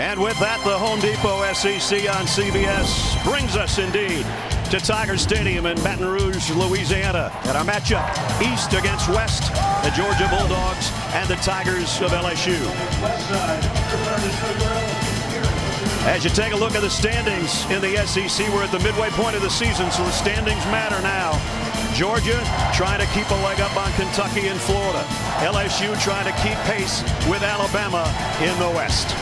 And with that, the Home Depot SEC on CBS brings us indeed to Tiger Stadium in Baton Rouge, Louisiana. And our matchup, East against West, the Georgia Bulldogs and the Tigers of LSU. As you take a look at the standings in the SEC, we're at the midway point of the season, so the standings matter now. Georgia trying to keep a leg up on Kentucky and Florida. LSU trying to keep pace with Alabama in the West.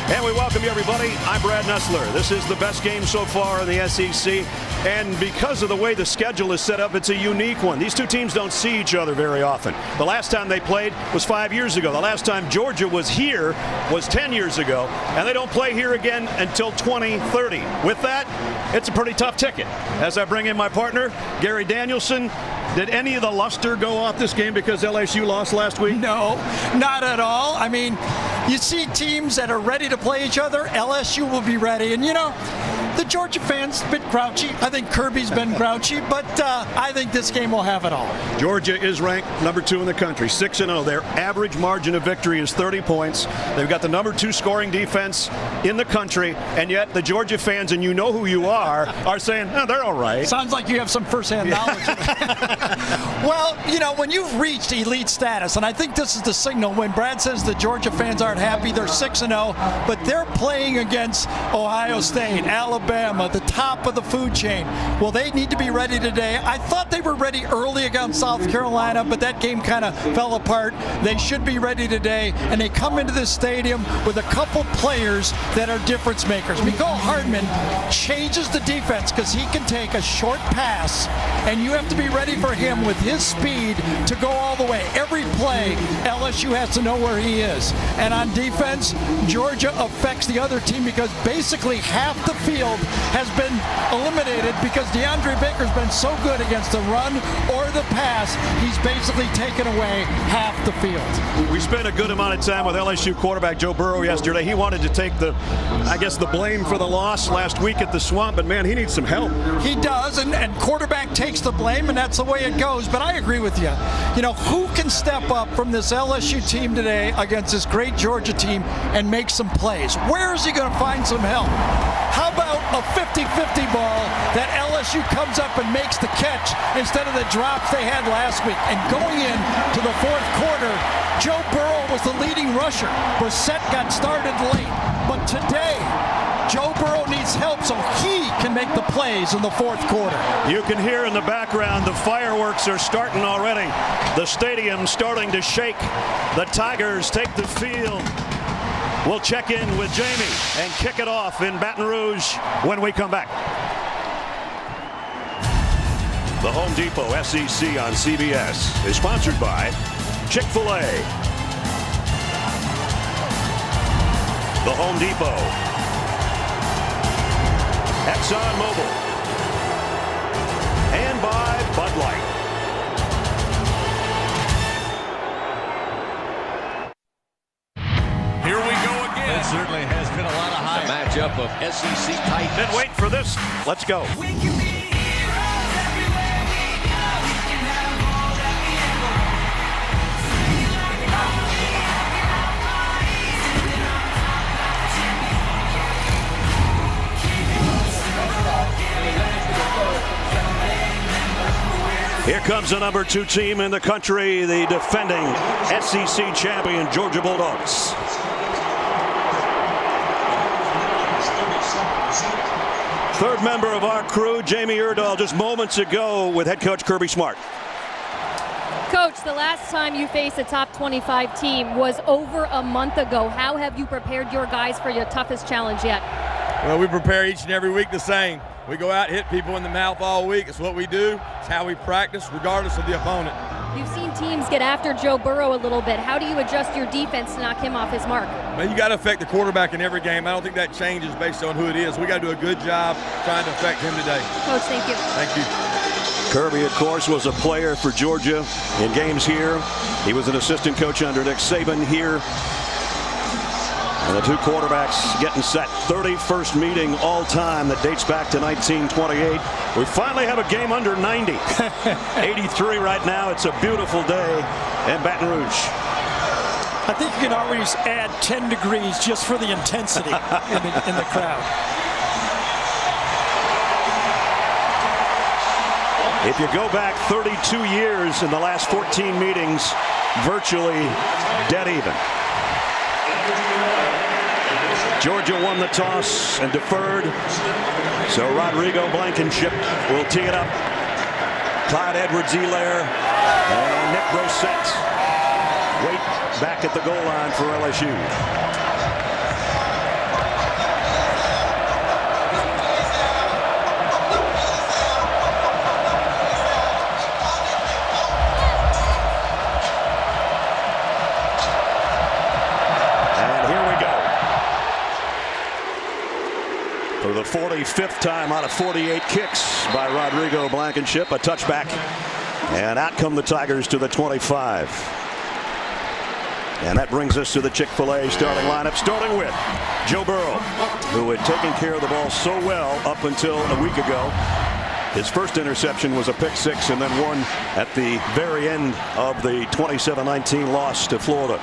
And we welcome you, everybody. I'm Brad Nessler. This is the best game so far in the SEC. And because of the way the schedule is set up, it's a unique one. These two teams don't see each other very often. The last time they played was 5 years ago. The last time Georgia was here was 10 years ago. And they don't play here again until 2030. With that, it's a pretty tough ticket. As I bring in my partner, Gary Danielson. Did any of the luster go off this game because LSU lost last week? No, not at all. I mean, you see teams that are ready to play each other. LSU will be ready. And, you know, the Georgia fans a bit grouchy. I think Kirby's been grouchy, but I think this game will have it all. Georgia is ranked number 2 in the country, 6-0. Their average margin of victory is 30 points. They've got the number 2 scoring defense in the country, and yet the Georgia fans, and you know who you are saying, oh, they're all right. Sounds like you have some first-hand knowledge. Well, you know, when you've reached elite status, and I think this is the signal when Brad says the Georgia fans aren't happy, they're 6-0, but they're playing against Ohio State, Alabama, the top of the food chain. Well, they need to be ready today. I thought they were ready early against South Carolina, but that game kind of fell apart. They should be ready today, and they come into this stadium with a couple players that are difference makers. Mecole Hardman changes the defense because he can take a short pass, and you have to be ready for him with his speed to go all the way. Every play, LSU has to know where he is. And on defense, Georgia affects the other team because basically half the field has been eliminated because DeAndre Baker's been so good against the run or the pass, he's basically taken away half the field. We spent a good amount of time with LSU quarterback Joe Burrow yesterday. He wanted to take the blame for the loss last week at the Swamp, but man, he needs some help. He does, and quarterback takes the blame, and that's the way it goes. But I agree with you. You know, who can step up from this LSU team today against this great Georgia team and make some plays? Where is he going to find some help? How about a 50-50 ball that LSU comes up and makes the catch instead of the drops they had last week? And going into the fourth quarter, Joe Burrow was the leading rusher. Brissett got started late. But today, Joe Burrow needs help so he can make the plays in the fourth quarter. You can hear in the background the fireworks are starting already. The stadium starting to shake. The Tigers take the field. We'll check in with Jamie and kick it off in Baton Rouge when we come back. The Home Depot SEC on CBS is sponsored by Chick-fil-A. The Home Depot. ExxonMobil. And by Bud Light. Here we go again. It certainly has been a lot of hype. A matchup of SEC titans. Been waiting for this. Let's go. We can be heroes everywhere we go. We can have all that we ever want. Singing like lonely, having our parties, sitting on top like a champion. Keeping us Here comes the number 2 team in the country, the defending SEC champion Georgia Bulldogs. Third member of our crew, Jamie Erdahl, just moments ago with head coach Kirby Smart. Coach, the last time you faced a top 25 team was over a month ago. How have you prepared your guys for your toughest challenge yet? Well, we prepare each and every week the same. We go out, hit people in the mouth all week. It's what we do. It's how we practice, regardless of the opponent. You've seen teams get after Joe Burrow a little bit. How do you adjust your defense to knock him off his mark? Well, you got to affect the quarterback in every game. I don't think that changes based on who it is. We got to do a good job trying to affect him today. Coach, thank you. Thank you. Kirby, of course, was a player for Georgia in games here. He was an assistant coach under Nick Saban here. And the two quarterbacks getting set. 31st meeting all time that dates back to 1928. We finally have a game under 90. 83 right now. It's a beautiful day in Baton Rouge. I think you can always add 10 degrees just for the intensity in the crowd. If you go back 32 years in the last 14 meetings, virtually dead even. Georgia won the toss and deferred, so Rodrigo Blankenship will tee it up. Clyde Edwards-Helaire and Nick Brossette wait back at the goal line for LSU. For the 45th time out of 48 kicks by Rodrigo Blankenship, a touchback, and out come the Tigers to the 25. And that brings us to the Chick-fil-A starting lineup, starting with Joe Burrow, who had taken care of the ball so well up until a week ago. His first interception was a pick six, and then one at the very end of the 27-19 loss to Florida.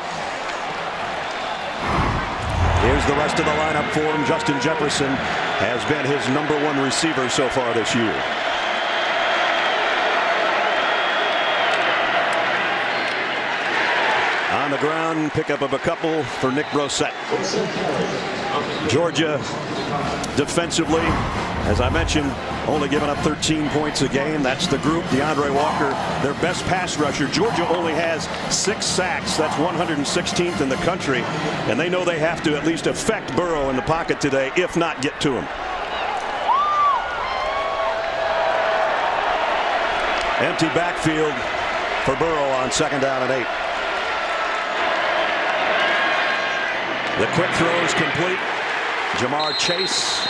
Here's the rest of the lineup for him. Justin Jefferson has been his #1 receiver so far this year. On the ground, pickup of a couple for Nick Brossette. Georgia defensively, as I mentioned, only giving up 13 points a game. That's the group. DeAndre Walker, their best pass rusher. Georgia only has 6 sacks. That's 116th in the country. And they know they have to at least affect Burrow in the pocket today, if not get to him. Empty backfield for Burrow on 2nd down and 8. The quick throw is complete. Jamar Chase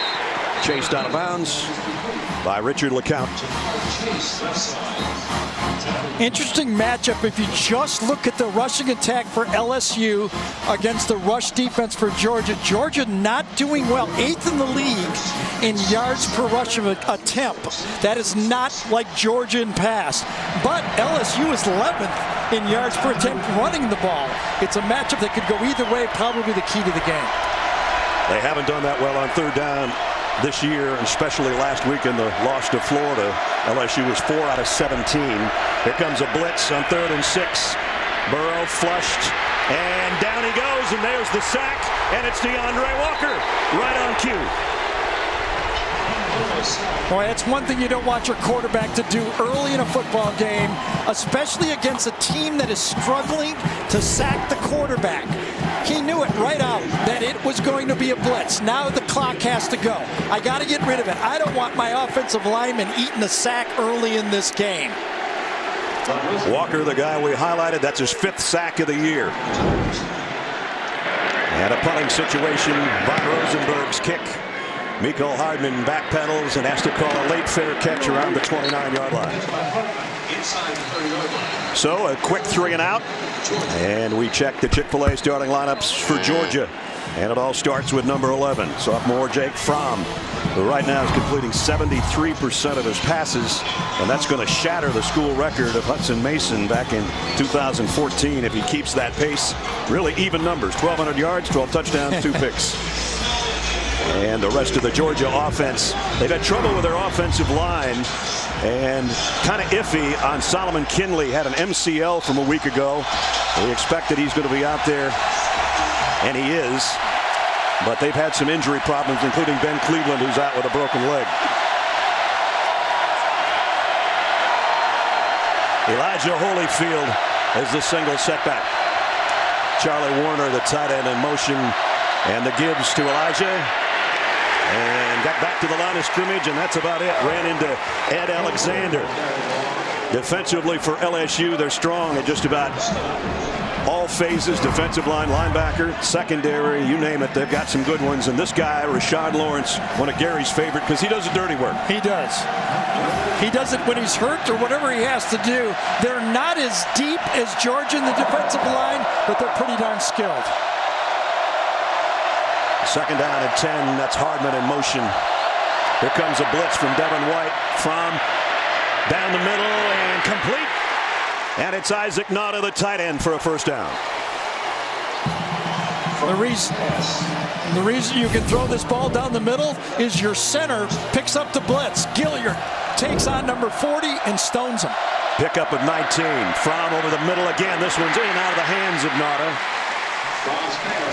chased out of bounds by Richard LeCount. Interesting matchup if you just look at the rushing attack for LSU against the rush defense for Georgia. Georgia not doing well, 8th in the league in yards per rush of attempt. That is not like Georgia in pass. But LSU is 11th in yards per attempt running the ball. It's a matchup that could go either way, probably the key to the game. They haven't done that well on 3rd down this year, especially last week in the loss to Florida. LSU was 4 out of 17. Here comes a blitz on 3rd and 6. Burrow flushed, and down he goes, and there's the sack, and it's DeAndre Walker right on cue. Boy, that's one thing you don't want your quarterback to do early in a football game, especially against a team that is struggling to sack the quarterback. He knew it right out that it was going to be a blitz. Now the clock has to go. I got to get rid of it. I don't want my offensive lineman eating a sack early in this game. Walker, the guy we highlighted, that's his 5th sack of the year. And a punting situation. Von Rosenberg's kick. Mecole Hardman backpedals and has to call a late fair catch around the 29-yard line. So a quick 3 and out. And we check the Chick-fil-A starting lineups for Georgia. And it all starts with number 11, sophomore Jake Fromm, who right now is completing 73% of his passes. And that's going to shatter the school record of Hudson Mason back in 2014 if he keeps that pace. Really even numbers, 1,200 yards, 12 touchdowns, 2 picks. And the rest of the Georgia offense, they've had trouble with their offensive line and kind of iffy on Solomon Kinley. Had an MCL from a week ago. We expect that he's going to be out there, and he is. But they've had some injury problems, including Ben Cleveland, who's out with a broken leg. Elijah Holyfield is the single setback. Charlie Warner, the tight end, in motion, and the gives to Elijah. And got back to the line of scrimmage, and that's about it. Ran into Ed Alexander. Defensively for LSU, they're strong at just about all phases. Defensive line, linebacker, secondary, you name it. They've got some good ones. And this guy, Rashad Lawrence, one of Gary's favorite, because he does the dirty work. He does. He does it when he's hurt or whatever he has to do. They're not as deep as Georgia in the defensive line, but they're pretty darn skilled. 2nd down and 10. That's Hardman in motion. Here comes a blitz from Devin White. From down the middle and complete. And it's Isaac Nauta, the tight end, for a 1st down. The reason you can throw this ball down the middle is your center picks up the blitz. Gilliard takes on number 40 and stones him. Pick up of 19. Fromm over the middle again. This one's in out of the hands of Nauta.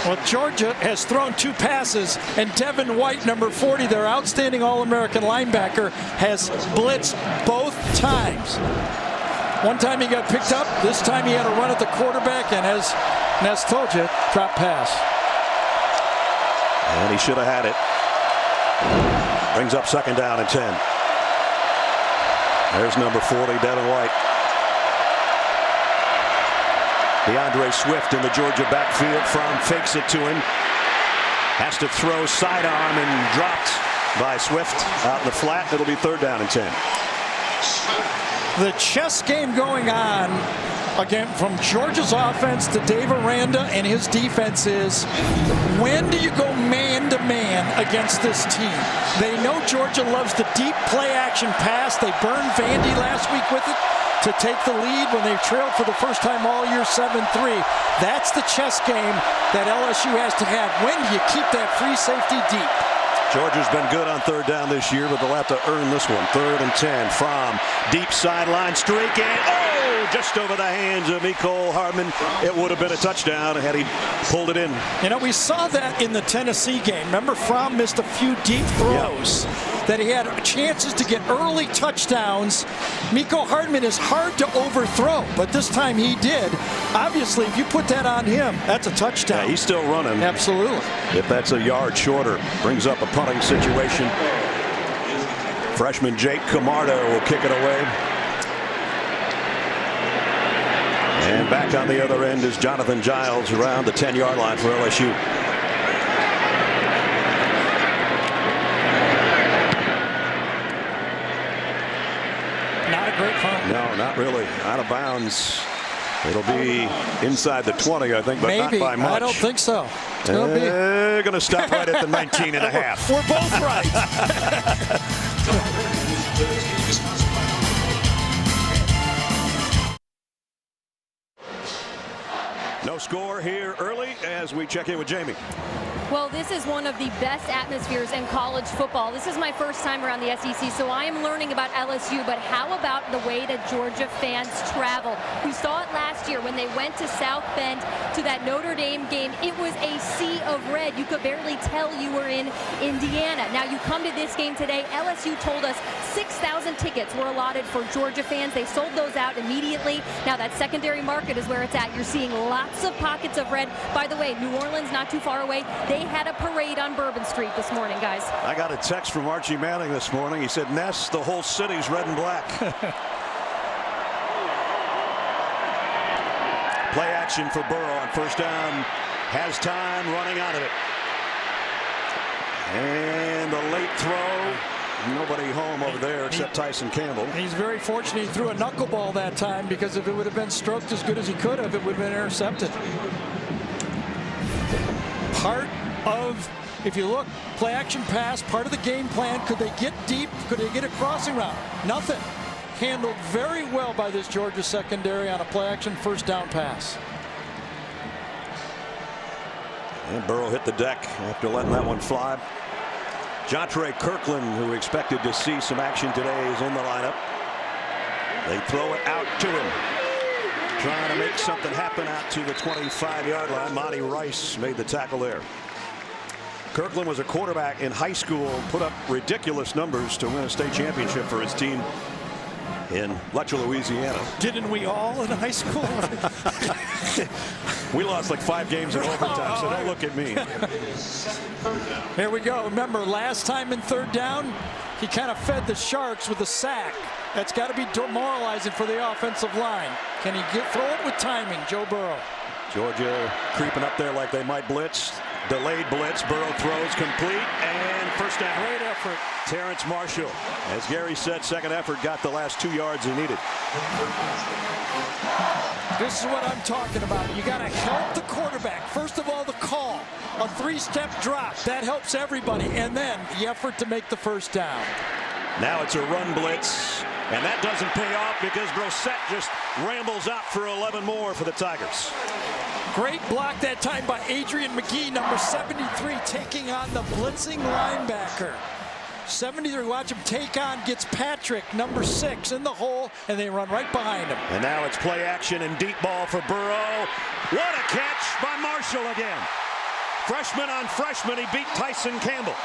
Well, Georgia has thrown 2 passes, and Devin White, number 40, their outstanding All-American linebacker, has blitzed both times. One time he got picked up. This time he had a run at the quarterback, and as Ness told you, drop pass. And he should have had it. Brings up 2nd down and 10. There's number 40, Devin White. DeAndre Swift in the Georgia backfield. Fromm fakes it to him. Has to throw sidearm and dropped by Swift out in the flat. It'll be 3rd down and 10. The chess game going on again from Georgia's offense to Dave Aranda and his defense is, when do you go man-to-man against this team? They know Georgia loves the deep play-action pass. They burned Vandy last week with it to take the lead when they trailed for the first time all year 7-3. That's the chess game that LSU has to have. When do you keep that free safety deep? Georgia's been good on 3rd down this year, but they'll have to earn this one. 3rd and 10. Fromm, deep sideline streak, and just over the hands of Mecole Hardman. It would have been a touchdown had he pulled it in. You know, we saw that in the Tennessee game. Remember, Fromm missed a few deep throws that he had chances to get early touchdowns. Mecole Hardman is hard to overthrow, but this time he did. Obviously, if you put that on him, that's a touchdown. Yeah, he's still running. Absolutely. If that's a yard shorter, brings up a punting situation. Freshman Jake Camardo will kick it away. And back on the other end is Jonathan Giles around the 10-yard line for LSU. Not a great punt. No, not really. Out of bounds. It'll be inside the 20, I think, but maybe. not by much. I don't think so. They're going to stop right at the 19 and a half. We're both right. No score here early as we check in with Jamie. Well, this is one of the best atmospheres in college football. This is my first time around the SEC, so I am learning about LSU, but how about the way that Georgia fans travel? We saw it last year when they went to South Bend to that Notre Dame game. It was a sea of red. You could barely tell you were in Indiana. Now you come to this game today. LSU told us 6,000 tickets were allotted for Georgia fans. They sold those out immediately. Now that secondary market is where it's at. You're seeing lots of pockets of red. By the way, New Orleans not too far away. They had a parade on Bourbon Street this morning, guys. I got a text from Archie Manning this morning. He said, Ness, the whole city's red and black. Play action for Burrow on 1st down. Has time, running out of it. And the late throw. Nobody home over there except Tyson Campbell. He's very fortunate he threw a knuckleball that time, because if it would have been stroked as good as he could have, it would have been intercepted. Part of, if you look, play action pass, part of the game plan. Could they get deep? Could they get a crossing route? Nothing. Handled very well by this Georgia secondary on a play action 1st down pass. And Burrow hit the deck after letting that one fly. Jontre Kirkland, who expected to see some action today, is in the lineup. They throw it out to him. Trying to make something happen out to the 25-yard line. Monty Rice made the tackle there. Kirkland was a quarterback in high school, put up ridiculous numbers to win a state championship for his team in Letcher, Louisiana. Didn't we all in high school? We lost like 5 games in overtime, so don't look at me. Here we go. Remember, last time in 3rd down, he kind of fed the Sharks with a sack. That's got to be demoralizing for the offensive line. Can he throw it with timing, Joe Burrow? Georgia creeping up there like they might blitz. Delayed blitz. Burrow throws complete, and 1st down. Great effort. Terrence Marshall, as Gary said, 2nd effort, got the last 2 yards he needed. This is what I'm talking about. You got to help the quarterback. First of all, the call. A 3-step drop. That helps everybody. And then the effort to make the 1st down. Now it's a run blitz, and that doesn't pay off because Brissett just rambles out for 11 more for the Tigers. Great block that time by Adrian McGee, number 73, taking on the blitzing linebacker. 73, watch him take on, gets Patrick, number 6, in the hole, and they run right behind him. And now it's play action and deep ball for Burrow. What a catch by Marshall again. Freshman on freshman, he beat Tyson Campbell.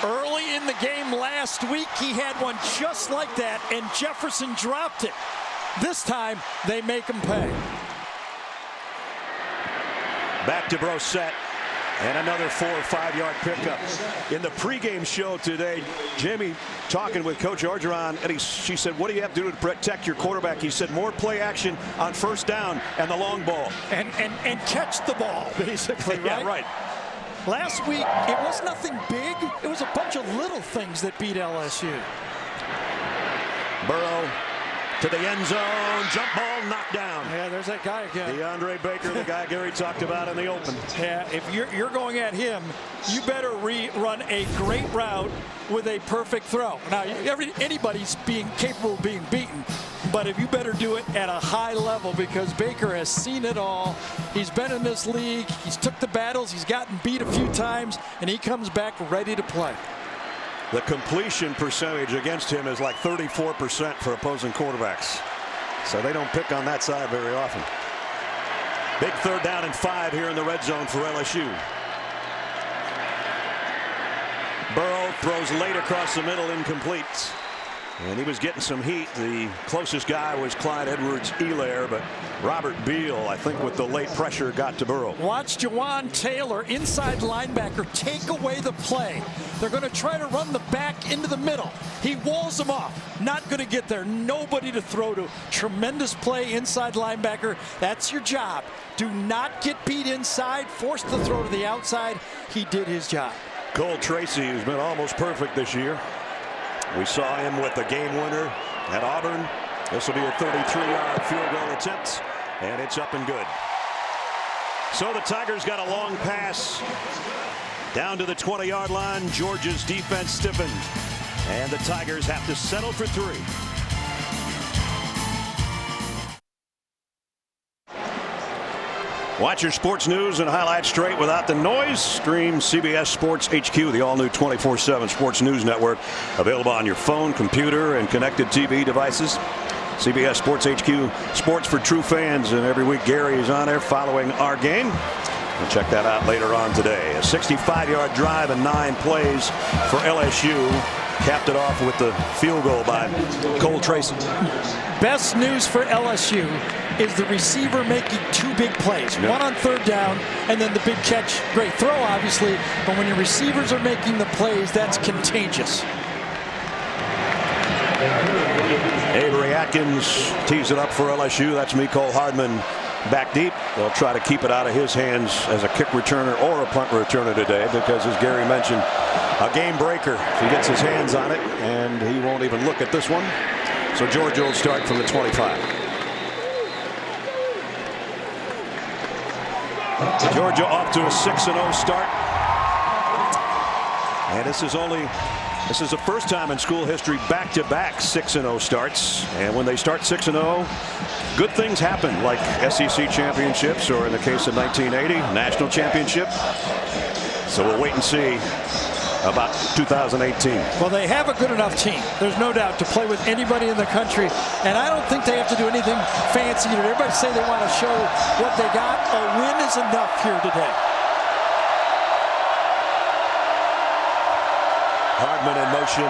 Early in the game last week, he had one just like that, and Jefferson dropped it. This time, they make him pay. Back to Brissett, and another 4 or 5 yard pickup. In the pregame show today, Jamie talking with Coach Orgeron, and she said, what do you have to do to protect your quarterback? He said, more play action on first down and the long ball. And catch the ball, basically, right? Yeah, right. Last week, it was nothing big. It was a bunch of little things that beat LSU. Burrow to the end zone, jump ball, knocked down. Yeah, there's that guy again. DeAndre Baker, the guy Gary talked about in the open. Yeah, if you're going at him, you better run a great route with a perfect throw. Now, anybody's being capable of being beaten, but if you better do it at a high level, because Baker has seen it all. He's been in this league. He's took the battles. He's gotten beat a few times, and he comes back ready to play. The completion percentage against him is like 34% for opposing quarterbacks. So they don't pick on that side very often. Big 3rd down and 5 here in the red zone for LSU. Burrow throws late across the middle, incomplete. And he was getting some heat. The closest guy was Clyde Edwards-Helaire, but Robert Beal, I think with the late pressure, got to Burrow. Watch Jawan Taylor, inside linebacker, take away the play. They're going to try to run the back into the middle. He walls them off. Not going to get there. Nobody to throw to. Tremendous play, inside linebacker. That's your job. Do not get beat inside. Forced to throw to the outside. He did his job. Cole Tracy, who's been almost perfect this year. We saw him with the game winner at Auburn. This will be a 33-yard field goal attempt, and it's up and good. So the Tigers got a long pass down to the 20-yard line. Georgia's defense stiffened, and the Tigers have to settle for 3. Watch your sports news and highlights straight without the noise. Stream CBS Sports HQ, the all-new 24/7 Sports News Network, available on your phone, computer, and connected TV devices. CBS Sports HQ, sports for true fans, and every week Gary is on there following our game. We'll check that out later on today. A 65-yard drive and 9 plays for LSU. Capped it off with the field goal by Cole Tracy. Best news for LSU is the receiver making 2 big plays. Yep. One on 3rd down, and then the big catch. Great throw, obviously, but when your receivers are making the plays, that's contagious. Avery Atkins tees it up for LSU. That's Mecole Hardman back deep. They'll try to keep it out of his hands as a kick returner or a punt returner today, because as Gary mentioned, a game breaker if he gets his hands on it, and he won't even look at this one. So Georgia will start from the 25. Georgia off to a 6-0 start, and this is the first time in school history back-to-back 6-0 starts. And when they start 6-0, good things happen, like SEC championships, or in the case of 1980, national championship. So we'll wait and see about 2018. Well, they have a good enough team, there's no doubt, to play with anybody in the country, and I don't think they have to do anything fancy. Everybody say they want to show what they got. A win is enough here today. Hardman in motion.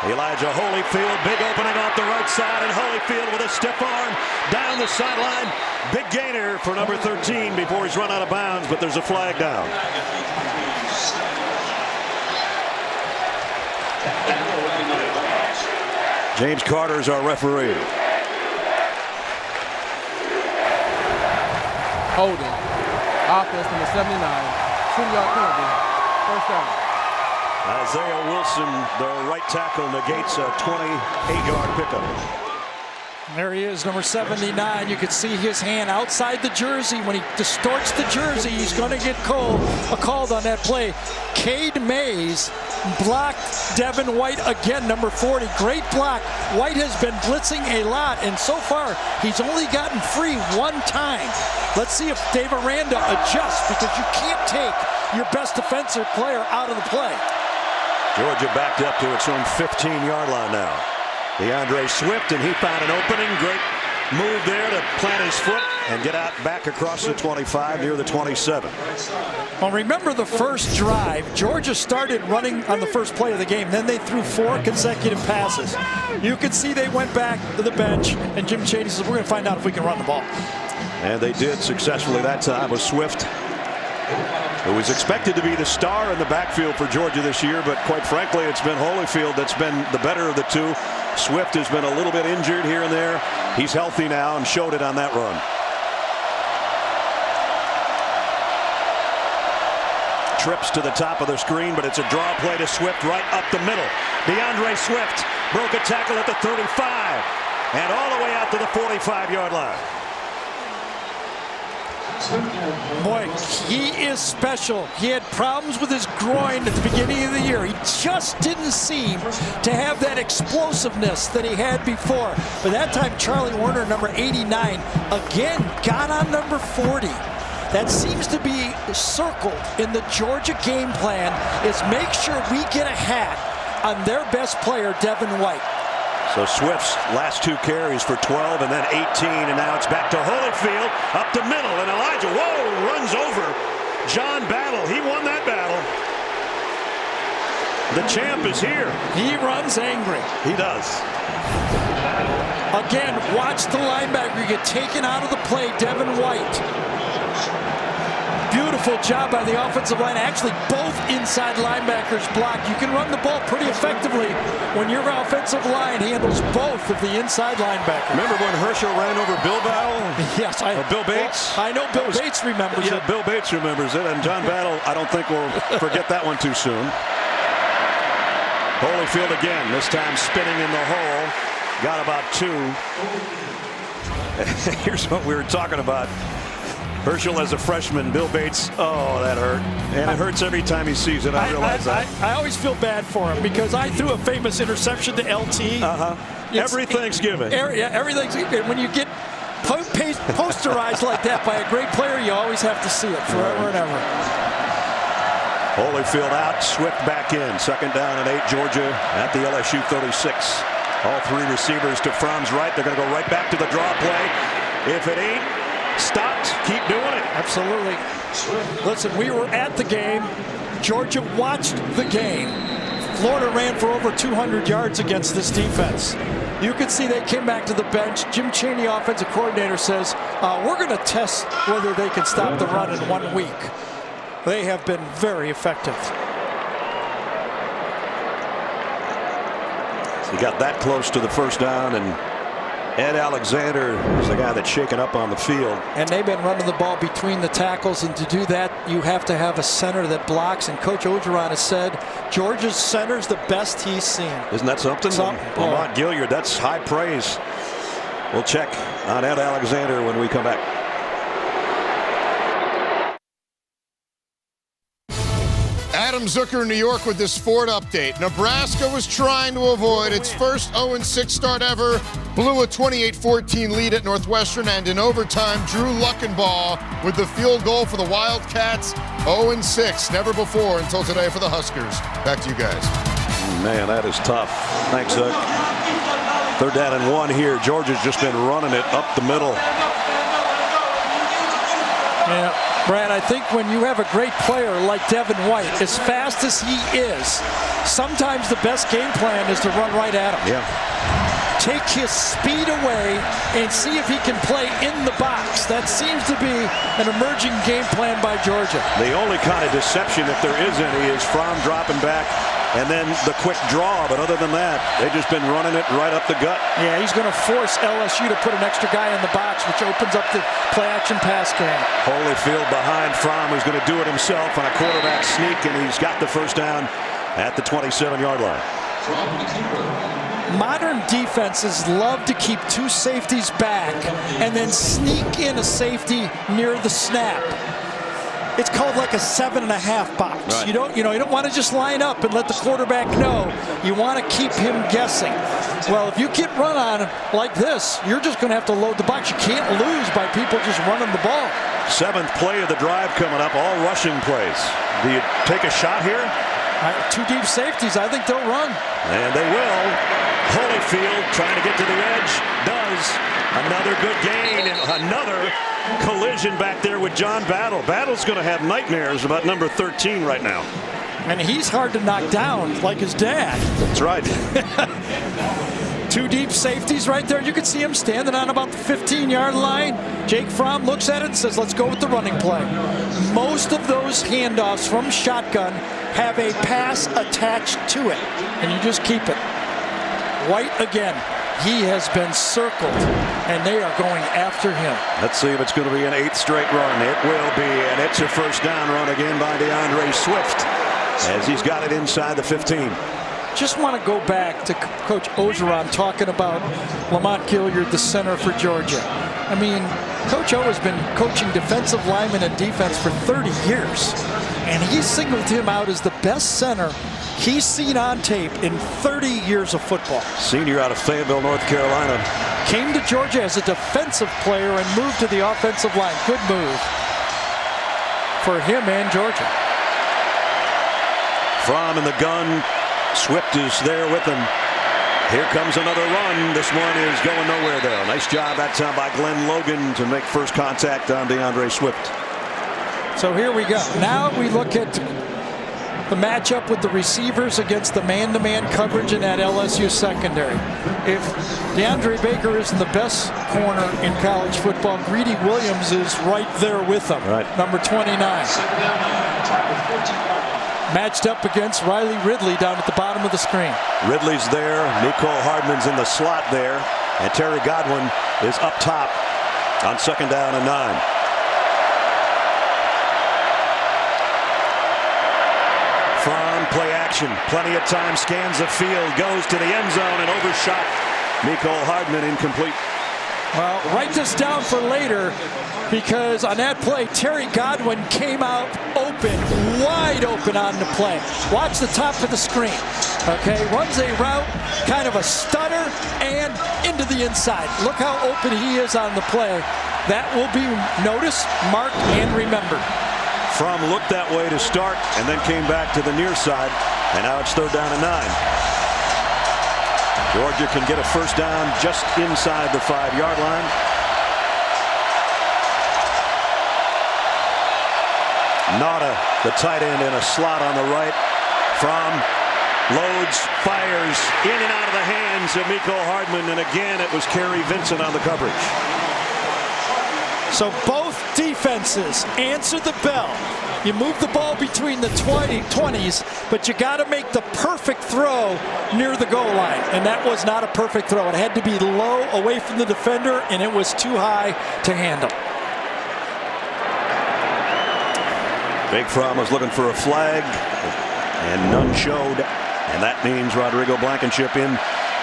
Elijah Holyfield, big opening off the right side, and Holyfield with a stiff arm down the sideline. Big gainer for number 13 before he's run out of bounds, but there's a flag down. James Carter is our referee. Holding. Offense number 79. 2-yard penalty. First down. Isaiah Wilson, the right tackle, negates a 28-yard pickup. There he is, number 79. You can see his hand outside the jersey. When he distorts the jersey, he's going to get called on that play. Cade Mays blocked Devin White again, number 40. Great block. White has been blitzing a lot, and so far he's only gotten free one time. Let's see if Dave Aranda adjusts, because you can't take your best defensive player out of the play. Georgia backed up to its own 15-yard line now. DeAndre Swift, and he found an opening. Great move there to plant his foot and get out back across the 25 near the 27. Well, remember the first drive, Georgia started running on the first play of the game. Then they threw 4 consecutive passes. You could see they went back to the bench, and Jim Chaney says, we're going to find out if we can run the ball. And they did successfully that time with Swift, who was expected to be the star in the backfield for Georgia this year, but quite frankly, it's been Holyfield that's been the better of the two. Swift has been a little bit injured here and there. He's healthy now and showed it on that run. Trips to the top of the screen, but it's a draw play to Swift right up the middle. DeAndre Swift broke a tackle at the 35 and all the way out to the 45-yard line. Boy, he is special. He had problems with his groin at the beginning of the year. He just didn't seem to have that explosiveness that he had before. But that time, Charlie Warner, number 89, again got on number 40. That seems to be circled in the Georgia game plan, is make sure we get a hat on their best player, Devin White. So Swift's last 2 carries for 12 and then 18, and now it's back to Holyfield up the middle, and Elijah, runs over John Battle. He won that battle. The champ is here. He runs angry. He does. Again, watch the linebacker get taken out of the play, Devin White. Beautiful job by the offensive line. Actually, both inside linebackers blocked. You can run the ball pretty effectively when your offensive line handles both of the inside linebackers. Remember when Herschel ran over Bill Battle? Yes. Bill Bates? Well, I know Bill Bates remembers it. Yeah, Bill Bates remembers it, and John Battle, I don't think we'll forget that one too soon. Holyfield again, this time spinning in the hole. Got about 2. Here's what we were talking about. Herschel as a freshman, Bill Bates, oh, that hurt. And it hurts every time he sees it. I realize that. I always feel bad for him because I threw a famous interception to LT. Every Thanksgiving. Every Thanksgiving. When you get posterized like that by a great player, you always have to see it forever and ever. Holyfield out, Swift back in. 2nd down and 8, Georgia at the LSU 36. All 3 receivers to Fromm's right. They're going to go right back to the draw play. If it ain't stopped, keep doing it. Absolutely. Listen, we were at the game. Georgia watched the game. Florida ran for over 200 yards against this defense. You could see they came back to the bench. Jim Chaney, offensive coordinator, says, we're going to test whether they can stop the run in 1 week. They have been very effective. So he got that close to the 1st down, and Ed Alexander is the guy that's shaken up on the field. And they've been running the ball between the tackles, and to do that, you have to have a center that blocks. And Coach Ogeron has said Georgia's center's the best he's seen. Isn't that something? Lamont Gilliard, that's high praise. We'll check on Ed Alexander when we come back. Adam Zucker in New York with this Ford update. Nebraska was trying to avoid its first 0-6 start ever, blew a 28-14 lead at Northwestern, and in overtime, Drew Luckenbaugh with the field goal for the Wildcats. 0-6, never before until today for the Huskers. Back to you guys. Man, that is tough. Thanks, Zuck. 3rd down and 1 here. Georgia's just been running it up the middle. Yeah, Brad, I think when you have a great player like Devin White, as fast as he is, sometimes the best game plan is to run right at him. Yeah. Take his speed away and see if he can play in the box. That seems to be an emerging game plan by Georgia. The only kind of deception, if there is any, is Fromm dropping back and then the quick draw. But other than that, they've just been running it right up the gut. Yeah, he's going to force LSU to put an extra guy in the box, which opens up the play-action pass game. Holyfield behind Fromm, who's going to do it himself on a quarterback sneak, and he's got the 1st down at the 27-yard line. Modern defenses love to keep 2 safeties back and then sneak in a safety near the snap. it's called like a 7.5 box. Right. You don't want to just line up and let the quarterback know. You want to keep him guessing. Well, if you get run on like this, you're just going to have to load the box. You can't lose by people just running the ball. 7th play of the drive coming up, all rushing plays. Do you take a shot here? 2 deep safeties, I think they'll run. And they will. Holyfield trying to get to the edge. Does. Another good gain and another collision back there with John Battle. Battle's going to have nightmares about number 13 right now. And he's hard to knock down like his dad. That's right. 2 deep safeties right there. You can see him standing on about the 15-yard line. Jake Fromm looks at it and says, let's go with the running play. Most of those handoffs from shotgun have a pass attached to it, and you just keep it. White again. He has been circled, and they are going after him. Let's see if it's going to be an 8th straight run. It will be, and it's a first down run again by DeAndre Swift as he's got it inside the 15. Just want to go back to Coach Ogeron talking about Lamont Gilliard, the center for Georgia. I mean, Coach O has been coaching defensive linemen and defense for 30 years, and he singled him out as the best center he's seen on tape in 30 years of football. Senior out of Fayetteville, North Carolina. Came to Georgia as a defensive player and moved to the offensive line. Good move for him and Georgia. Fromm in the gun. Swift is there with him. Here comes another run. This one is going nowhere though. Nice job that time by Glenn Logan to make first contact on DeAndre Swift. So here we go. Now we look at the matchup with the receivers against the man-to-man coverage in that LSU secondary. If DeAndre Baker isn't the best corner in college football, Greedy Williams is right there with him. Right. Number 29. Matched up against Riley Ridley down at the bottom of the screen. Ridley's there. Mecole Hardman's in the slot there. And Terry Godwin is up top on 2nd down and 9. From play action. Plenty of time. Scans the field. Goes to the end zone and overshot. Mecole Hardman incomplete. Well, write this down for later, because on that play, Terry Godwin came out open, wide open on the play. Watch the top of the screen. Okay, runs a route, kind of a stutter, and into the inside. Look how open he is on the play. That will be noticed, marked, and remembered. Fromm looked that way to start and then came back to the near side, and now it's 3rd down and 9. Georgia can get a first down just inside the 5-yard line. Nauta, the tight end, in a slot on the right. Fromm loads, fires in and out of the hands of Mecole Hardman, and again it was Kerry Vincent on the coverage. So both defenses answer the bell. You move the ball between the 20s, but you got to make the perfect throw near the goal line. And that was not a perfect throw. It had to be low away from the defender, and it was too high to handle. Big Fromm was looking for a flag, and none showed. And that means Rodrigo Blankenship in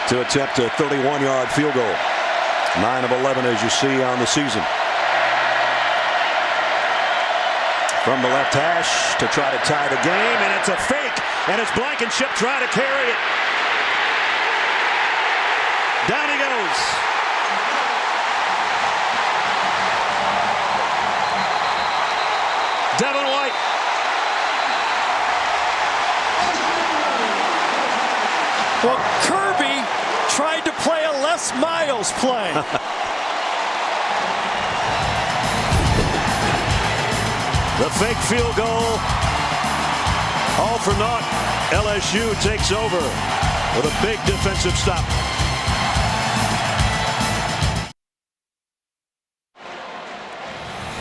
to attempt a 31-yard field goal. 9 of 11, as you see, on the season. From the left hash to try to tie the game, and it's a fake, and it's Blankenship trying to carry it. Down he goes. Devin White. Well, Kirby tried to play a Les Miles play. The fake field goal, all for naught. LSU takes over with a big defensive stop.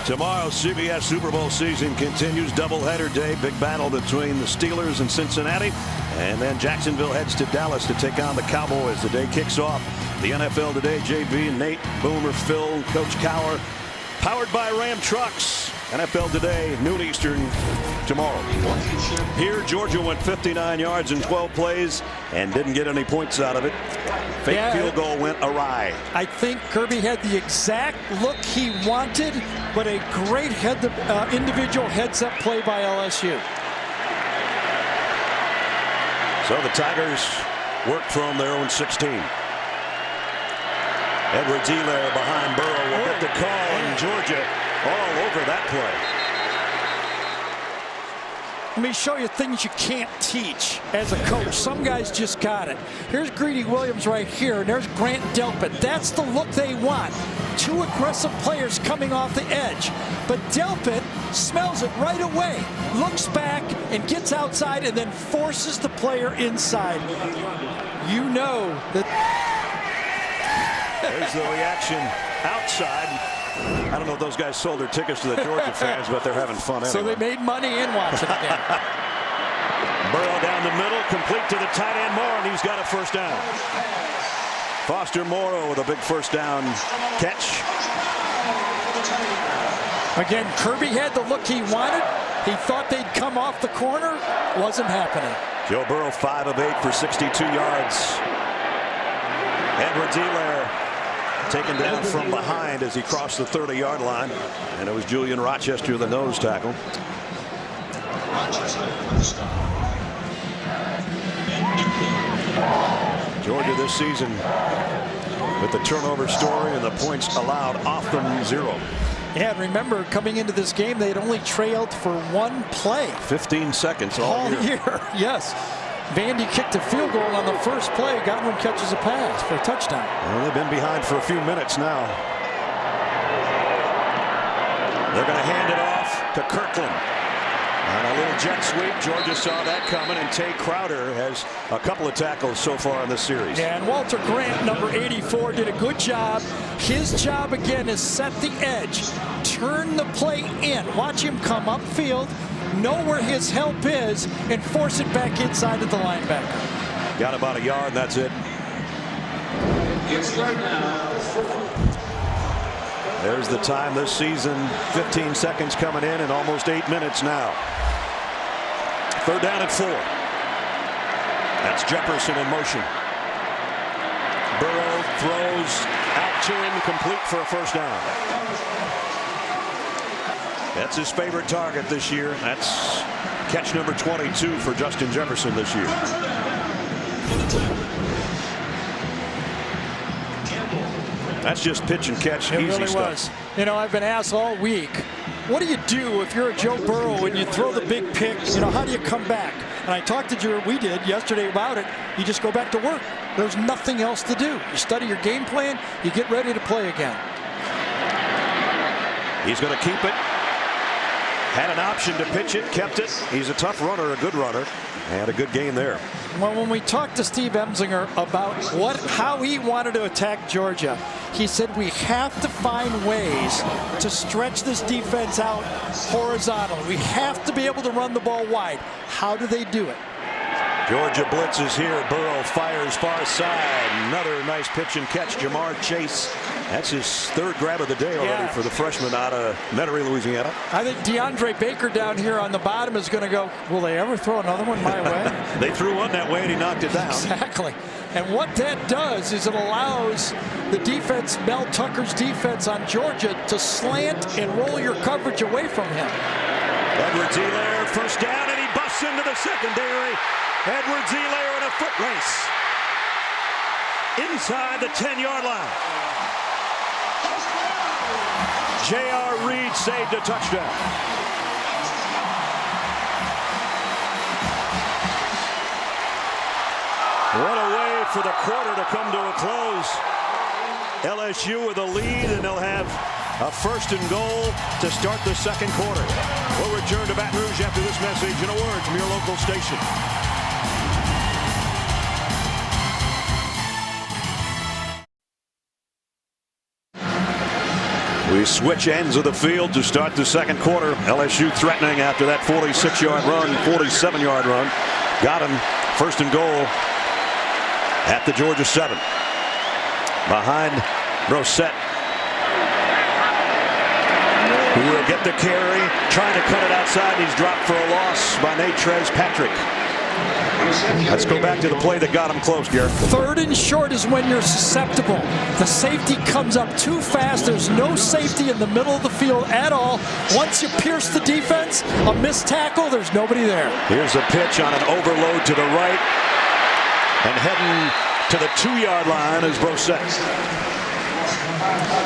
Tomorrow, CBS Super Bowl season continues. Doubleheader day, big battle between the Steelers and Cincinnati. And then Jacksonville heads to Dallas to take on the Cowboys. The day kicks off. The NFL Today, JB, Nate, Boomer, Phil, Coach Cower. Powered by Ram Trucks. NFL Today, noon Eastern tomorrow. Here, Georgia went 59 yards in 12 plays and didn't get any points out of it. Fake field goal went awry. I think Kirby had the exact look he wanted, but a great individual heads-up play by LSU. So the Tigers work from their own 16. Edwards-Helaire behind Burrow will get the call, and Georgia all over that play. Let me show you things you can't teach as a coach. Some guys just got it. Here's Greedy Williams right here, and there's Grant Delpit. That's the look they want. Two aggressive players coming off the edge. But Delpit smells it right away, looks back and gets outside and then forces the player inside. You know that. There's the reaction outside. I don't know if those guys sold their tickets to the Georgia fans, but they're having fun anyway. So they made money in watching the game. Burrow down the middle, complete to the tight end Moore, and he's got a first down. Foster Moreau with a big first down catch. Again, Kirby had the look he wanted. He thought they'd come off the corner. Wasn't happening. Joe Burrow 5 of 8 for 62 yards. Edwards-Helaire taken down from behind as he crossed the 30-yard line, and it was Julian Rochester, the nose tackle. Georgia this season with the turnover story and the points allowed off them 0. Yeah, and remember, coming into this game, they'd only trailed for one play. 15 seconds all year. Yes. Vandy kicked a field goal on the first play. Godwin catches a pass for a touchdown. Well, they've been behind for a few minutes now. They're going to hand it off to Kirkland. On a little jet sweep, Georgia saw that coming, and Tay Crowder has a couple of tackles so far in this series. Yeah, and Walter Grant, number 84, did a good job. His job, again, is set the edge, turn the play in, watch him come upfield, know where his help is, and force it back inside of the linebacker. Got about a yard, and that's it. There's the time this season. 15 seconds coming in and almost 8 minutes now. 3rd down and 4. That's Jefferson in motion. Burrow throws out to him, complete for a first down. That's his favorite target this year. That's catch number 22 for Justin Jefferson this year. That's just pitch and catch. It easy really stuff. was. You know, I've been asked all week, what do you do if you're a Joe Burrow and you throw the big pick? You know, how do you come back? And I talked to Drew, we did yesterday about it. You just go back to work. There's nothing else to do. You study your game plan, you get ready to play again. He's going to keep it. Had an option to pitch it, kept it. He's a tough runner, a good runner, and a good game there. Well, when we talked to Steve Emsinger about how he wanted to attack Georgia, he said we have to find ways to stretch this defense out horizontally. We have to be able to run the ball wide. How do they do it? Georgia blitz is here. Burrow fires far side. Another nice pitch and catch. Jamar Chase. That's his 3rd grab of the day already for the freshman out of Metairie, Louisiana. I think DeAndre Baker down here on the bottom is going to go, will they ever throw another one my way? They threw one that way and he knocked it down. Exactly. And what that does is it allows the defense, Mel Tucker's defense on Georgia, to slant and roll your coverage away from him. Edwards-Helaire, first down, and he busts into the secondary. Edwards-Helaire in a foot race. Inside the 10-yard line. J.R. Reed saved a touchdown. What a way for the quarter to come to a close. LSU with a lead, and they'll have a 1st and goal to start the 2nd quarter. We'll return to Baton Rouge after this message and a word from your local station. We switch ends of the field to start the 2nd quarter. LSU threatening after that 46-yard run, 47-yard run. Got him. 1st and goal at the Georgia 7. Behind Brissett. who will get the carry, trying to cut it outside. He's dropped for a loss by Natrez Patrick. Let's go back to the play that got him close, Garrett. 3rd and short is when you're susceptible. The safety comes up too fast. There's no safety in the middle of the field at all. Once you pierce the defense, a missed tackle, there's nobody there. Here's a pitch on an overload to the right. And heading to the 2-yard line is Brosette.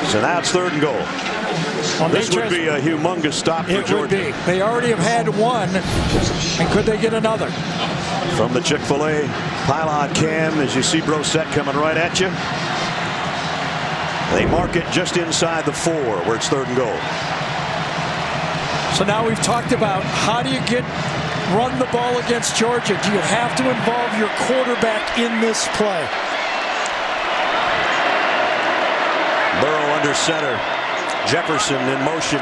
So now it's 3rd and goal. Well, this would be a humongous stop for Georgia. It would be. They already have had one, and could they get another? From the Chick-fil-A pylon cam, as you see Brosette coming right at you. They mark it just inside the 4, where it's 3rd and goal. So now we've talked about how do you run the ball against Georgia? Do you have to involve your quarterback in this play? Burrow under center. Jefferson in motion.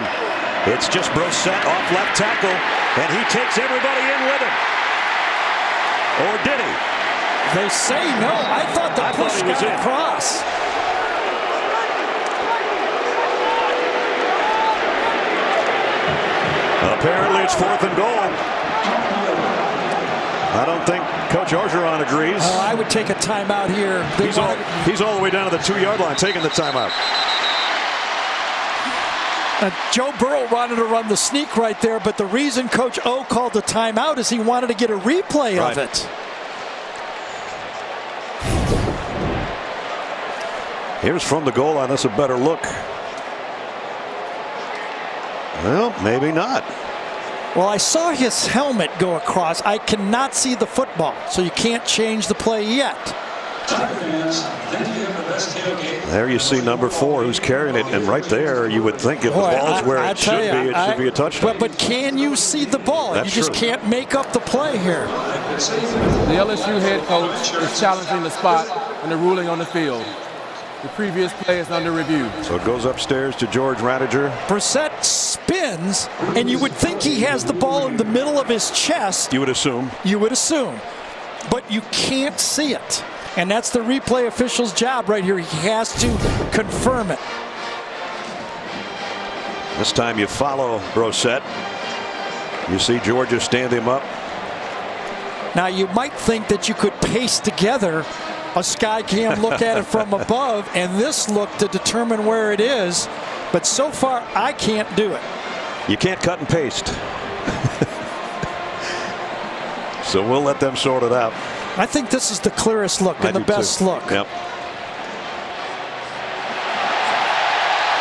It's just Brosette off left tackle, and he takes everybody in with him. Or did he? They say no. I thought the push got across. Apparently it's 4th and goal. I don't think Coach Orgeron agrees. I would take a timeout here. He's all the way down to the 2-yard line, taking the timeout. Joe Burrow wanted to run the sneak right there, but the reason Coach O called the timeout is he wanted to get a replay of it. Here's from the goal line. That's a better look. Well, maybe not. Well, I saw his helmet go across. I cannot see the football, so you can't change the play yet. There you see number 4 who's carrying it, and right there you would think if the ball's where it should be, it should be a touchdown. But can you see the ball? That's you just true. can't make up the play here. The LSU head coach is challenging the spot and the ruling on the field. The previous play is under review. So it goes upstairs to George Radiger. Brosette spins, and you would think he has the ball in the middle of his chest. You would assume. You would assume. But you can't see it. And that's the replay official's job right here. He has to confirm it. This time you follow Brosette. You see Georgia stand him up. Now you might think that you could paste together a sky cam look at it from above and this look to determine where it is. But so far, I can't do it. You can't cut and paste. So we'll let them sort it out. I think this is the clearest look and the best look. Yep.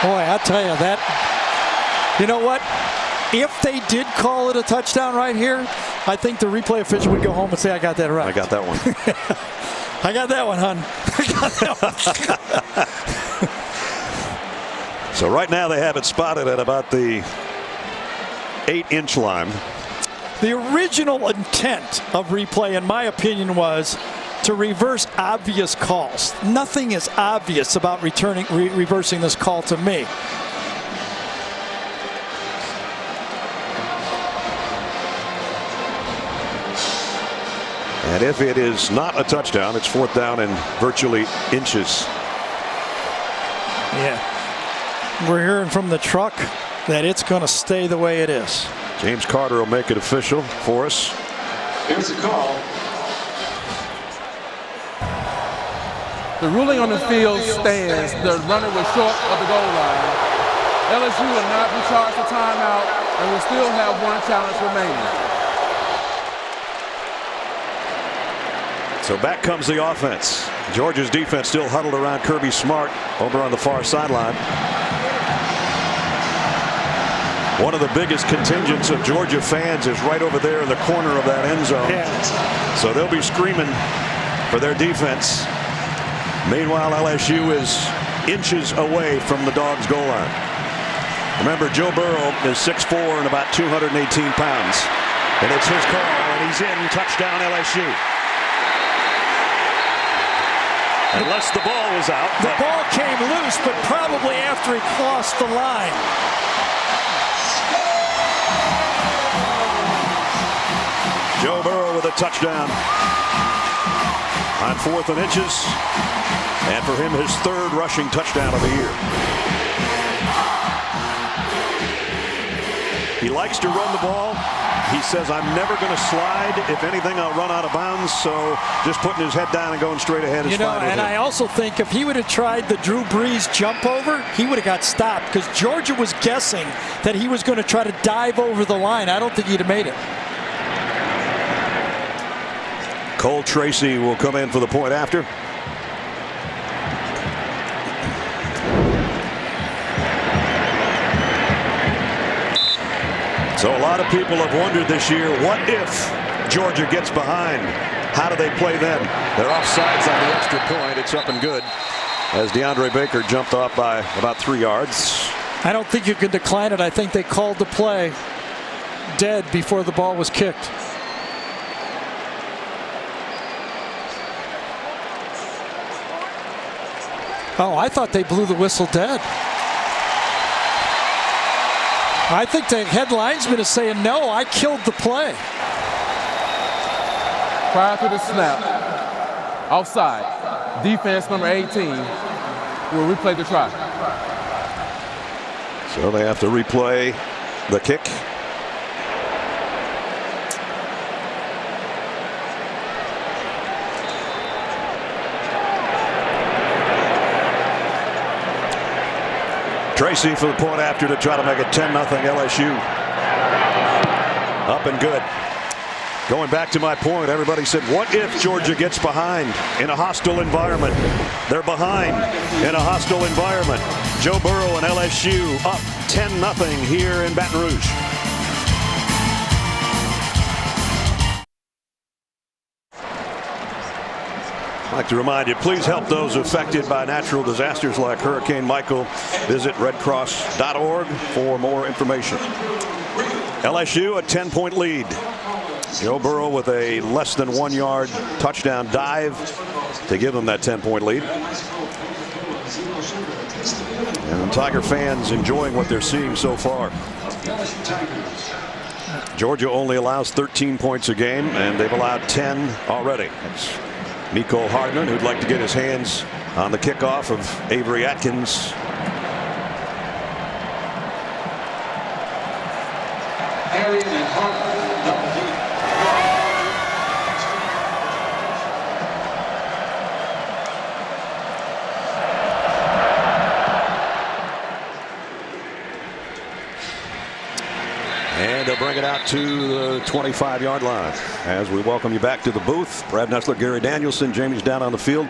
Boy, I'll tell you that. You know what? If they did call it a touchdown right here, I think the replay official would go home and say, I got that right. I got that one. I got that one, hon. I got that one. So right now they have it spotted at about the 8-inch line. The original intent of replay, in my opinion, was to reverse obvious calls. Nothing is obvious about reversing this call to me. And if it is not a touchdown, it's 4th down and virtually inches. Yeah. We're hearing from the truck that it's going to stay the way it is. James Carter will make it official for us. Here's the call. The ruling on the field stands. The runner was short of the goal line. LSU will not be charged a timeout and will still have one challenge remaining. So back comes the offense. Georgia's defense still huddled around Kirby Smart over on the far sideline. One of the biggest contingents of Georgia fans is right over there in the corner of that end zone. Yeah. So they'll be screaming for their defense. Meanwhile, LSU is inches away from the Dogs' goal line. Remember, Joe Burrow is 6'4" and about 218 pounds. And it's his call, and he's in. Touchdown, LSU. Unless the ball was out. The ball came loose, but probably after he crossed the line. Joe Burrow with a touchdown on 4th and inches. And for him, his 3rd rushing touchdown of the year. He likes to run the ball. He says, I'm never going to slide. If anything, I'll run out of bounds. So just putting his head down and going straight ahead is fine with him. I also think if he would have tried the Drew Brees jump over, he would have got stopped because Georgia was guessing that he was going to try to dive over the line. I don't think he'd have made it. Cole Tracy will come in for the point after. So a lot of people have wondered this year, what if Georgia gets behind? How do they play then? They're offsides on the extra point. It's up and good as DeAndre Baker jumped off by about 3 yards. I don't think you can decline it. I think they called the play dead before the ball was kicked. Oh, I thought they blew the whistle dead. I think the head linesman is saying, no, I killed the play. Prior to the snap, offside, defense number 18 will replay the try. So they have to replay the kick. Tracy for the point after to try to make it 10-0 LSU. Up and good. Going back to my point, everybody said, what if Georgia gets behind in a hostile environment? They're behind in a hostile environment. Joe Burrow and LSU up 10-0 here in Baton Rouge. I'd like to remind you, please help those affected by natural disasters like Hurricane Michael. Visit redcross.org for more information. LSU a 10-point lead. Joe Burrow with a less than 1 yard touchdown dive to give them that 10-point lead. And Tiger fans enjoying what they're seeing so far. Georgia only allows 13 points a game, and they've allowed 10 already. That's Mecole Hardman, who'd like to get his hands on the kickoff of Avery Atkins. And they'll bring it out to the 25-yard line as we welcome you back to the booth. Brad Nessler, Gary Danielson, Jamie's down on the field.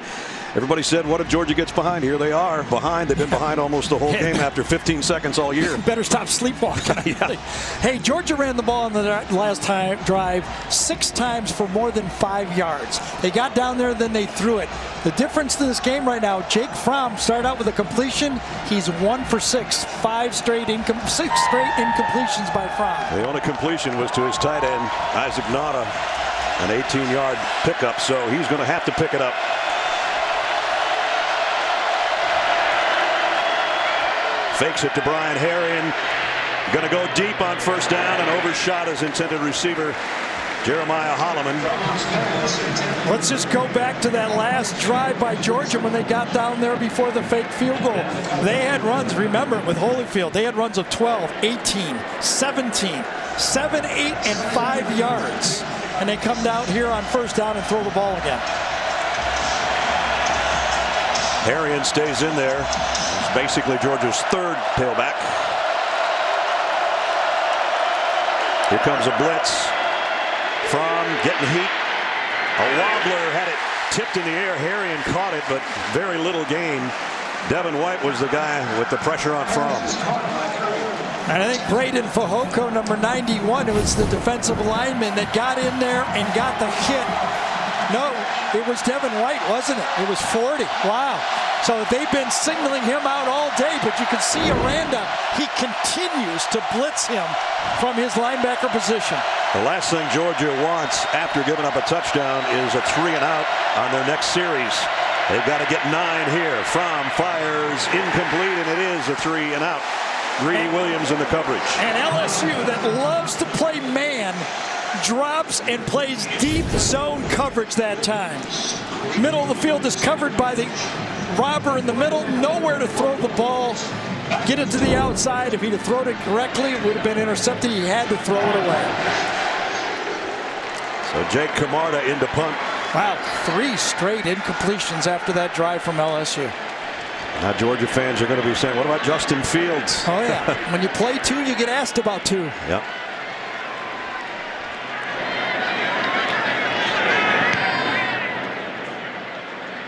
Everybody said, what if Georgia gets behind? Here they are behind. They've been behind almost the whole game after 15 seconds all year. Better stop sleepwalking. Yeah. Hey, Georgia ran the ball on the last drive 6 times for more than 5 yards. They got down there, then they threw it. The difference in this game right now, Jake Fromm started out with a completion. He's 1 for 6. 6 straight incompletions by Fromm. The only completion was to his tight end, Isaac Nauta, an 18-yard pickup, so he's going to have to pick it up. Fakes it to Brian Herrien. Going to go deep on first down and overshot his intended receiver, Jeremiah Holloman. Let's just go back to that last drive by Georgia when they got down there before the fake field goal. They had runs, remember, with Holyfield. They had runs of 12, 18, 17, 7, 8, and 5 yards. And they come down here on first down and throw the ball again. Herrien stays in there. He's basically Georgia's 3rd tailback. Here comes a blitz. Fromm getting heat. A wobbler had it tipped in the air. Herrien caught it, but very little gain. Devin White was the guy with the pressure on Fromm. And I think Braden Fehoko, number 91, it was the defensive lineman that got in there and got the hit. No, it was Devin White, wasn't it? It was 40. Wow. So they've been signaling him out all day, but you can see Aranda, he continues to blitz him from his linebacker position. The last thing Georgia wants after giving up a touchdown is a 3-and-out on their next series. They've got to get 9 here. Fromm fires incomplete, and it is a 3-and-out. Greedy Williams in the coverage. And LSU, that loves to play man, drops and plays deep zone coverage that time. Middle of the field is covered by the robber in the middle. Nowhere to throw the ball. get it to the outside. If he'd have thrown it correctly, it would have been intercepted. He had to throw it away. So Jake Camarda into punt. Wow, 3 straight incompletions after that drive from LSU. Now Georgia fans are going to be saying, what about Justin Fields? Oh, yeah. When you play 2, you get asked about 2. Yep.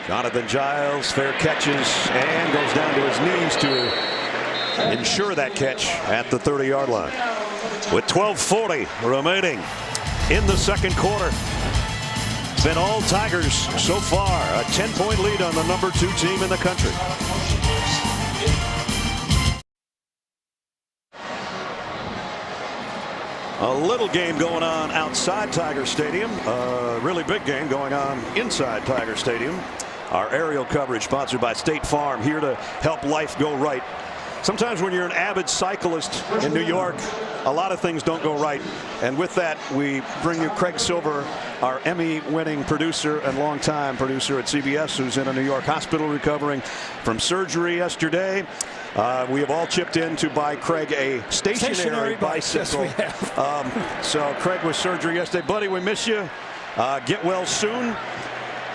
Jonathan Giles, fair catches, and goes down to his knees to ensure that catch at the 30-yard line. With 12:40 remaining in the second quarter. It's been all Tigers so far. A 10-point lead on the number 2 team in the country. A little game going on outside Tiger Stadium. A really big game going on inside Tiger Stadium. Our aerial coverage sponsored by State Farm, here to help life go right. Sometimes when you're an avid cyclist in New York, a lot of things don't go right. And with that, we bring you Craig Silver, our Emmy-winning producer and longtime producer at CBS, who's in a New York hospital recovering from surgery yesterday. We have all chipped in to buy Craig a stationary bicycle. Yes, so Craig with surgery yesterday. Buddy, we miss you. Get well soon.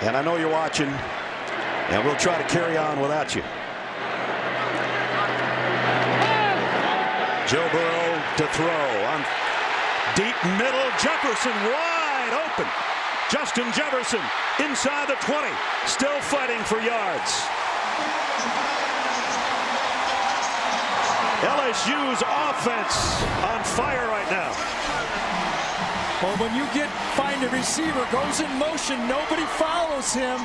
And I know you're watching. And we'll try to carry on without you. Joe Burrow to throw on deep middle. Jefferson wide open. Justin Jefferson inside the 20. Still fighting for yards. LSU's offense on fire right now. Well, when you find a receiver, goes in motion, nobody follows him,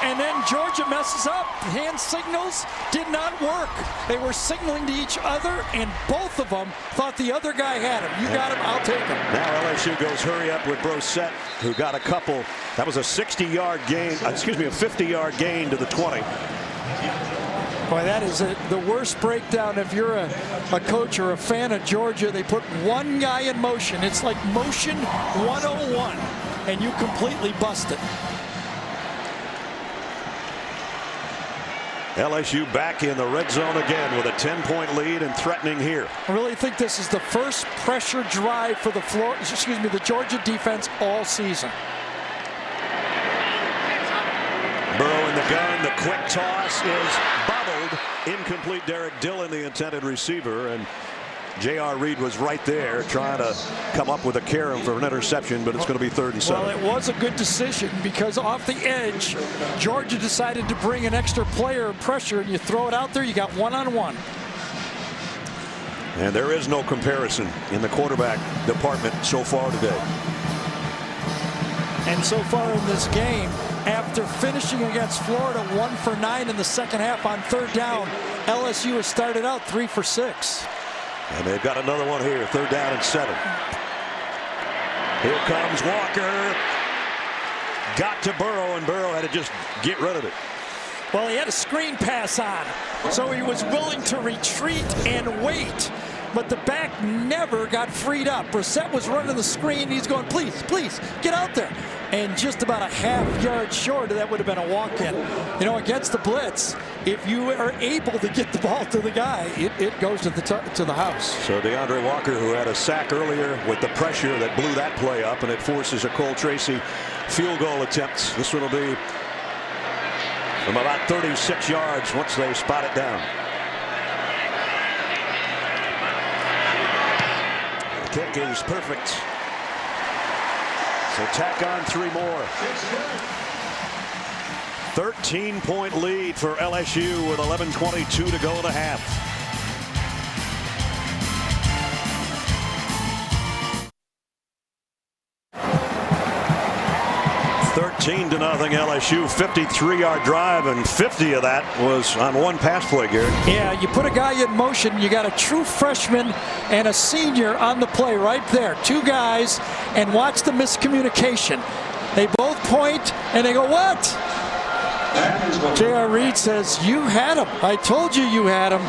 and then Georgia messes up. Hand signals did not work. They were signaling to each other, and both of them thought the other guy had him. You got him, I'll take him. Now LSU goes hurry up with Brissett, who got a couple. That was a 60-yard gain, a 50-yard gain to the 20. Boy, that is the worst breakdown. If you're a coach or a fan of Georgia, they put one guy in motion. It's like motion 101, and you completely bust it. LSU back in the red zone again with a 10-point lead and threatening here. I really think this is the first pressure drive for the Georgia defense all season. Burrow in the gun, the quick toss is bobbled. Incomplete. Derek Dillon, the intended receiver, and J.R. Reed was right there trying to come up with a carry for an interception, but it's going to be 3rd and 7. Well, it was a good decision because off the edge, Georgia decided to bring an extra player of pressure, and you throw it out there, you got one-on-one. And there is no comparison in the quarterback department so far today. And so far in this game, after finishing against Florida 1 for 9 in the second half on 3rd down, LSU has started out 3 for 6. And they've got another one here, 3rd down and 7. Here comes Walker. Got to Burrow, and Burrow had to just get rid of it. Well, he had a screen pass on, so he was willing to retreat and wait. But the back never got freed up. Brissett was running the screen. He's going, please, please, get out there. And just about a half-yard short, that would have been a walk-in. You know, against the blitz, if you are able to get the ball to the guy, it goes to the house. So DeAndre Walker, who had a sack earlier with the pressure that blew that play up, and it forces a Cole Tracy field goal attempt. This one will be from about 36 yards once they spot it down. The kick is perfect. So tack on 3 more. 13-point lead for LSU with 11:22 to go in the half. 13-0 LSU, 53-yard drive, and 50 of that was on one pass play, Gary. Yeah, you put a guy in motion, you got a true freshman and a senior on the play right there. 2 guys, and watch the miscommunication. They both point, and they go, what? J.R. Reed says, you had him. I told you you had him.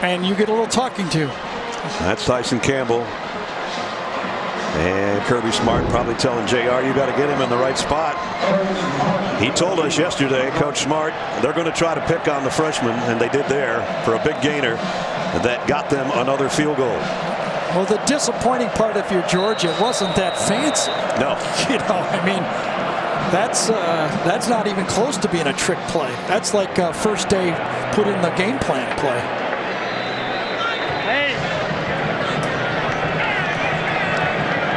And you get a little talking to. That's Tyson Campbell. And Kirby Smart probably telling JR, you got to get him in the right spot. He told us yesterday, Coach Smart, they're going to try to pick on the freshman, and they did there for a big gainer that got them another field goal. Well, the disappointing part, if you're Georgia, it wasn't that fancy. No. You know, I mean, that's not even close to being a trick play. That's like first day put in the game plan play.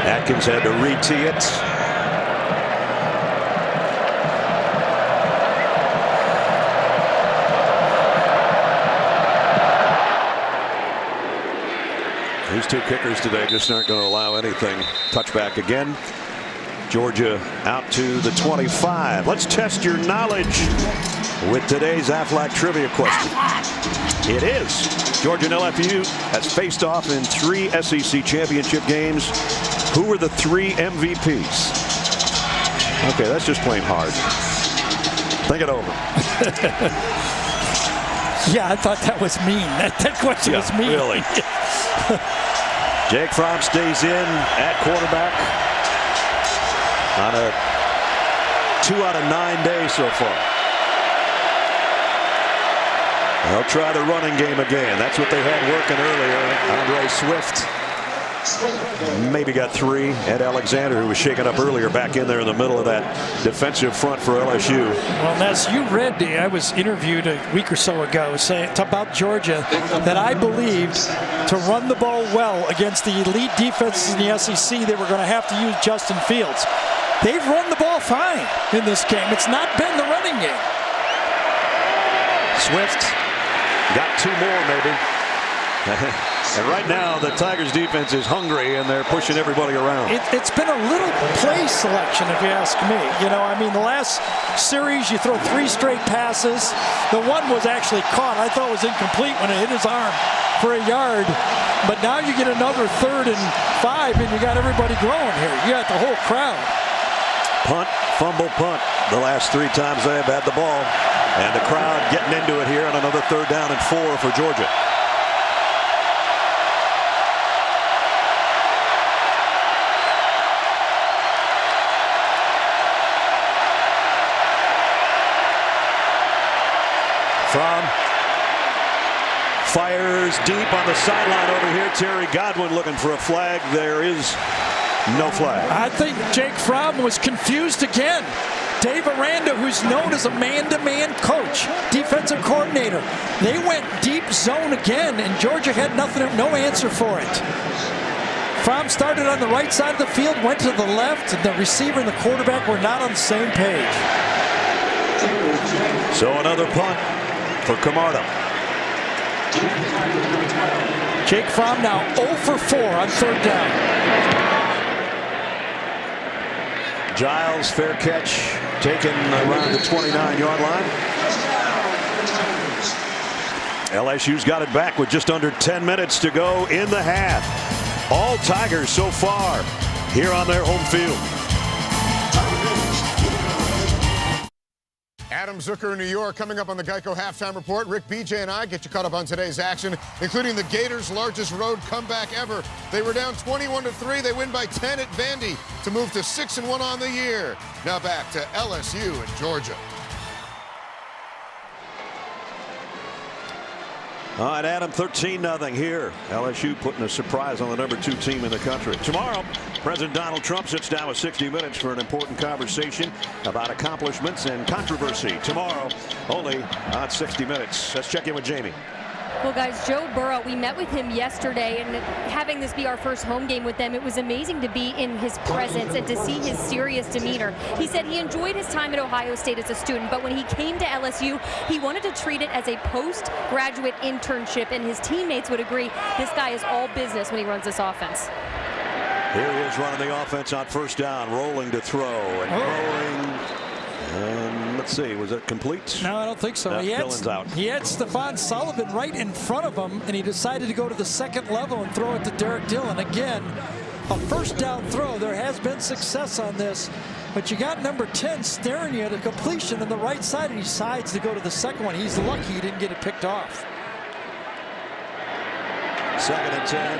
Atkins had to re-tee it. These two kickers today just aren't going to allow anything. Touchback again. Georgia out to the 25. Let's test your knowledge with today's Aflac trivia question. It is. Georgia and LSU has faced off in 3 SEC championship games. Who were the 3 MVPs? Okay, that's just plain hard. Think it over. Yeah, I thought that was mean. That question was mean. Really. Jake Fromm stays in at quarterback on a 2 out of 9 days so far. They'll try the running game again. That's what they had working earlier. Andre Swift maybe got 3. Ed Alexander, who was shaken up earlier, back in there in the middle of that defensive front for LSU. Well, as you read, I was interviewed a week or so ago saying about Georgia that I believed to run the ball well against the elite defenses in the SEC, they were going to have to use Justin Fields. They've run the ball fine in this game. It's not been the running game. Swift got 2 more maybe. And right now the Tigers defense is hungry and they're pushing everybody around. It's been a little play selection, if you ask me. You know, I mean, the last series you throw 3 straight passes. The one was actually caught. I thought it was incomplete when it hit his arm for a yard. But now you get another 3rd and 5 and you got everybody growing here. You got the whole crowd. Punt, fumble, punt. The last 3 times they have had the ball. And the crowd getting into it here on another 3rd down and 4 for Georgia. Fromm fires deep on the sideline over here. Terry Godwin looking for a flag. There is no flag. I think Jake Fromm was confused again. Dave Aranda, who's known as a man-to-man coach, defensive coordinator, they went deep zone again, and Georgia had no answer for it. Fromm started on the right side of the field, went to the left, and the receiver and the quarterback were not on the same page. So another punt for Camardo. Jake Fromm now 0 for 4 on 3rd down. Giles, fair catch, taken around the 29-yard line. LSU's got it back with just under 10 minutes to go in the half. All Tigers so far here on their home field. Adam Zucker in New York coming up on the Geico Halftime Report. Rick, BJ, and I get you caught up on today's action, including the Gators' largest road comeback ever. They were down 21-3. They win by 10 at Vandy to move to 6-1 on the year. Now back to LSU and Georgia. All right, Adam, 13-0 here. LSU putting a surprise on the #2 team in the country. Tomorrow, President Donald Trump sits down with 60 Minutes for an important conversation about accomplishments and controversy. Tomorrow, only on 60 Minutes. Let's check in with Jamie. Well, guys, Joe Burrow, we met with him yesterday, and having this be our first home game with them, it was amazing to be in his presence and to see his serious demeanor. He said he enjoyed his time at Ohio State as a student, but when he came to LSU, he wanted to treat it as a postgraduate internship, and his teammates would agree this guy is all business when he runs this offense. Here he is running the offense on 1st down, rolling to throw and throwing. And let's see, was it complete? No, I don't think so. No, He out. had Stephon Sullivan right in front of him, and he decided to go to the 2nd level and throw it to Derek Dillon. Again, a 1st down throw. There has been success on this, but you got number 10 staring you at a completion on the right side, and he decides to go to the 2nd one. He's lucky he didn't get it picked off. 2nd and 10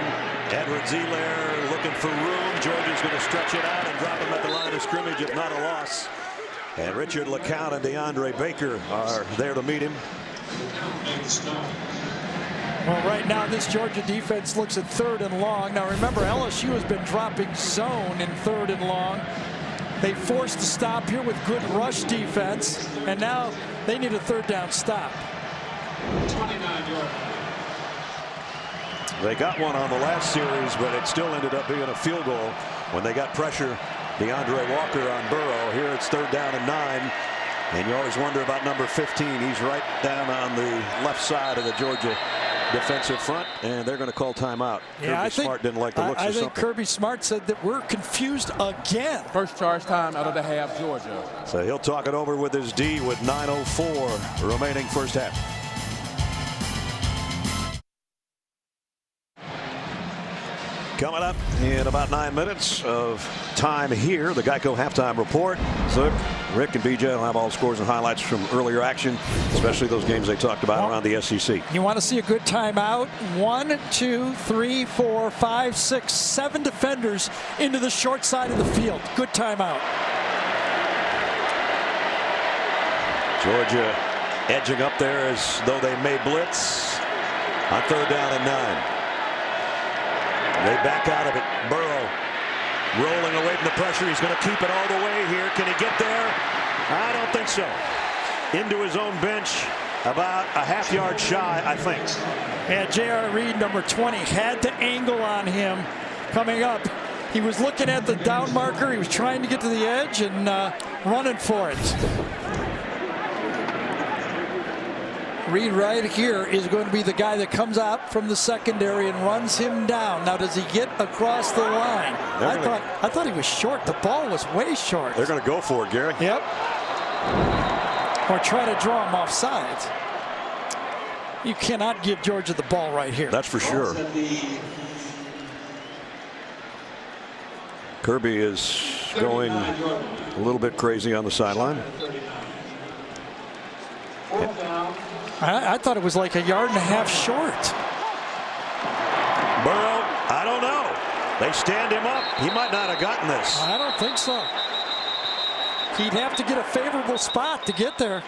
Edwards-Helaire looking for room. Georgia's going to stretch it out and drop him at the line of scrimmage, if not a loss. And Richard LeCount and DeAndre Baker are there to meet him. Well, right now this Georgia defense looks at 3rd and long. Now remember, LSU has been dropping zone in 3rd and long. They forced the stop here with good rush defense, and now they need a 3rd down stop. 29-yard. They got one on the last series, but it still ended up being a field goal when they got pressure. DeAndre Walker on Burrow. Here it's 3rd down and 9. And you always wonder about number 15. He's right down on the left side of the Georgia defensive front, and they're going to call timeout. Yeah, Kirby Smart didn't like the looks of something. I think Kirby Smart said that we're confused again. First charge time out of the half, Georgia. So he'll talk it over with his D with 9:04 remaining first half. Coming up in about 9 minutes of time here, the Geico halftime report. So Rick and BJ will have all scores and highlights from earlier action, especially those games they talked about around the SEC. You want to see a good timeout? 1, 2, 3, 4, 5, 6, 7 defenders into the short side of the field. Good timeout. Georgia edging up there as though they may blitz on 3rd down and 9. They back out of it. Burrow rolling away from the pressure. He's going to keep it all the way here. Can he get there? I don't think so. Into his own bench, about a half-yard shy, I think. Yeah, J.R. Reed, number 20, had to angle on him coming up. He was looking at the down marker. He was trying to get to the edge and running for it. Reed right here is going to be the guy that comes out from the secondary and runs him down. Now, does he get across the line? I thought he was short. The ball was way short. They're going to go for it, Gary. Yep. Or try to draw him off sides. You cannot give Georgia the ball right here. That's for sure. Kirby is going a little bit crazy on the sideline. I thought it was like a yard and a half short. Burrow, I don't know. They stand him up. He might not have gotten this. I don't think so. He'd have to get a favorable spot to get there.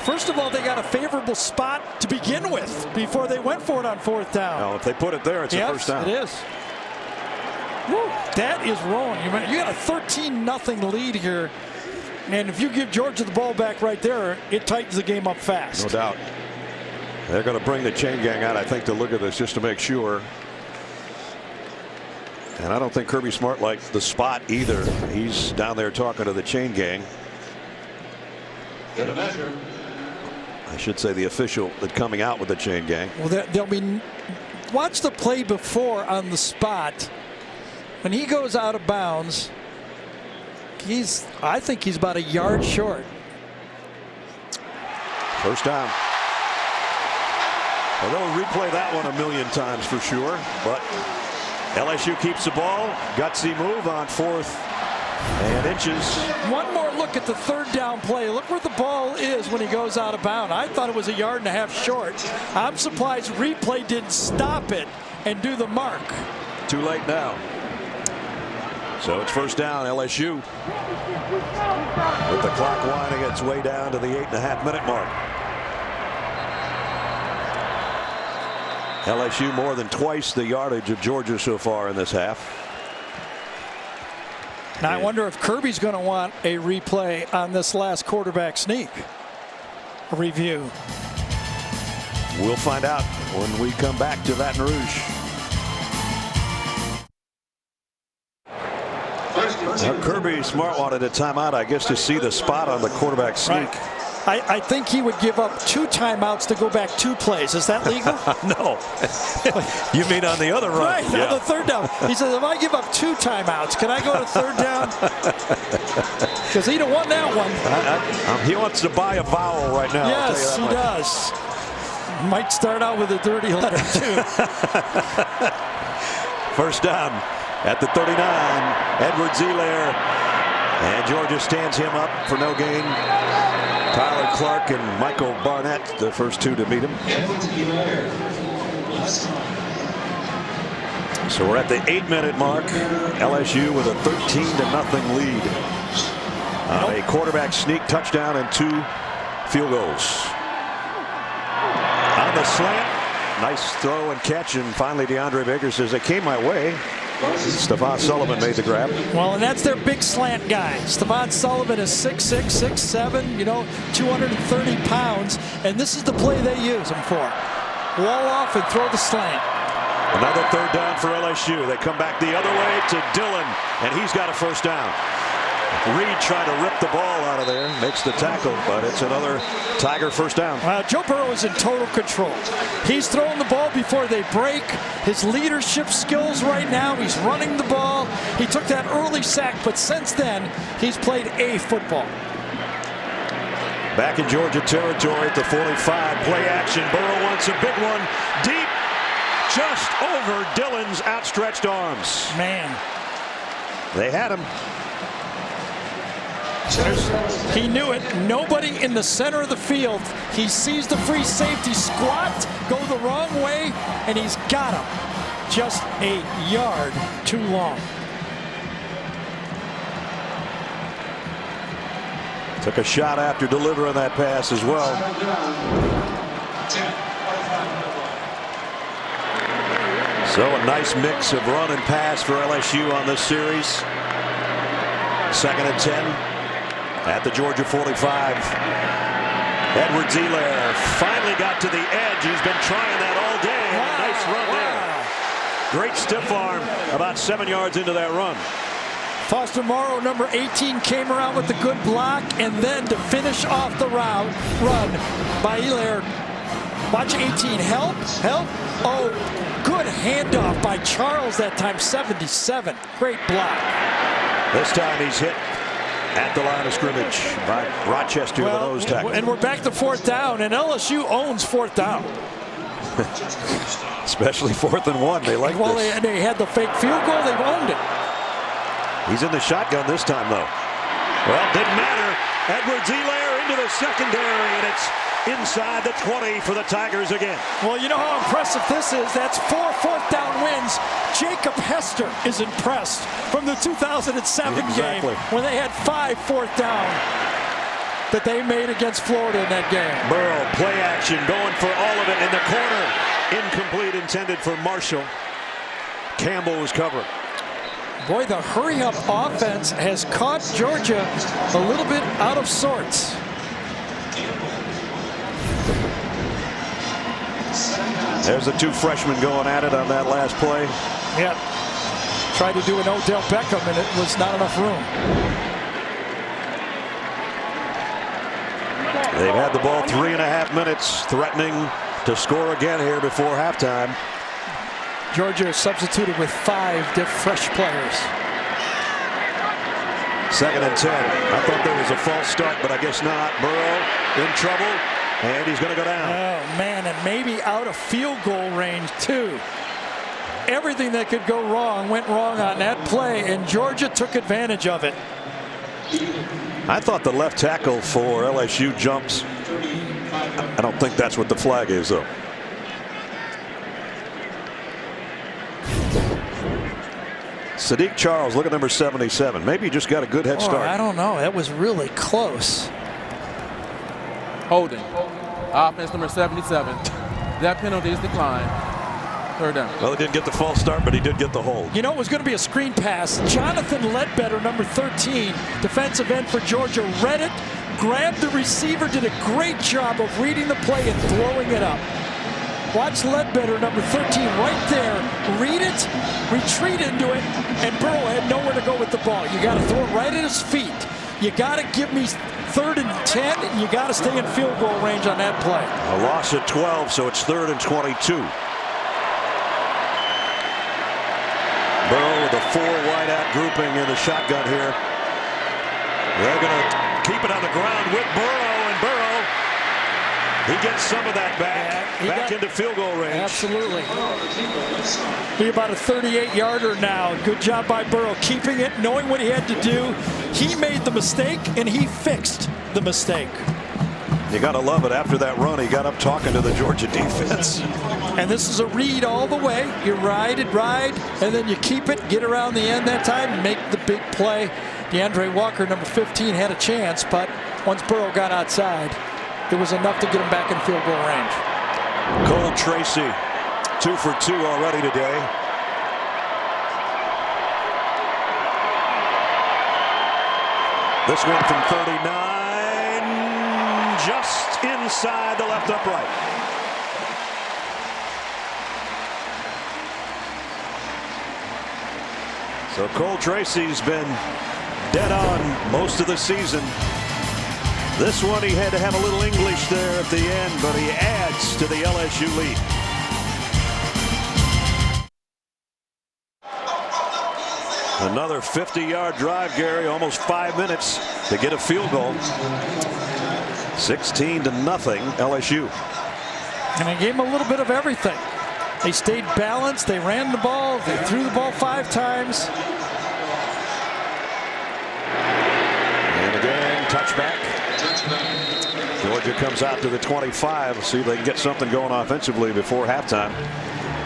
First of all, they got a favorable spot to begin with before they went for it on 4th down. Now, if they put it there, it's a first down. It is. Woo, that is wrong. You got a 13-0 lead here. And if you give Georgia the ball back right there, it tightens the game up fast. No doubt. They're going to bring the chain gang out, I think, to look at this just to make sure. And I don't think Kirby Smart likes the spot either. He's down there talking to the chain gang. Get a measure. I should say the official that coming out with the chain gang. Well, there'll be. Watch the play before on the spot. When he goes out of bounds, I think he's about a yard short. First down. Well, they'll replay that one a million times for sure, but LSU keeps the ball. Gutsy move on 4th and inches. One more look at the 3rd down play. Look where the ball is when he goes out of bounds. I thought it was a yard and a half short. I'm surprised replay didn't stop it and do the mark. Too late now. So it's first down, LSU. With the clock winding its way down to the 8.5-minute mark. LSU more than twice the yardage of Georgia so far in this half. Now I wonder if Kirby's going to want a replay on this last quarterback sneak. A review. We'll find out when we come back to Baton Rouge. Now, Kirby Smart wanted a timeout, I guess, to see the spot on the quarterback sneak. Right. I think he would give up 2 timeouts to go back 2 plays. Is that legal? No. You mean on the other run? Right, yeah. on the 3rd down. He says, if I give up 2 timeouts, can I go to 3rd down? Because he'd have won that one. He wants to buy a vowel right now. Yes, he does. Might start out with a dirty letter, too. First down at the 39. Edwards-Helaire. And Georgia stands him up for no gain. Tyler Clark and Michael Barnett, the first 2 to meet him. Edwards-Helaire. So we're at the 8-minute mark. LSU with a 13-0 lead. A quarterback sneak touchdown and 2 field goals. On the slant. Nice throw and catch, and finally DeAndre Baker says, "They came my way." Stephon Sullivan made the grab. Well, and that's their big slant guy. Stephon Sullivan is 6'6", 6'7", 230 pounds, and this is the play they use him for. Wall off and throw the slant. Another 3rd down for LSU. They come back the other way to Dillon, and he's got a 1st down. Reed trying to rip the ball out of there, makes the tackle, but it's another Tiger 1st down. Joe Burrow is in total control. He's throwing the ball before they break. His leadership skills right now, he's running the ball. He took that early sack, but since then, he's played a football. Back in Georgia territory at the 45, play action. Burrow wants a big one, deep, just over Dillon's outstretched arms. Man. They had him. He knew it. Nobody in the center of the field. He sees the free safety squat, go the wrong way, and he's got him. Just a yard too long. Took a shot after delivering that pass as well. So a nice mix of run and pass for LSU on this series. 2nd and 10. At the Georgia 45. Edwards-Helaire finally got to the edge. He's been trying that all day. And a nice run there. Great stiff arm about 7 yards into that run. Foster Morrow, number 18, came around with the good block, and then to finish off the run by Helaire. Watch 18. Help. Oh, good handoff by Charles that time, 77. Great block. This time he's hit at the line of scrimmage by Rochester with a nose tackle. And we're back to 4th down, and LSU owns 4th down. Especially 4th and 1. They like this. They had the fake field goal. They've owned it. He's in the shotgun this time, though. Well, didn't matter. Edwards-Helaire into the secondary, and it's inside the 20 for the Tigers again. Well, you know how impressive this is? That's 4 4th down wins. Jacob Hester is impressed from the 2007 game when they had 5 4th down that they made against Florida in that game. Burrow, play action, going for all of it in the corner. Incomplete, intended for Marshall. Campbell was covering. Boy, the hurry-up offense has caught Georgia a little bit out of sorts. There's the 2 freshmen going at it on that last play. Yeah. Tried to do an Odell Beckham, and it was not enough room. They've had the ball 3.5 minutes, threatening to score again here before halftime. Georgia substituted with 5 fresh players. 2nd and 10. I thought there was a false start, but I guess not. Burrow in trouble, and he's going to go down. Oh, man, and maybe out of field goal range, too. Everything that could go wrong went wrong on that play, and Georgia took advantage of it. I thought the left tackle for LSU jumps. I don't think that's what the flag is, though. Sadiq Charles, look at number 77. Maybe he just got a good head start. I don't know. That was really close. Holding. Offense number 77. That penalty is declined. 3rd down. Well, he didn't get the false start, but he did get the hold. You know, it was going to be a screen pass. Jonathan Ledbetter, number 13, defensive end for Georgia, read it, grabbed the receiver, did a great job of reading the play and throwing it up. Watch Ledbetter, number 13, right there. Read it, retreat into it, and Burrow had nowhere to go with the ball. You got to throw it right at his feet. You got to give me 3rd and 10, and you got to stay in field goal range on that play. A loss at 12, so it's 3rd and 22. Burrow with a 4 wideout grouping in the shotgun here. They're going to keep it on the ground with Burrow, and Burrow, he gets some of that back into field goal range. Absolutely. Be about a 38-yarder now. Good job by Burrow, keeping it, knowing what he had to do. He made the mistake, and he fixed the mistake. You got to love it. After that run, he got up talking to the Georgia defense. And this is a read all the way. You ride, and then you keep it, get around the end that time, and make the big play. DeAndre Walker, number 15, had a chance, but once Burrow got outside, it was enough to get him back in field goal range. Cole Tracy, 2 for 2 already today. This one from 39, just inside the left upright. So Cole Tracy's been dead on most of the season. This one he had to have a little English there at the end, but he adds to the LSU lead. Another 50-yard drive, Gary, almost 5 minutes to get a field goal. 16-0 LSU. And they gave him a little bit of everything. They stayed balanced, they ran the ball, they threw the ball 5 times. And again, touchback. Georgia comes out to the 25. We'll see if they can get something going offensively before halftime.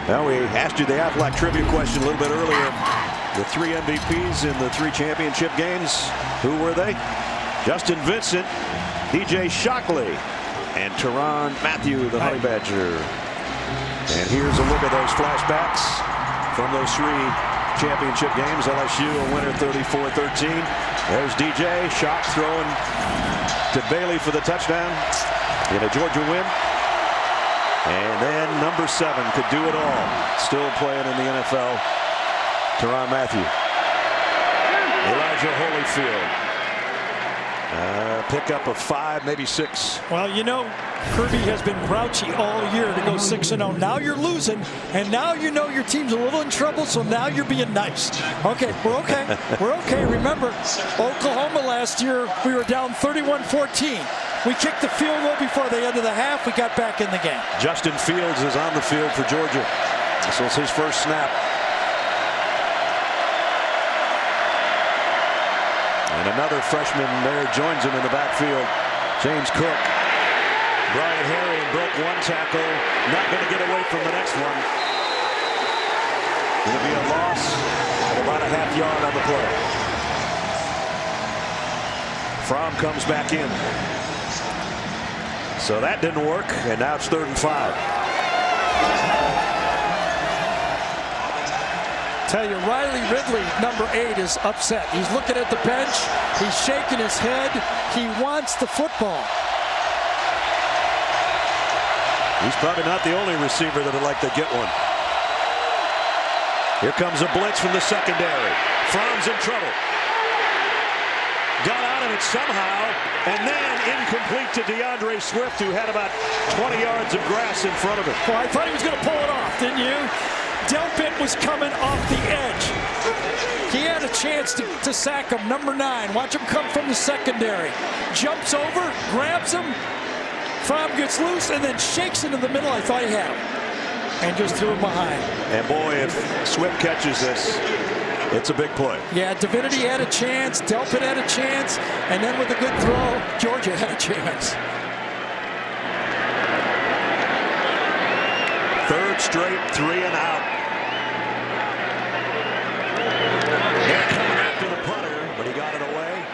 Now, we asked you the Aflac trivia question a little bit earlier. The 3 MVPs in the 3 championship games, who were they? Justin Vincent, DJ Shockley, and Tyrann Mathieu, the Honey Badger. And here's a look at those flashbacks from those 3 championship games. LSU a winner 34-13. There's DJ Shock throwing to Bailey for the touchdown in a Georgia win. And then number 7 could do it all. Still playing in the NFL. Tyrann Mathieu. Elijah Holyfield. Pickup of 5, maybe 6. Well, you know, Kirby has been grouchy all year to go 6-0. Now you're losing, and now you know your team's a little in trouble, so now you're being nice. Okay, we're okay. We're okay. Remember, Oklahoma last year, we were down 31-14. We kicked the field goal before the end of the half. We got back in the game. Justin Fields is on the field for Georgia. This was his first snap. And another freshman there joins him in the backfield. James Cook. Brian Harry broke 1 tackle. Not going to get away from the next one. Going to be a loss of about a half yard on the play. Fromm comes back in. So that didn't work, and now it's 3rd and 5. Tell you, Riley Ridley, number 8, is upset. He's looking at the bench. He's shaking his head. He wants the football. He's probably not the only receiver that would like to get one. Here comes a blitz from the secondary. Fromm's in trouble. Got out of it somehow, and then incomplete to DeAndre Swift, who had about 20 yards of grass in front of him. Well, I thought he was going to pull it off, didn't you? Delpit was coming off the edge. He had a chance to sack him, number 9. Watch him come from the secondary. Jumps over, grabs him. Fromm gets loose and then shakes into the middle. I thought he had him. And just threw him behind. And boy, if Swift catches this, it's a big play. Yeah, Divinity had a chance. Delpit had a chance. And then with a good throw, Georgia had a chance. 3rd straight 3 and out. They're coming after the punter, but he got it away.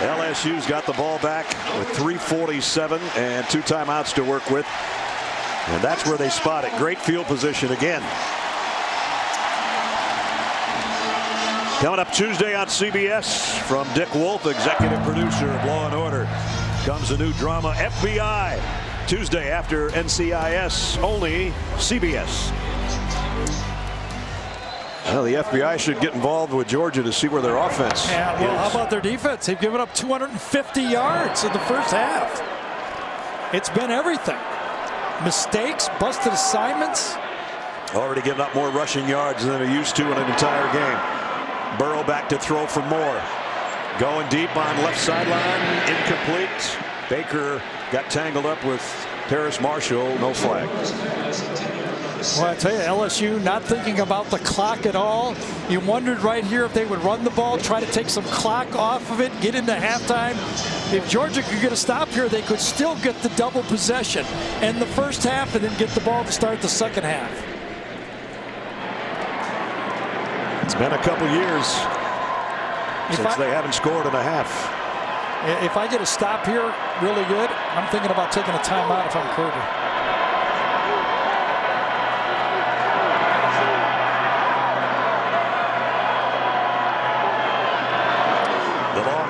LSU's got the ball back with 3:47 and 2 timeouts to work with. And that's where they spot it. Great field position again. Coming up Tuesday on CBS from Dick Wolf, executive producer of Law & Order, comes a new drama, FBI. Tuesday after NCIS, only CBS. Well, the FBI should get involved with Georgia to see where their offense Yeah, well, is. how about their defense? They've given up 250 yards in the first half. It's been everything. Mistakes, busted assignments. Already giving up more rushing yards than they used to in an entire game. Burrow back to throw for more. Going deep on left sideline, incomplete. Baker got tangled up with Terrace Marshall, no flag. Well, I tell you, LSU not thinking about the clock at all. You wondered right here if they would run the ball, try to take some clock off of it, get into halftime. If Georgia could get a stop here, they could still get the double possession in the first half and then get the ball to start the second half. It's been a couple years since they haven't scored in a half. If I get a stop here really good, I'm thinking about taking a timeout if I'm Kirby.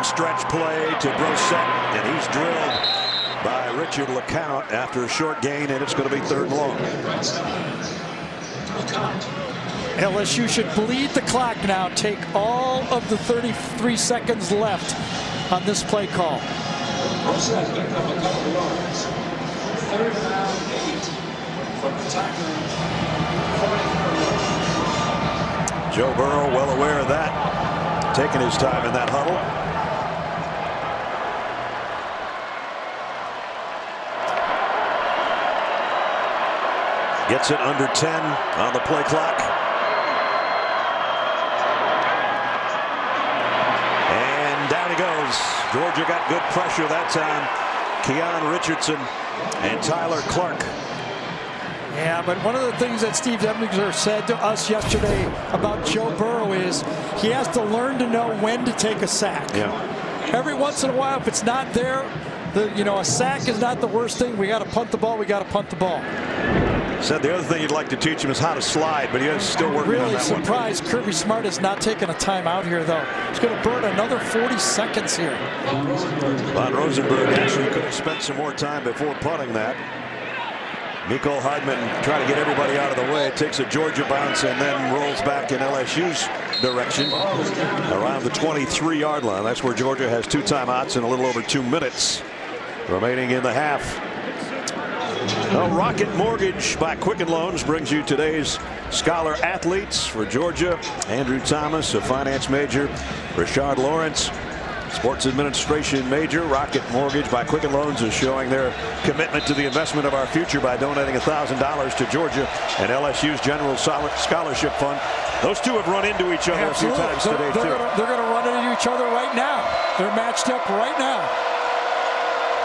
Stretch play to Brissett, and he's drilled by Richard LeCount after a short gain, and it's going to be 3rd and long. LSU should bleed the clock now, take all of the 33 seconds left on this play call. Joe Burrow well aware of that, taking his time in that huddle. Gets it under 10 on the play clock. And down he goes. Georgia got good pressure that time. Keon Richardson and Tyler Clark. Yeah, but one of the things that Steve Eminger said to us yesterday about Joe Burrow is he has to learn to know when to take a sack. Yeah. Every once in a while, if it's not there, a sack is not the worst thing. We got to punt the ball. We got to punt the ball. Said the other thing you'd like to teach him is how to slide, but he is still working on that one. Really surprised Kirby Smart is not taking a timeout here, though. He's going to burn another 40 seconds here. Von Rosenberg actually could have spent some more time before punting that. Mecole Hardman trying to get everybody out of the way. Takes a Georgia bounce and then rolls back in LSU's direction around the 23-yard line. That's where Georgia has 2 timeouts and a little over 2 minutes remaining in the half. Well, Rocket Mortgage by Quicken Loans brings you today's Scholar Athletes for Georgia. Andrew Thomas, a finance major. Rashard Lawrence, sports administration major. Rocket Mortgage by Quicken Loans is showing their commitment to the investment of our future by donating $1,000 to Georgia and LSU's General Scholarship Fund. Those two have run into each other Absolutely. a few times today, too. They're going to run into each other right now. They're matched up right now.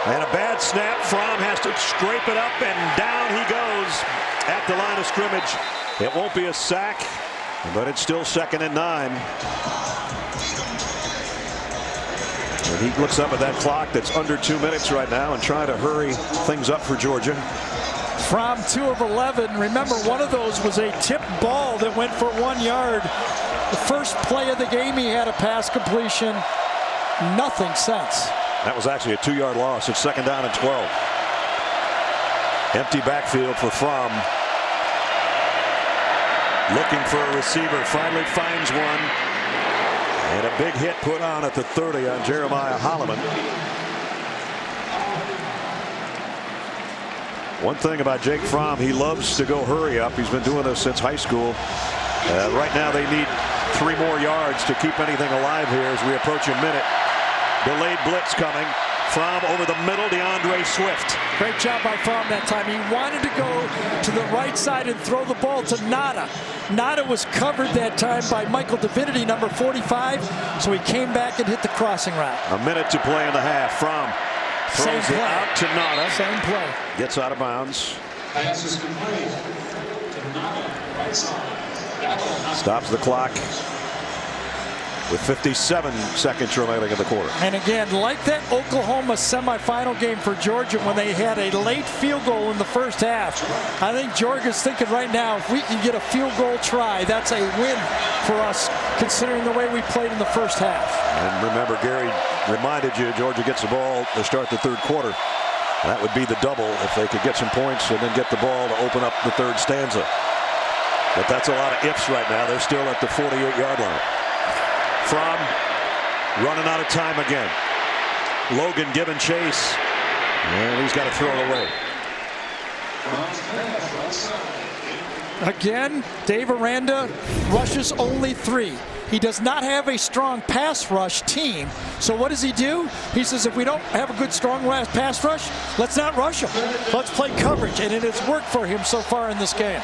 And a bad snap. Fromm has to scrape it up, and down he goes at the line of scrimmage. It won't be a sack, but it's still 2nd and 9. And he looks up at that clock that's under 2 minutes right now and trying to hurry things up for Georgia. Fromm 2 of 11. Remember, one of those was a tipped ball that went for 1 yard. The first play of the game, he had a pass completion. Nothing since. That was actually a 2-yard loss. It's 2nd down and 12. Empty backfield for Fromm. Looking for a receiver. Finally finds one. And a big hit put on at the 30 on Jeremiah Holloman. One thing about Jake Fromm, he loves to go hurry up. He's been doing this since high school. Right now they need 3 more yards to keep anything alive here as we approach a minute. Delayed blitz coming. Fromm over the middle, DeAndre Swift. Great job by Fromm that time. He wanted to go to the right side and throw the ball to Nada. Nada was covered that time by Michael Divinity, number 45, so he came back and hit the crossing route. A minute to play in the half. Fromm throws it out to Nada. Same play. Gets out of bounds. Pass is complete to Nada, right side. Stops the clock with 57 seconds remaining in the quarter. And again, like that Oklahoma semifinal game for Georgia when they had a late field goal in the first half, I think Georgia's thinking right now, if we can get a field goal try, that's a win for us, considering the way we played in the first half. And remember, Gary reminded you, Georgia gets the ball to start the 3rd quarter. That would be the double if they could get some points and then get the ball to open up the 3rd stanza. But that's a lot of ifs right now. They're still at the 48-yard line. Fromm running out of time again. Logan giving chase, and he's got to throw it away. Again, Dave Aranda rushes only 3. He does not have a strong pass rush team. So what does he do? He says, if we don't have a good, strong pass rush, let's not rush him. Let's play coverage, and it has worked for him so far in this game.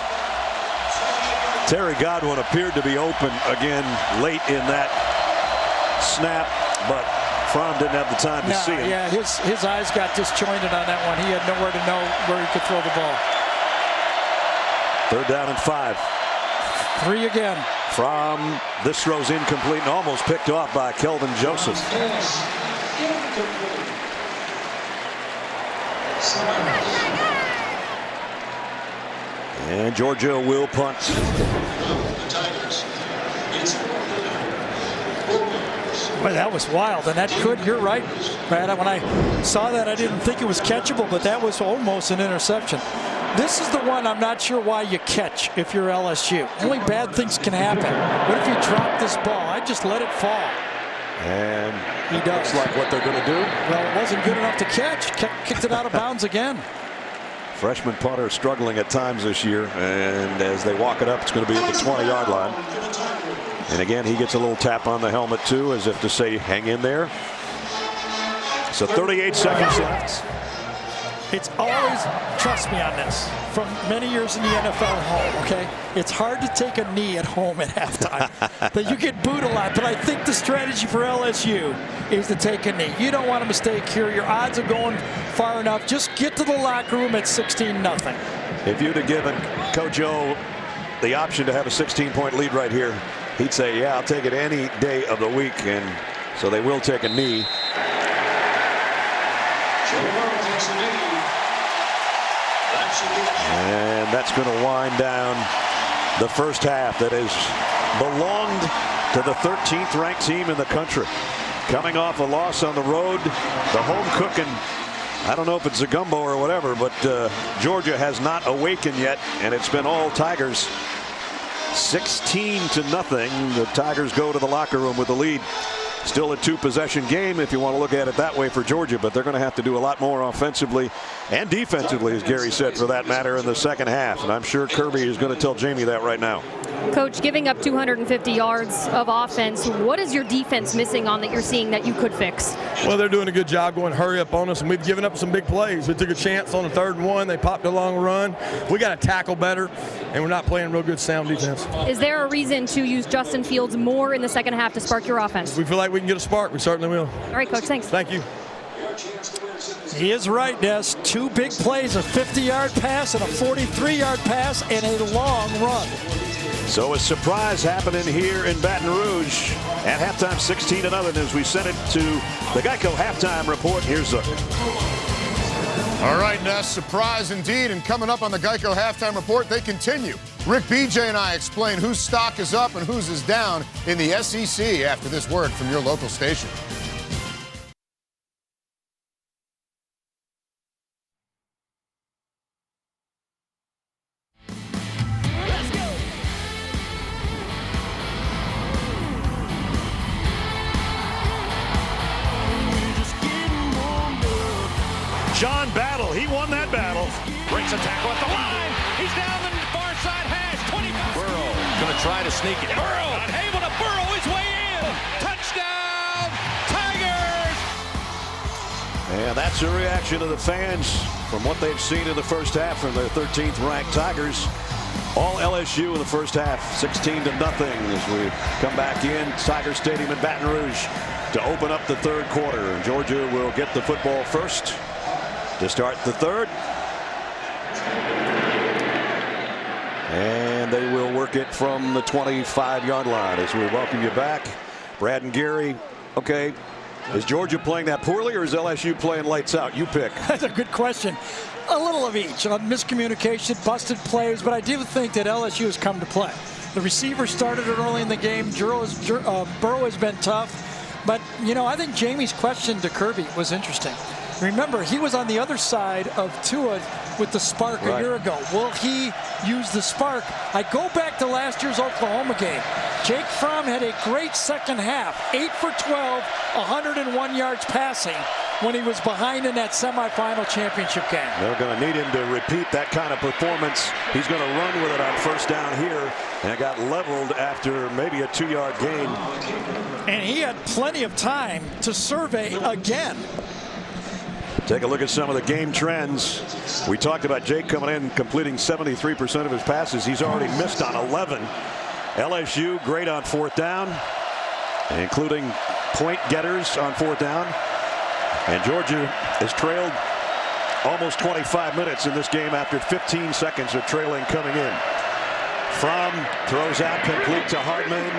Terry Godwin appeared to be open again late in that snap, but Fromm didn't have the time to see him. Yeah, his eyes got disjointed on that one. He had nowhere to know where he could throw the ball. 3rd down and 5. 3 again. Fromm, this throw's incomplete and almost picked off by Kelvin Joseph. And Georgia will punt. Well, that was wild, and that could, you're right, Brad. When I saw that, I didn't think it was catchable, but that was almost an interception. This is the one I'm not sure why you catch if you're LSU. Only bad things can happen. What if you drop this ball? I just let it fall. And he does. Looks like what they're going to do. Well, it wasn't good enough to catch. Kicked it out of bounds again. Freshman punter struggling at times this year, and as they walk it up, it's going to be at the 20-yard line. And again, he gets a little tap on the helmet too, as if to say, hang in there. So 38 seconds left. It's always, trust me on this, from many years in the NFL at home, okay? It's hard to take a knee at home at halftime. That you get booed a lot, but I think the strategy for LSU is to take a knee. You don't want a mistake here. Your odds of going far enough. Just get to the locker room at 16-0. If you'd have given Coach O the option to have a 16-point lead right here, he'd say, yeah, I'll take it any day of the week. And so they will take a knee. And that's going to wind down the first half that has belonged to the 13th ranked team in the country. Coming off a loss on the road, the home cooking, I don't know if it's a gumbo or whatever, but Georgia has not awakened yet, and it's been all Tigers. 16-0. The Tigers go to the locker room with the lead. Still a 2-possession game if you want to look at it that way for Georgia, but they're going to have to do a lot more offensively and defensively, as Gary said, for that matter, in the second half. And I'm sure Kirby is going to tell Jamie that right now. Coach, giving up 250 yards of offense, what is your defense missing on that you're seeing that you could fix? Well, they're doing a good job going hurry up on us, and we've given up some big plays. We took a chance on the 3rd and 1. They popped a long run. We got to tackle better, and we're not playing real good sound defense. Is there a reason to use Justin Fields more in the second half to spark your offense? If we feel like we can get a spark, we certainly will. All right, Coach, thanks. Thank you. He is right, Des. 2 big plays, a 50-yard pass and a 43-yard pass and a long run. So a surprise happening here in Baton Rouge at halftime, 16-0 as we send it to the Geico halftime report. Here's Zucker. All right, Ness, surprise indeed. And coming up on the Geico halftime report, they continue. Rick, BJ, and I explain whose stock is up and whose is down in the SEC after this word from your local station. John Battle, he won that battle. Breaks a tackle at the line. He's down the far side hash. 25. Burrow going to try to sneak it. Burrow able to burrow his way in. Touchdown, Tigers! And that's the reaction of the fans from what they've seen in the first half from their 13th ranked Tigers. All LSU in the first half, 16-0 as we come back in Tiger Stadium in Baton Rouge to open up the 3rd quarter. And Georgia will get the football first to start the 3rd. And they will work it from the 25-yard line as we welcome you back. Brad and Gary, okay, is Georgia playing that poorly or is LSU playing lights out? You pick. That's a good question. A little of each. Miscommunication, busted plays, but I do think that LSU has come to play. The receiver started it early in the game. Burrow has been tough. But, you know, I think Jamie's question to Kirby was interesting. Remember, he was on the other side of Tua with the spark a year ago. Will he use the spark? I go back to last year's Oklahoma game. Jake Fromm had a great second half, 8 for 12, 101 yards passing when he was behind in that semifinal championship game. They're going to need him to repeat that kind of performance. He's going to run with it on first down here, and got leveled after maybe a 2-yard gain. And he had plenty of time to survey again. Take a look at some of the game trends. We talked about Jake coming in, completing 73% of his passes. He's already missed on 11. LSU great on 4th down, including point getters on 4th down. And Georgia has trailed almost 25 minutes in this game after 15 seconds of trailing coming in. Fromm throws out complete to Hardman.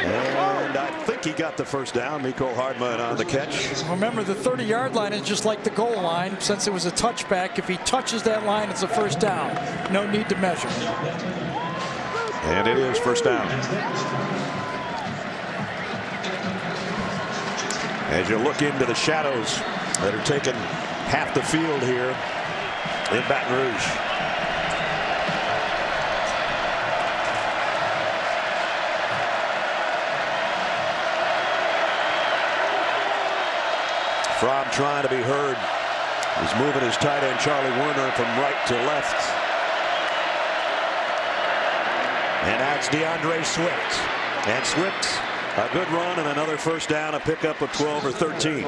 And I think he got the first down. Mecole Hardman on the catch. Remember, the 30-yard line is just like the goal line. Since it was a touchback, if he touches that line, it's a first down. No need to measure. And it is first down. As you look into the shadows that are taking half the field here in Baton Rouge. Fromm trying to be heard. He's moving his tight end Charlie Werner from right to left. And that's DeAndre Swift. And Swift, a good run and another first down, a pickup of 12 or 13.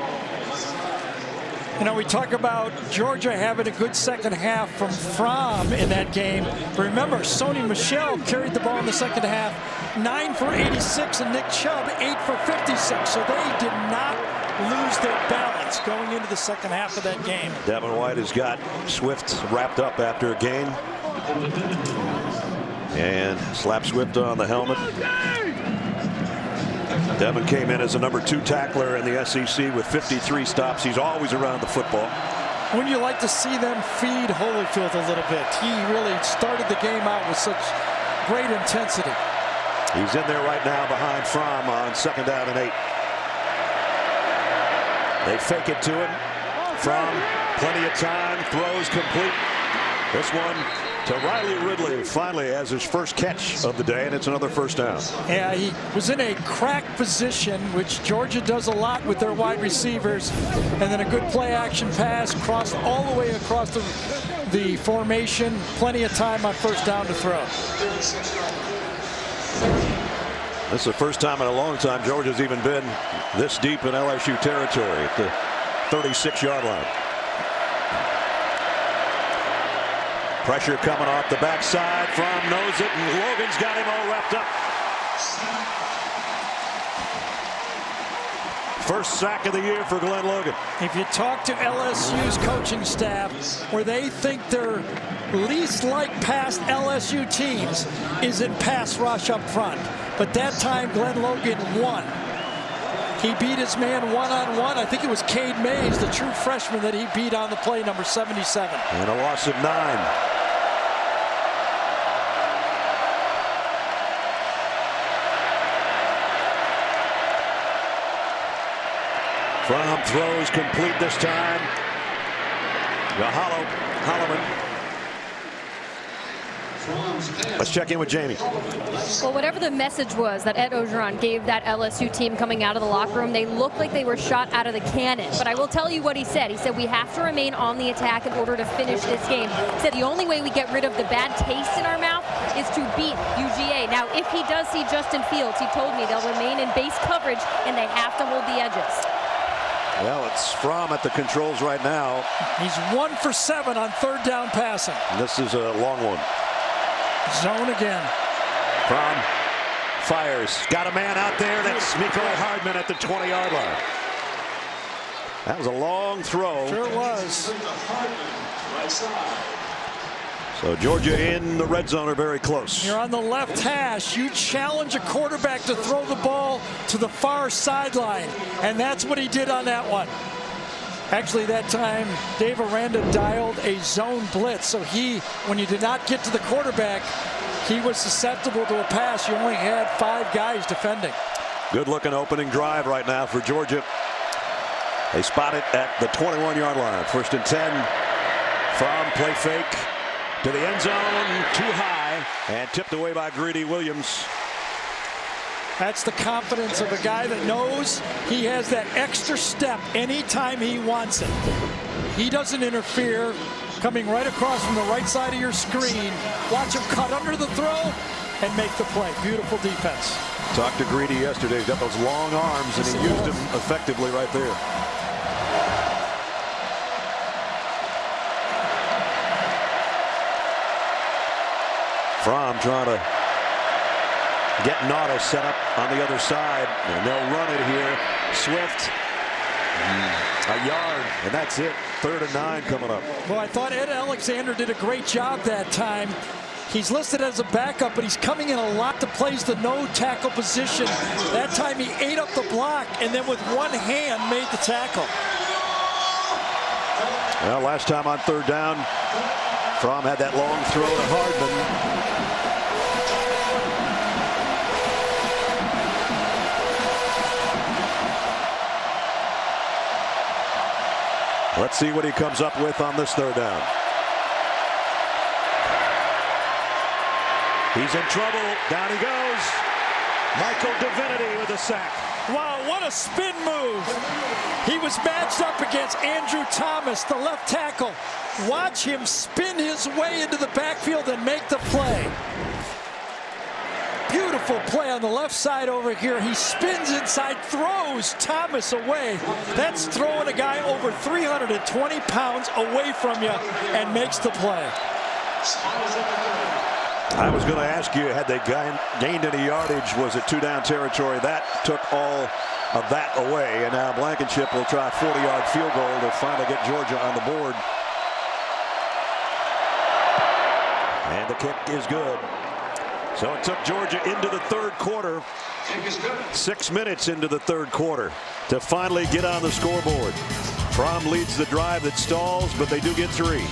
You know, we talk about Georgia having a good second half from Fromm in that game. But remember, Sony Michel carried the ball in the second half, 9 for 86, and Nick Chubb 8 for 56. So they did not lose their balance going into the second half of that game. Devin White has got Swift wrapped up after a gain. And slap Swift on the helmet. Devin came in as a number 2 tackler in the SEC with 53 stops. He's always around the football. Wouldn't you like to see them feed Holyfield a little bit? He really started the game out with such great intensity. He's in there right now behind Fromm on 2nd down and 8. They fake it to him. Fromm, plenty of time, throws complete. This one to Riley Ridley, finally has his first catch of the day, and it's another first down. Yeah, he was in a crack position, which Georgia does a lot with their wide receivers, and then a good play action pass, crossed all the way across the formation. Plenty of time on first down to throw. This is the first time in a long time Georgia's even been this deep in LSU territory at the 36-yard line. Pressure coming off the backside. Fromm knows it, and Logan's got him all wrapped up. First sack of the year for Glenn Logan. If you talk to LSU's coaching staff, where they think their least like past LSU teams is in pass rush up front. But that time, Glenn Logan won. He beat his man one-on-one. I think it was Cade Mays, the true freshman, that he beat on the play, number 77. And a loss of 9. Fromm throws complete this time. Holloman. Let's check in with Jamie. Well, whatever the message was that Ed Orgeron gave that LSU team coming out of the locker room, they looked like they were shot out of the cannon. But I will tell you what he said. He said we have to remain on the attack in order to finish this game. He said the only way we get rid of the bad taste in our mouth is to beat UGA. Now, if he does see Justin Fields, he told me they'll remain in base coverage and they have to hold the edges. Well, it's Fromm at the controls right now. He's 1 for 7 on third down passing. And this is a long one. Zone again. Fromm fires. Got a man out there. That's Mecole Hardman at the 20-yard line. That was a long throw. Sure was. Right side. So Georgia in the red zone are very close. You're on the left hash. You challenge a quarterback to throw the ball to the far sideline. And that's what he did on that one. Actually, that time, Dave Aranda dialed a zone blitz. So when you did not get to the quarterback, he was susceptible to a pass. You only had 5 guys defending. Good looking opening drive right now for Georgia. They spot it at the 21-yard line. 1st and 10. Fromm play fake to the end zone, too high, and tipped away by Greedy Williams. That's the confidence of a guy that knows he has that extra step anytime he wants it. He doesn't interfere. Coming right across from the right side of your screen. Watch him cut under the throw and make the play. Beautiful defense. Talked to Greedy yesterday. He's got those long arms, and he used them effectively right there. Fromm trying to get Nauta set up on the other side, and they'll run it here. Swift, a yard, and that's it. 3rd and 9 coming up. Well, I thought Ed Alexander did a great job that time. He's listed as a backup, but he's coming in a lot to plays the no tackle position. That time he ate up the block and then with one hand made the tackle. Well, last time on 3rd down, Fromm had that long throw to Hardman. Let's see what he comes up with on this 3rd down. He's in trouble. Down he goes. Michael Divinity with a sack. Wow, what a spin move. He was matched up against Andrew Thomas, the left tackle. Watch him spin his way into the backfield and make the play. Beautiful play on the left side over here. He spins inside, throws Thomas away. That's throwing a guy over 320 pounds away from you and makes the play. I was going to ask you, had they gained any yardage? Was it 2-down territory? That took all of that away. And now Blankenship will try a 40-yard field goal to finally get Georgia on the board. And the kick is good. So it took Georgia into the 3rd quarter, 6 minutes into the 3rd quarter, to finally get on the scoreboard. Fromm leads the drive that stalls, but they do get 3.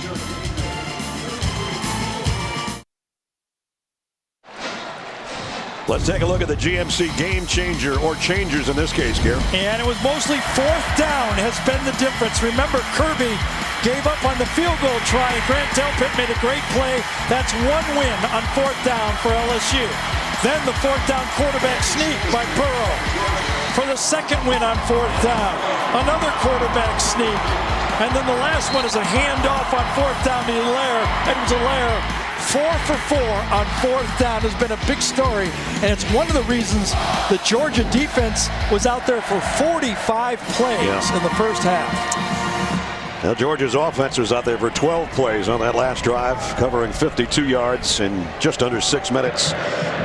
Let's take a look at the GMC game changer, or changers in this case, Gary. And it was mostly 4th down has been the difference. Remember, Kirby gave up on the field goal try. Grant Delpit made a great play. That's 1 win on 4th down for LSU. Then the 4th down quarterback sneak by Burrow for the 2nd win on 4th down. Another quarterback sneak. And then the last one is a handoff on 4th down to Edwards-Helaire. 4 for 4 on 4th down has been a big story, and it's one of the reasons the Georgia defense was out there for 45 plays in the first half. Now Georgia's offense was out there for 12 plays on that last drive, covering 52 yards in just under 6 minutes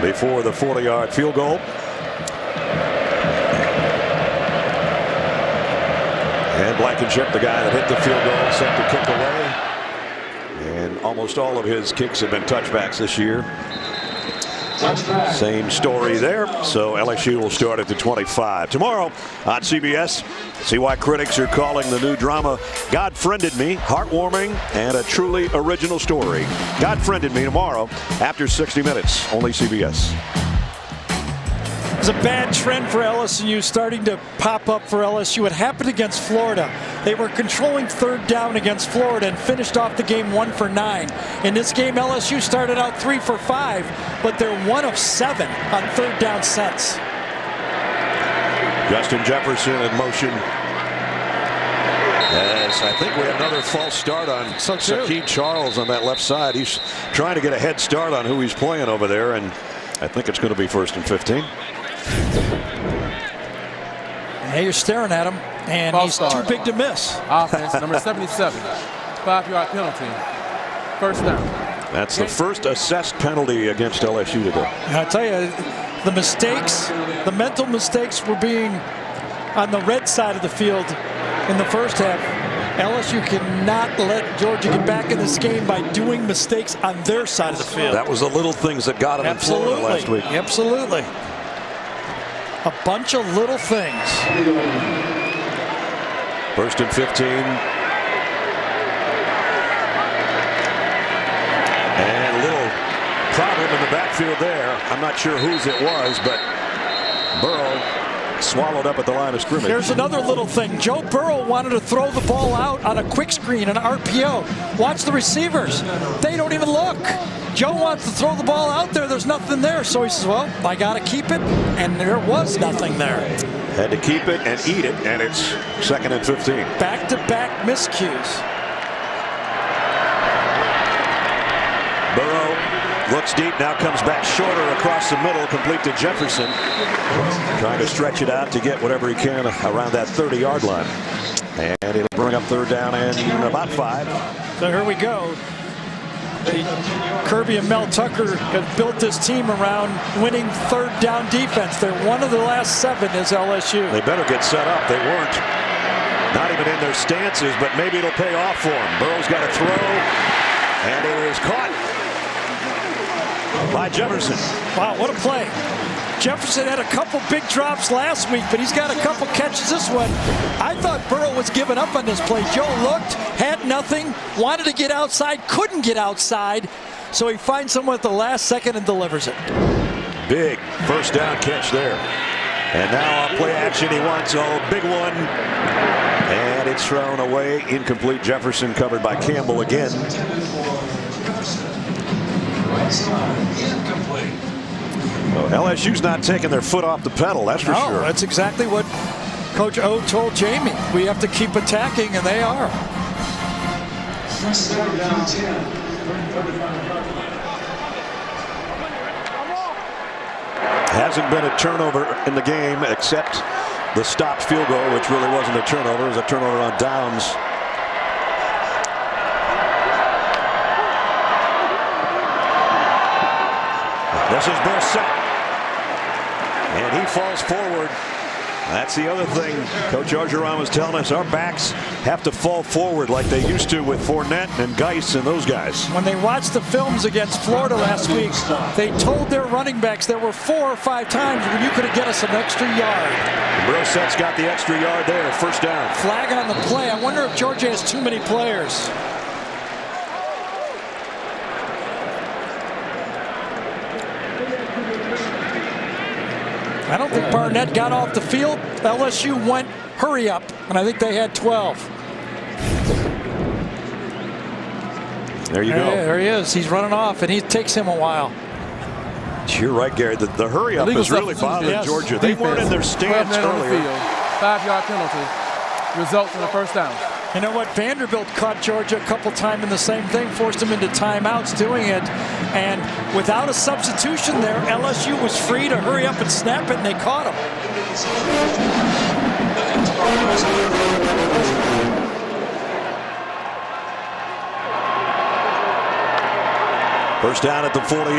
before the 40-yard field goal. And Blankenship, the guy that hit the field goal, sent the kick away. And almost all of his kicks have been touchbacks this year. Same story there. So LSU will start at the 25. Tomorrow on CBS, see why critics are calling the new drama God Friended Me heartwarming and a truly original story. God Friended Me tomorrow after 60 Minutes, only CBS. It's a bad trend for LSU starting to pop up for LSU. It happened against Florida. They were controlling 3rd down against Florida and finished off the game 1 for 9. In this game, LSU started out 3 for 5, but they're 1 of 7 on 3rd down sets. Justin Jefferson in motion. Yes, I think we have another false start on Shaquille Charles on that left side. He's trying to get a head start on who he's playing over there, and I think it's going to be 1st and 15. Hey, you're staring at him, and he's too big to miss. Offense, number 77, 5-yard penalty, 1st down. That's the first assessed penalty against LSU today. And I tell you, the mistakes, the mental mistakes were being on the red side of the field in the first half. LSU cannot let Georgia get back in this game by doing mistakes on their side of the field. That was the little things that got him in Florida last week. Absolutely. A bunch of little things. 1st and 15. And a little problem in the backfield there. I'm not sure whose it was, but Burrow swallowed up at the line of scrimmage. Here's another little thing. Joe Burrow wanted to throw the ball out on a quick screen, an RPO. Watch the receivers. They don't even look. Joe wants to throw the ball out there. There's nothing there. So he says, well, I got to keep it. And there was nothing there. Had to keep it and eat it, and it's 2nd and 15. Back-to-back miscues. Burrow looks deep, now comes back shorter across the middle, complete to Jefferson. Trying to stretch it out to get whatever he can around that 30-yard line. And it'll bring up 3rd down and about 5. So here we go. Kirby and Mel Tucker have built this team around winning third down defense. They're one of the last 7 is LSU. They better get set up. They weren't. Not even in their stances, but maybe it'll pay off for them. Burrow's got to throw, and it is caught by Jefferson. Wow, what a play. Jefferson had a couple big drops last week, but he's got a couple catches this one. I thought Burrow was giving up on this play. Joe looked, had nothing, wanted to get outside, couldn't get outside, so he finds someone at the last second and delivers it. Big first down catch there. And now on play action, he wants a big one. And it's thrown away. Incomplete. Jefferson covered by Campbell again. Well, LSU's not taking their foot off the pedal, that's for sure. That's exactly what Coach O told Jamie. We have to keep attacking, and they are. Hasn't been a turnover in the game except the stopped field goal, which really wasn't a turnover. It was a turnover on downs. This is Brissett. And he falls forward. That's the other thing Coach Orgeron was telling us. Our backs have to fall forward like they used to with Fournette and Geis and those guys. When they watched the films against Florida last week, they told their running backs there were 4 or 5 times when you could have get us an extra yard. Brissett's got the extra yard there. First down. Flag on the play. I wonder if Georgia has too many players. I don't think Barnett got off the field. LSU went hurry up, and I think they had 12. There you go. There he is. He's running off, and it takes him a while. You're right, Gary. The hurry up is really bothering Georgia. They weren't in their stance earlier. 5-yard penalty results in a first down. You know what? Vanderbilt caught Georgia a couple times in the same thing, forced them into timeouts doing it. And without a substitution there, LSU was free to hurry up and snap it, and they caught him. First down at the 48.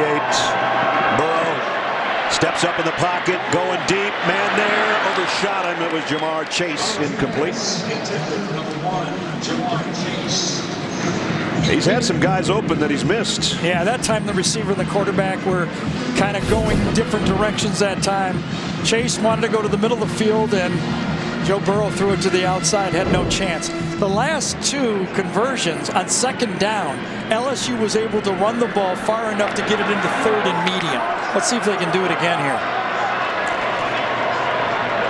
Burrow steps up in the pocket, going deep. Man there, overshot him. It was Jamar Chase, incomplete. He's had some guys open that he's missed. Yeah, that time the receiver and the quarterback were kind of going different directions that time. Chase wanted to go to the middle of the field, and Joe Burrow threw it to the outside, had no chance. The last 2 conversions on second down, LSU was able to run the ball far enough to get it into third and medium. Let's see if they can do it again here.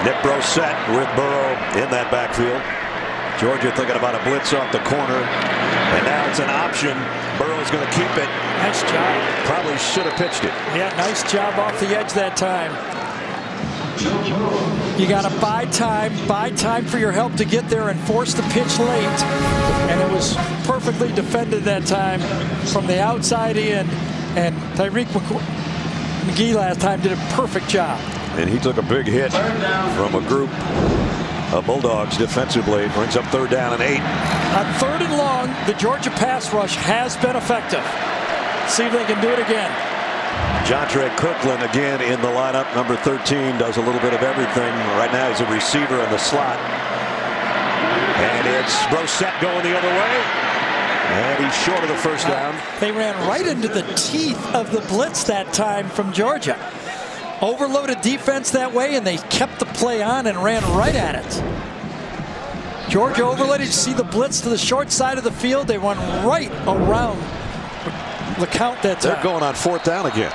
Nick Brissett with Burrow in that backfield. Georgia thinking about a blitz off the corner, and now it's an option. Burrow's going to keep it. Nice job. Probably should have pitched it. Yeah, nice job off the edge that time. You got to buy time for your help to get there and force the pitch late. And it was perfectly defended that time from the outside in. And Tyreek McGee last time did a perfect job. And he took a big hit from a group of Bulldogs defensively. Brings up third down and 8. On third and long, the Georgia pass rush has been effective. See if they can do it again. Jontre Kirkland again in the lineup. Number 13 does a little bit of everything. Right now he's a receiver in the slot. And it's Brissett going the other way. And he's short of the first down. They ran right into the teeth of the blitz that time from Georgia. Overloaded defense that way, and they kept the play on and ran right at it. Georgia overloaded. You see the blitz to the short side of the field. They went right around the count that time. They're going on fourth down again.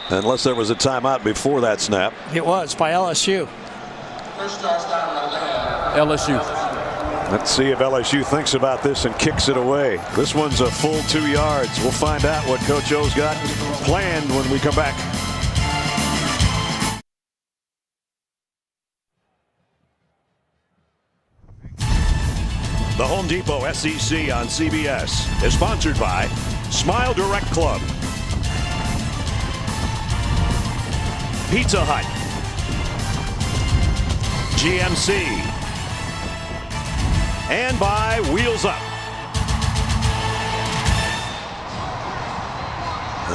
Unless there was a timeout before that snap. It was by LSU. LSU. Let's see if LSU thinks about this and kicks it away. This one's a full 2 yards. We'll find out what Coach O's got planned when we come back. The Home Depot SEC on CBS is sponsored by Smile Direct Club, Pizza Hut, GMC, and by Wheels Up.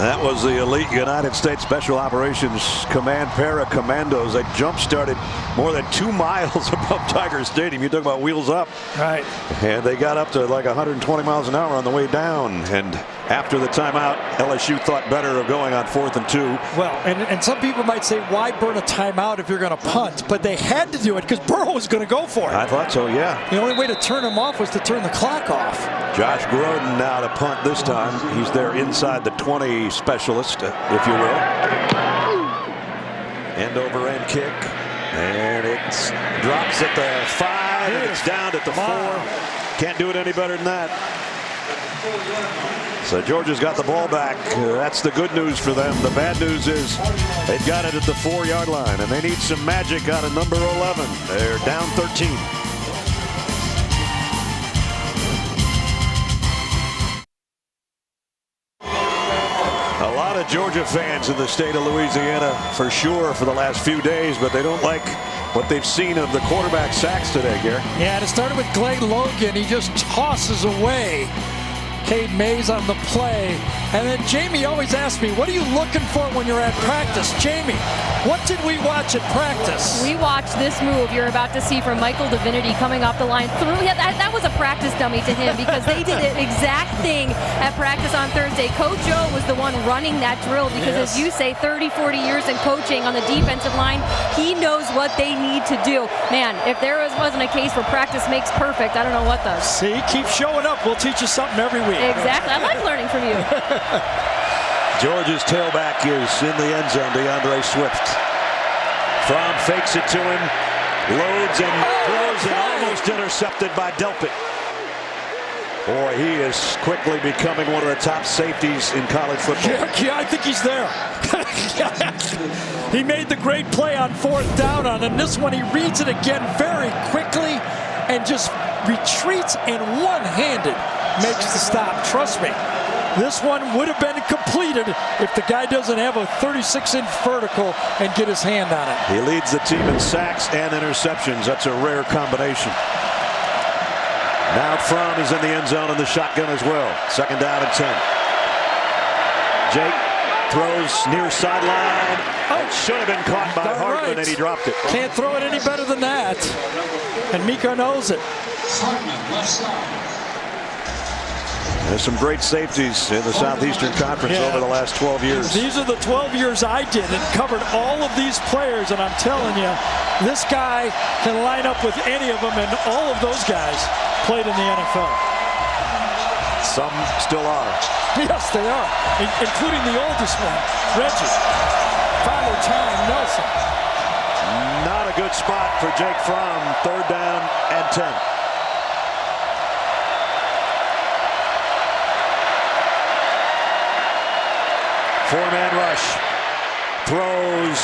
That was the elite United States Special Operations Command Para Commandos. They jump-started more than 2 miles above Tiger Stadium. You talk about wheels up. Right. And they got up to like 120 miles an hour on the way down. And after the timeout, LSU thought better of going on 4th and 2. Well, and some people might say, why burn a timeout if you're going to punt? But they had to do it because Burrow was going to go for it. I thought so, yeah. The only way to turn him off was to turn the clock off. Josh Grodin now to punt this time. He's there inside the 20 specialist, if you will. End over end kick. And it drops at the 5, and it's down at the 4. Can't do it any better than that. So Georgia's got the ball back. That's the good news for them. The bad news is they've got it at the 4-yard line, and they need some magic out of number 11. They're down 13. A lot of Georgia fans in the state of Louisiana for sure for the last few days, but they don't like what they've seen of the quarterback sacks today, Gary. Yeah, and it started with Clay Logan. He just tosses away Cade Mays on the play. And then Jamie always asks me, what are you looking for when you're at practice? Jamie, what did we watch at practice? We watched this move you're about to see from Michael Divinity coming off the line through. Yeah, that was a practice dummy to him because they did the exact thing at practice on Thursday. Coach O was the one running that drill because, as you say, 30, 40 years in coaching on the defensive line, he knows what they need to do. Man, if there wasn't a case where practice makes perfect, I don't know what does. See, keep showing up. We'll teach you something every week. Exactly. I like learning from you. Georgia's tailback is in the end zone. DeAndre Swift. Fromm fakes it to him, loads and throws, and almost intercepted by Delpit. Boy, he is quickly becoming one of the top safeties in college football. Yeah, I think he's there. He made the great play on 4th down on him. This one, he reads it again very quickly and just retreats and one-handed makes the stop. Trust me. This one would have been completed if the guy doesn't have a 36-inch vertical and get his hand on it. He leads the team in sacks and interceptions. That's a rare combination. Now Fromm is in the end zone in the shotgun as well. 2nd down and 10. Jake throws near sideline. It should have been caught by Hartman, and he dropped it. Can't throw it any better than that. And Miko knows it. Hartman, left side. There's some great safeties in the Southeastern Conference over the last 12 years. These are the 12 years I did and covered all of these players, and I'm telling you, this guy can line up with any of them, and all of those guys played in the NFL. Some still are. Yes, they are, including the oldest one, Reggie. Father Time Nelson. Not a good spot for Jake Fromm. 3rd down and 10. Four-man rush. Throws.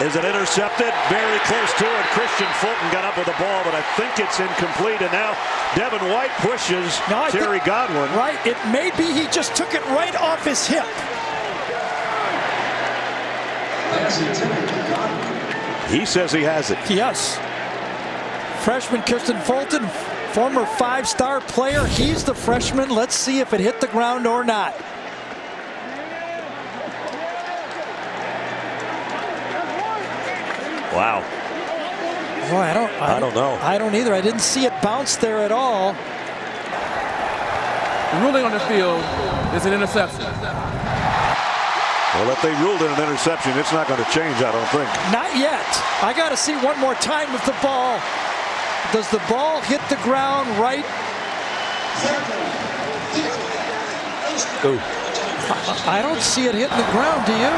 Is it intercepted? Very close to it. Christian Fulton got up with the ball, but I think it's incomplete. And now Devin White pushes Terry Godwin. Right. It may be he just took it right off his hip. He says he has it. Yes. Freshman Christian Fulton, former 5-star player. He's the freshman. Let's see if it hit the ground or not. Wow. Boy, I don't know. I don't either. I didn't see it bounce there at all. The ruling on the field is an interception. Well, if they ruled it an interception, it's not going to change, I don't think. Not yet. I got to see one more time with the ball. Does the ball hit the ground right? Ooh. I don't see it hitting the ground, do you?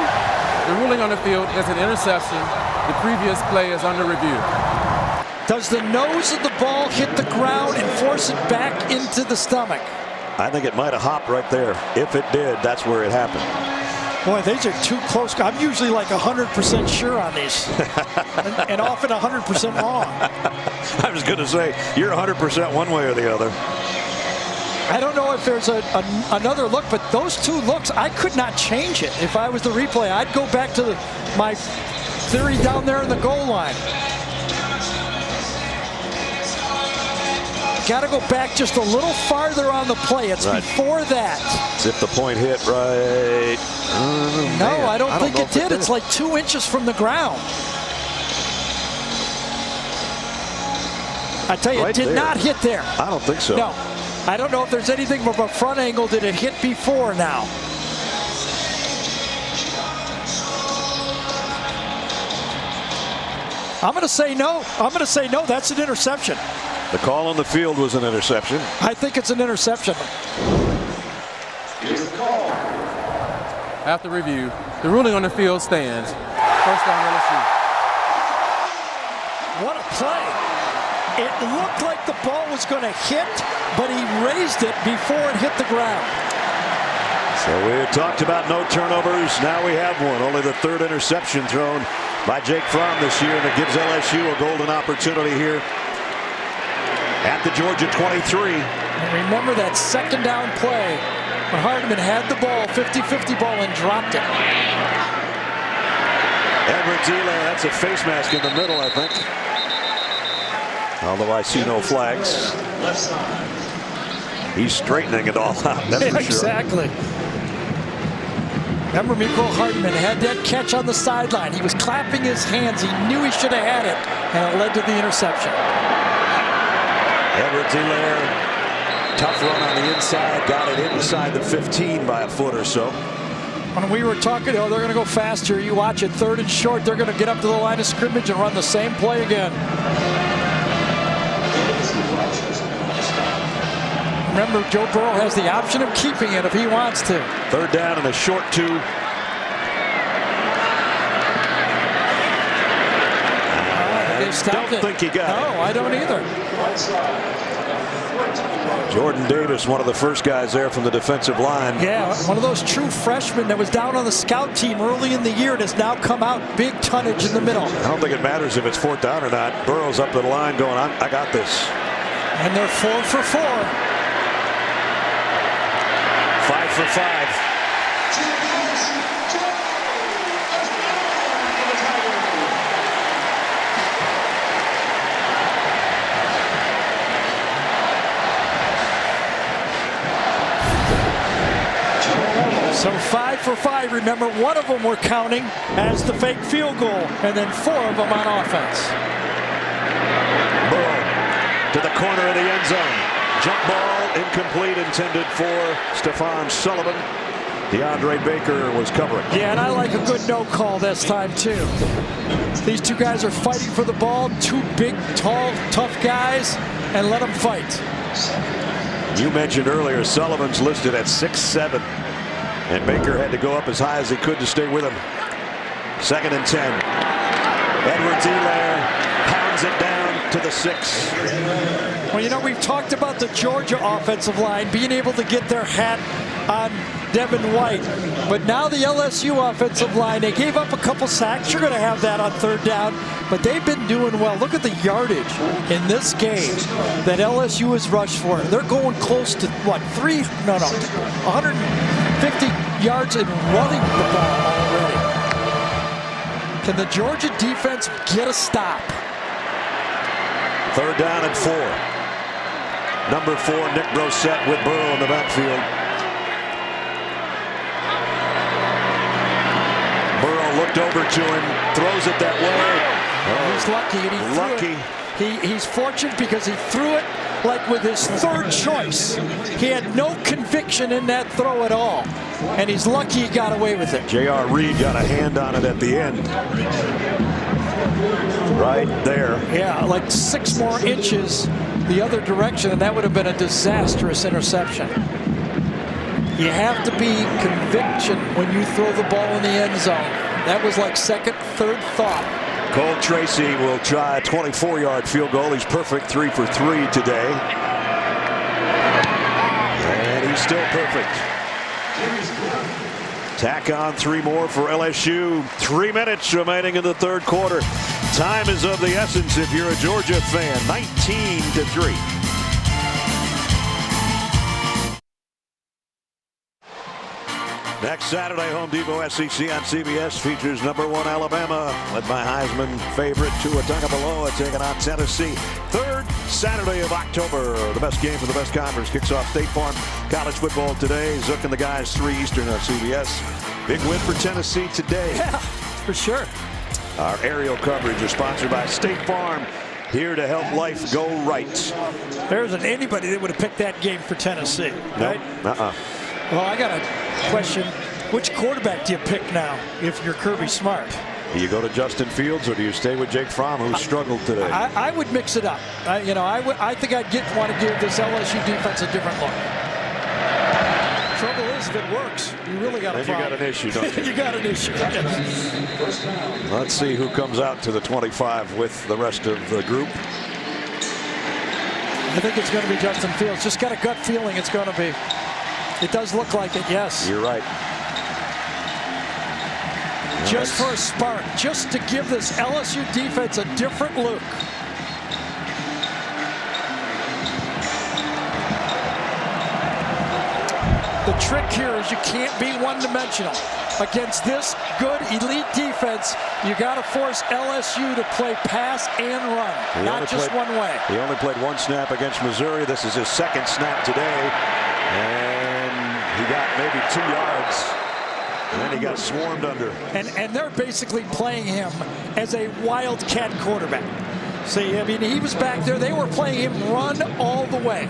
The ruling on the field is an interception. The previous play is under review. Does the nose of the ball hit the ground and force it back into the stomach? I think it might have hopped right there. If it did, that's where it happened. Boy, these are too close. I'm usually like 100% sure on these. and often 100% wrong. I was going to say, you're 100% one way or the other. I don't know if there's another look, but those 2 looks, I could not change it. If I was the replay, I'd go back to my theory down there in the goal line. got to go back just a little farther on the play. It's Right. before that. As if the point hit right. No, Man, I don't think know it if did. It's like 2 inches from the ground. I tell you, Right it did there. not hit there. I don't think so. No. I don't know if there's anything from a front angle. Did it hit before now? I'm going to say no. I'm going to say no. That's an interception. The call on the field was an interception. I think it's an interception. Here's the call. After review, the ruling on the field stands. First down, LSU. What a play. It looked like the ball was going to hit, but he raised it before it hit the ground. So we had talked about no turnovers. Now we have one. Only the third interception thrown by Jake Fromm this year, and it gives LSU a golden opportunity here at the Georgia 23. And remember that second down play when Hardman had the ball, 50-50 ball, and dropped it. Edwards Elair, that's a face mask in the middle, I think. Although I see no flags. Left side. He's straightening it all out, that's for sure. Exactly. Remember, Mecole Hardman had that catch on the sideline. He was clapping his hands. He knew he should have had it, and it led to the interception. Edwards Elair, tough run on the inside, got it inside the 15 by a foot or so. When we were talking, oh, they're going to go faster. You watch it, 3rd and short. They're going to get up to the line of scrimmage and run the same play again. Remember, Joe Burrow has the option of keeping it if he wants to. 3rd down and a short 2. They stopped don't think he got it. No, I don't either. Right side. Jordan Davis, one of the first guys there from the defensive line. Yeah, one of those true freshmen that was down on the scout team early in the year and has now come out big tonnage in the middle. I don't think it matters if it's 4th down or not. Burrow's up to the line going, I got this. And they're 4 for 4. 5 for 5. So 5 for 5. Remember, one of them we're counting as the fake field goal, and then 4 of them on offense. Burrow to the corner of the end zone. Jump ball incomplete, intended for Stephon Sullivan. DeAndre Baker was covering. Yeah, and I like a good no call this time too. These two guys are fighting for the ball. 2 big, tall, tough guys, and let them fight. You mentioned earlier Sullivan's listed at 6'7", and Baker had to go up as high as he could to stay with him. 2nd and 10. Edwards Elair pounds it down to the 6. Well, you know, we've talked about the Georgia offensive line being able to get their hat on Devin White. But now the LSU offensive line, they gave up a couple sacks. You're going to have that on 3rd down. But they've been doing well. Look at the yardage in this game that LSU has rushed for. They're going close to, what, 150 yards and running the ball already. Can the Georgia defense get a stop? 3rd down and 4. Number 4, Nick Brossette with Burrow in the backfield. Burrow looked over to him, throws it that way. He's lucky, and he threw it. He's fortunate because he threw it like with his 3rd choice. He had no conviction in that throw at all, and he's lucky he got away with it. J.R. Reed got a hand on it at the end. Right there. Yeah, like 6 more inches the other direction, and that would have been a disastrous interception. You have to be conviction when you throw the ball in the end zone. That was like 2nd, 3rd thought. Cole Tracy will try a 24-yard field goal. He's perfect, 3 for 3 today. And he's still perfect. Tack on 3 more for LSU. 3 minutes remaining in the 3rd quarter. Time is of the essence if you're a Georgia fan. 19-3. Next Saturday, Home Depot SEC on CBS features number 1 Alabama, led by Heisman favorite Tua Tagovailoa, taking on Tennessee. 3rd Saturday of October, the best game for the best conference kicks off State Farm College football today. Zook and the guys, 3 Eastern on CBS. Big win for Tennessee today. Yeah, for sure. Our aerial coverage is sponsored by State Farm, here to help life go right. There isn't anybody that would have picked that game for Tennessee, right? Well, I got a question. Which quarterback do you pick now if you're Kirby Smart? Do you go to Justin Fields or do you stay with Jake Fromm, who struggled today? I would mix it up. I think I'd want to give this LSU defense a different look. Trouble is, if it works, you really got a problem. You got an issue, don't you? You got an issue. Let's see who comes out to the 25 with the rest of the group. I think it's going to be Justin Fields. Just got a gut feeling it's going to be. It does look like it, yes. You're right. Just for a spark, just to give this LSU defense a different look. The trick here is you can't be one-dimensional. Against this good elite defense, you got to force LSU to play pass and run, not just one way. He only played 1 snap against Missouri. This is his 2nd snap today, and he got maybe 2 yards. And then he got swarmed under. And they're basically playing him as a wildcat quarterback. See, I mean, he was back there. They were playing him run all the way.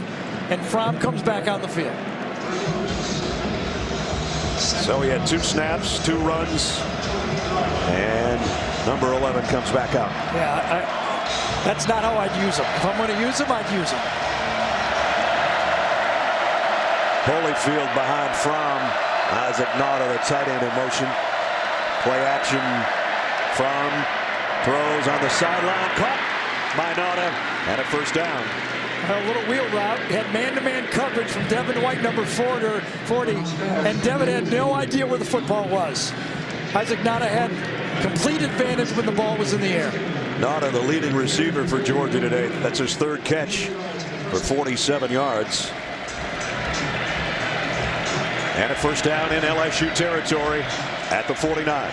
And Fromm comes back on the field. So he had 2 snaps, 2 runs, and number 11 comes back out. Yeah, that's not how I'd use him. If I'm going to use him, I'd use him. Holyfield behind Fromm. Isaac Nauta, the tight end in motion. Play action. Fromm throws on the sideline. Caught by Nauta. And a first down. A little wheel route. Had man-to-man coverage from Devin White, number 40. And Devin had no idea where the football was. Isaac Nauta had complete advantage when the ball was in the air. Nauta, the leading receiver for Georgia today. That's his 3rd catch for 47 yards. And a first down in LSU territory at the 49.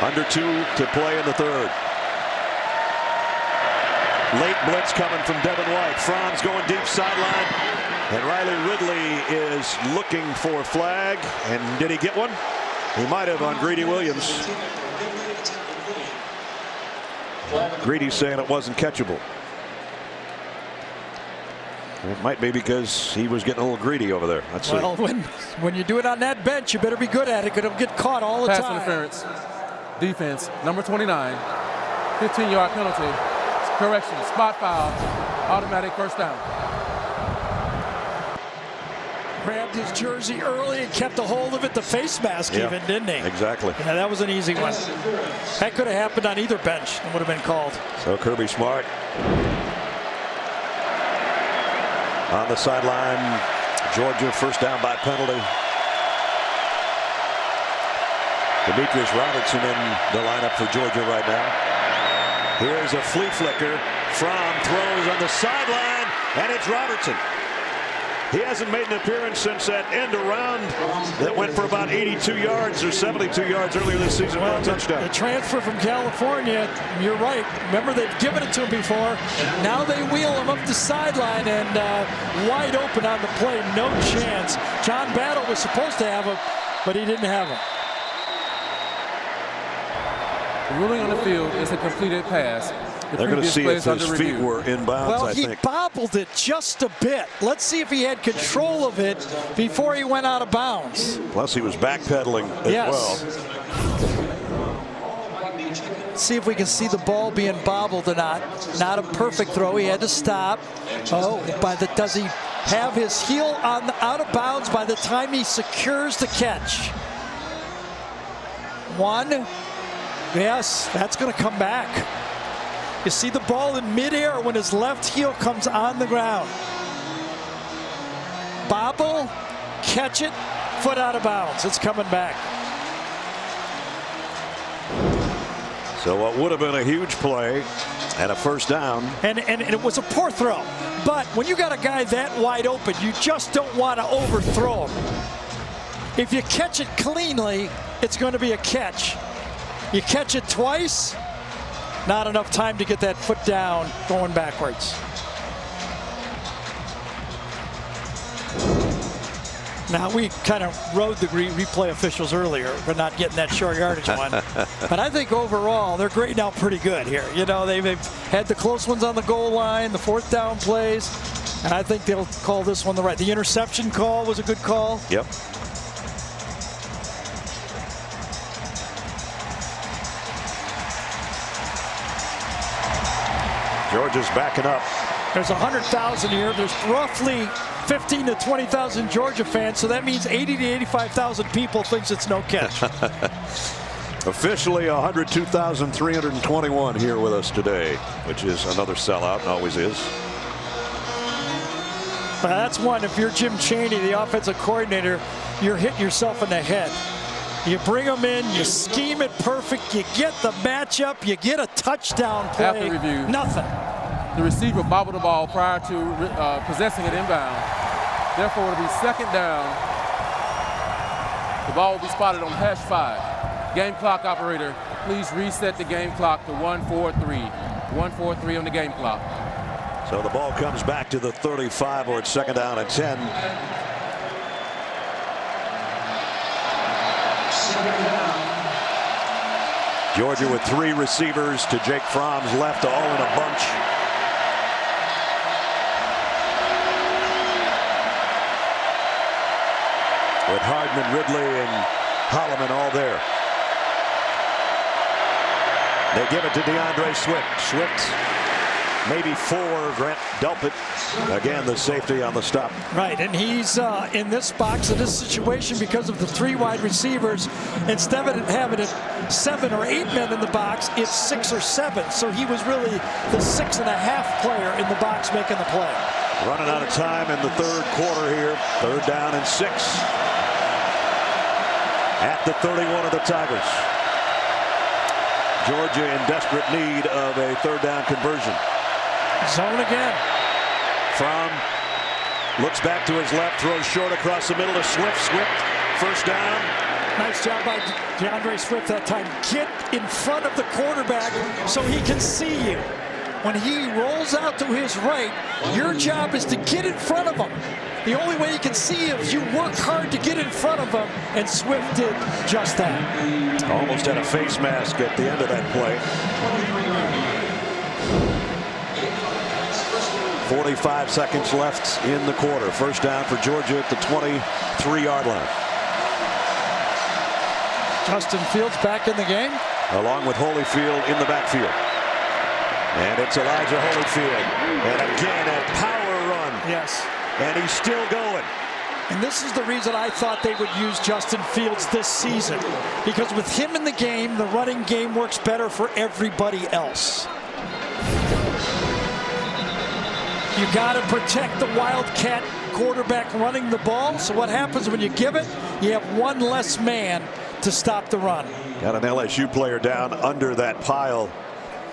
Under 2 to play in the 3rd. Late blitz coming from Devin White. Fromm's going deep sideline. And Riley Ridley is looking for a flag. And did he get one? He might have on Greedy Williams. Greedy's saying it wasn't catchable. It might be because he was getting a little greedy over there. Let's see. Well, when you do it on that bench, you better be good at it because it'll get caught all the Pass time. interference. Defense, number 29. 15-yard penalty. Correction, spot foul. Automatic first down. Grabbed his jersey early and kept a hold of it, the face mask even, didn't he? Exactly. Yeah, that was an easy one. That could have happened on either bench. It would have been called. So Kirby Smart on the sideline. Georgia first down by penalty. Demetrius Robertson in the lineup for Georgia right now. Here's a flea flicker. Fromm throws on the sideline, and it's Robertson. He hasn't made an appearance since that end around that went for about 82 yards or 72 yards earlier this season for a touchdown. The transfer from California, you're right. Remember, they've given it to him before. Now they wheel him up the sideline and wide open on the play. No chance. John Battle was supposed to have him, but he didn't have him. The ruling on the field is a completed pass. They're going to see if his feet were in bounds, well, I think. He bobbled it just a bit. Let's see if he had control of it before he went out of bounds. Plus, he was backpedaling as well. Let's see if we can see the ball being bobbled or not. Not a perfect throw. He had to stop. Oh, does he have his heel on out of bounds by the time he secures the catch? 1. Yes, that's going to come back. You see the ball in midair when his left heel comes on the ground. Bobble, catch it, foot out of bounds. It's coming back. So what would have been a huge play and a first down. And it was a poor throw. But when you got a guy that wide open, you just don't want to overthrow him. If you catch it cleanly, it's going to be a catch. You catch it twice, not enough time to get that foot down going backwards. Now, we kind of rode the replay officials earlier for not getting that short yardage one. But I think overall, they're grading out pretty good here. You know, they've had the close ones on the goal line, the fourth down plays, and I think they'll call this one the right. The interception call was a good call. Yep. Georgia's backing up. There's 100,000 here. There's roughly 15 to 20,000 Georgia fans, so that means 80 to 85,000 people thinks it's no catch. Officially 102,321 here with us today, which is another sellout, and always is. Well, that's one. If you're Jim Chaney, the offensive coordinator, you're hitting yourself in the head. You bring them in, you scheme it perfect, you get the matchup, you get a touchdown play. After review, nothing. The receiver bobbled the ball prior to possessing it inbound. Therefore, it'll be second down. The ball will be spotted on hash 5. Game clock operator, please reset the game clock to 1:43. 1:43 on the game clock. So the ball comes back to the 35, or it's second down and 10. Georgia with 3 receivers to Jake Fromm's left, all in a bunch. With Hardman, Ridley, and Holloman all there. They give it to DeAndre Swift. Swift, maybe 4. Grant Delpit, again, the safety on the stop. Right, and he's in this box, in this situation, because of the 3 wide receivers. Instead of having it 7 or 8 men in the box, it's 6 or 7. So he was really the 6.5 player in the box making the play. Running out of time in the third quarter here. Third down and 6. At the 31 of the Tigers. Georgia in desperate need of a third down conversion. Zone again. Fromm looks back to his left, throws short across the middle to Swift. Swift, first down. Nice job by DeAndre Swift that time. Get in front of the quarterback so he can see you. When he rolls out to his right, your job is to get in front of him. The only way you can see him is you work hard to get in front of him, and Swift did just that. Almost had a face mask at the end of that play. 45 seconds left in the quarter. First down for Georgia at the 23-yard line. Justin Fields back in the game. Along with Holyfield in the backfield. And it's Elijah Holyfield. And again, a power run. Yes. And he's still going. And this is the reason I thought they would use Justin Fields this season. Because with him in the game, the running game works better for everybody else. You got to protect the Wildcat quarterback running the ball. So what happens when you give it? You have one less man to stop the run. Got an LSU player down under that pile.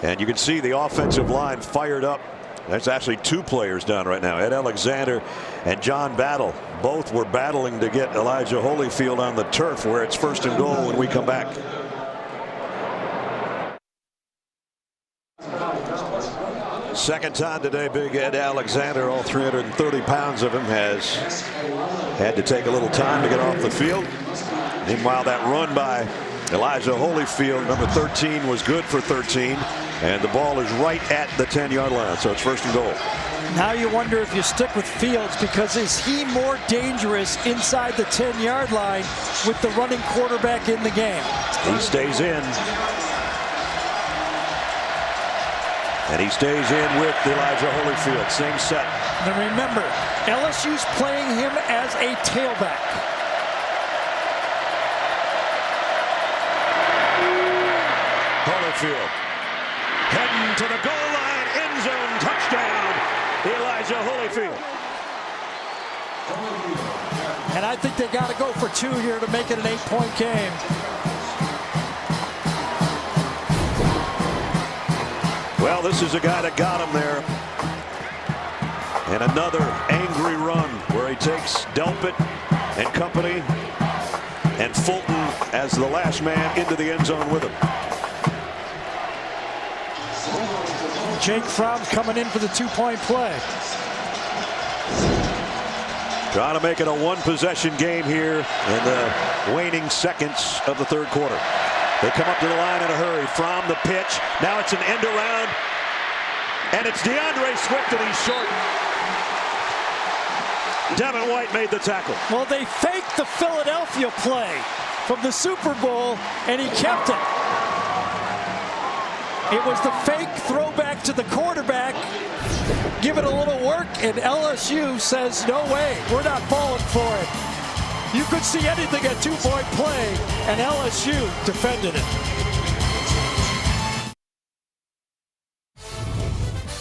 And you can see the offensive line fired up. There's actually 2 players down right now. Ed Alexander and John Battle. Both were battling to get Elijah Holyfield on the turf, where it's first and goal when we come back. Second time today, big Ed Alexander, all 330 pounds of him, has had to take a little time to get off the field. Meanwhile, that run by Elijah Holyfield, number 13, was good for 13. And the ball is right at the 10-yard line, so it's first and goal. Now you wonder if you stick with Fields, because is he more dangerous inside the 10-yard line with the running quarterback in the game? He stays in. And he stays in with Elijah Holyfield. Same set. Now remember, LSU's playing him as a tailback. Holyfield heading to the goal line, end zone, touchdown, Elijah Holyfield. And I think they got to go for 2 here to make it an 8-point game. Well, this is a guy that got him there. And another angry run where he takes Delpit and company and Fulton as the last man into the end zone with him. Jake Fromm's coming in for the two-point play. Trying to make it a one-possession game here in the waning seconds of the third quarter. They come up to the line in a hurry. From the pitch. Now it's an end around. And it's DeAndre Swift, and he's short. Devin White made the tackle. Well, they faked the Philadelphia play from the Super Bowl, and he kept it. It was the fake throwback to the quarterback. Give it a little work, and LSU says, no way, we're not falling for it. You could see anything at two-point play, and LSU defended it.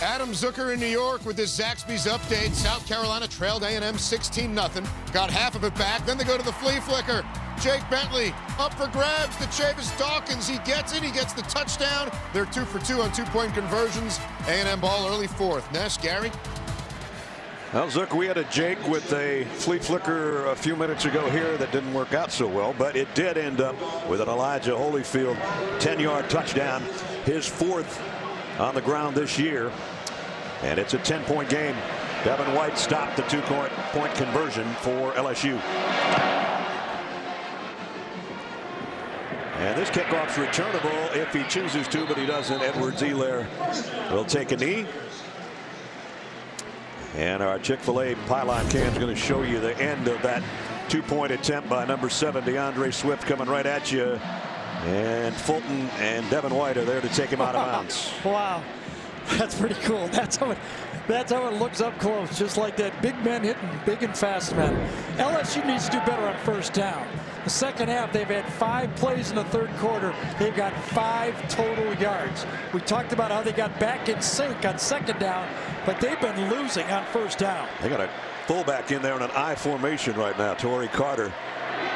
Adam Zucker in New York with this Zaxby's update. South Carolina trailed A&M 16-0. Got half of it back. Then they go to the flea flicker. Jake Bentley up for grabs to Chavis Dawkins. He gets it. He gets the touchdown. They're 2 for 2 on two-point conversions. A&M ball early fourth. Ness, Gary? Well, Zook, we had a Jake with a flea flicker a few minutes ago here that didn't work out so well, but it did end up with an Elijah Holyfield 10-yard touchdown, his fourth on the ground this year, and it's a 10-point game. Devin White stopped the two-point conversion for LSU. And this kickoff's returnable if he chooses to, but he doesn't. Edwards-Helaire will take a knee. And our Chick-fil-A pylon cam is going to show you the end of that two-point attempt by number 7, DeAndre Swift, coming right at you. And Fulton and Devin White are there to take him out of bounds. Wow, that's pretty cool. That's how it looks up close, just like that. Big men hitting big and fast men. LSU needs to do better on first down. The second half, they've had 5 plays in the third quarter. They've got 5 total yards. We talked about how they got back in sync on second down, but they've been losing on first down. They got a fullback in there in an I formation right now, Torrey Carter.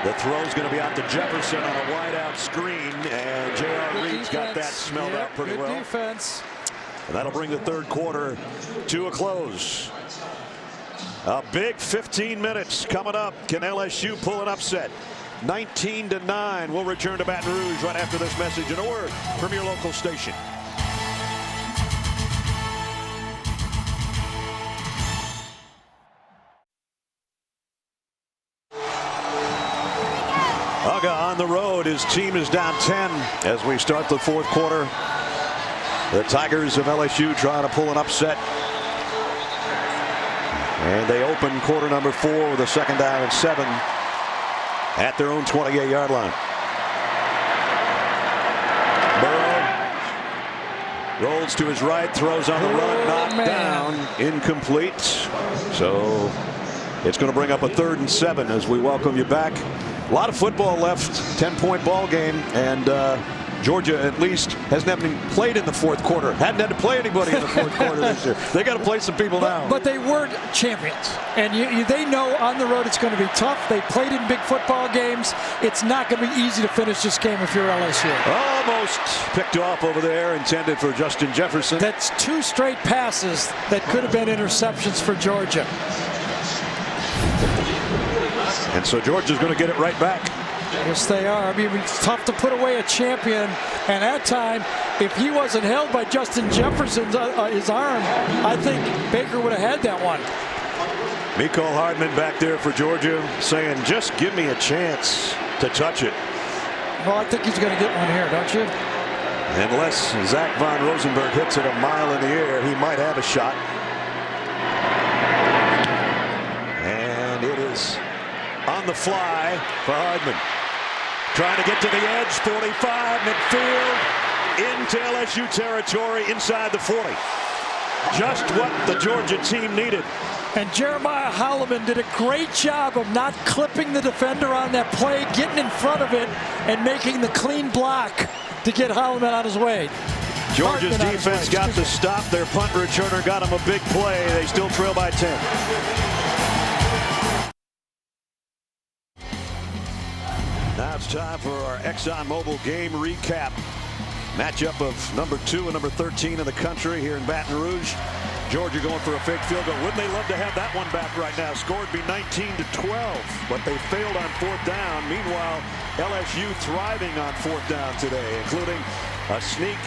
The throw's going to be out to Jefferson on a wide-out screen, and J.R. Reed's got that smelled out pretty well. Good defense. And that'll bring the third quarter to a close. A big 15 minutes coming up. Can LSU pull an upset? 19-9. We'll return to Baton Rouge right after this message and a word from your local station. Uga on the road. His team is down 10 as we start the fourth quarter. The Tigers of LSU trying to pull an upset. And they open quarter number 4 with a second down and 7 at their own 28-yard line. Burrow rolls to his right, throws on the run, knocked down, incomplete. So it's going to bring up a 3rd and 7 as we welcome you back. A lot of football left, 10-point ball game, and Georgia at least hasn't even played in the fourth quarter. Hadn't had to play anybody in the fourth quarter this year. They got to play some people now. But they were champions, and they know on the road it's going to be tough. They played in big football games. It's not going to be easy to finish this game if you're LSU. Almost picked off over there, intended for Justin Jefferson. That's 2 straight passes that could have been interceptions for Georgia. And so Georgia's going to get it right back. Yes, they are. I mean, it's tough to put away a champion. And that time, if he wasn't held by Justin Jefferson's his arm, I think Baker would have had that one. Mecole Hardman back there for Georgia saying, just give me a chance to touch it. Well, I think he's going to get one here, don't you? Unless Zach Von Rosenberg hits it a mile in the air, he might have a shot. And it is on the fly for Hardman. Trying to get to the edge, 45, midfield, into LSU territory, inside the 40. Just what the Georgia team needed. And Jeremiah Holloman did a great job of not clipping the defender on that play, getting in front of it, and making the clean block to get Holloman on his way. Georgia's defense got the stop. Their punt returner got him a big play. They still trail by 10. Now it's time for our ExxonMobil game recap. Matchup of number 2 and number 13 in the country here in Baton Rouge. Georgia going for a fake field goal. Wouldn't they love to have that one back right now? Score would be 19-12, but they failed on 4th down. Meanwhile, LSU thriving on 4th down today, including a sneak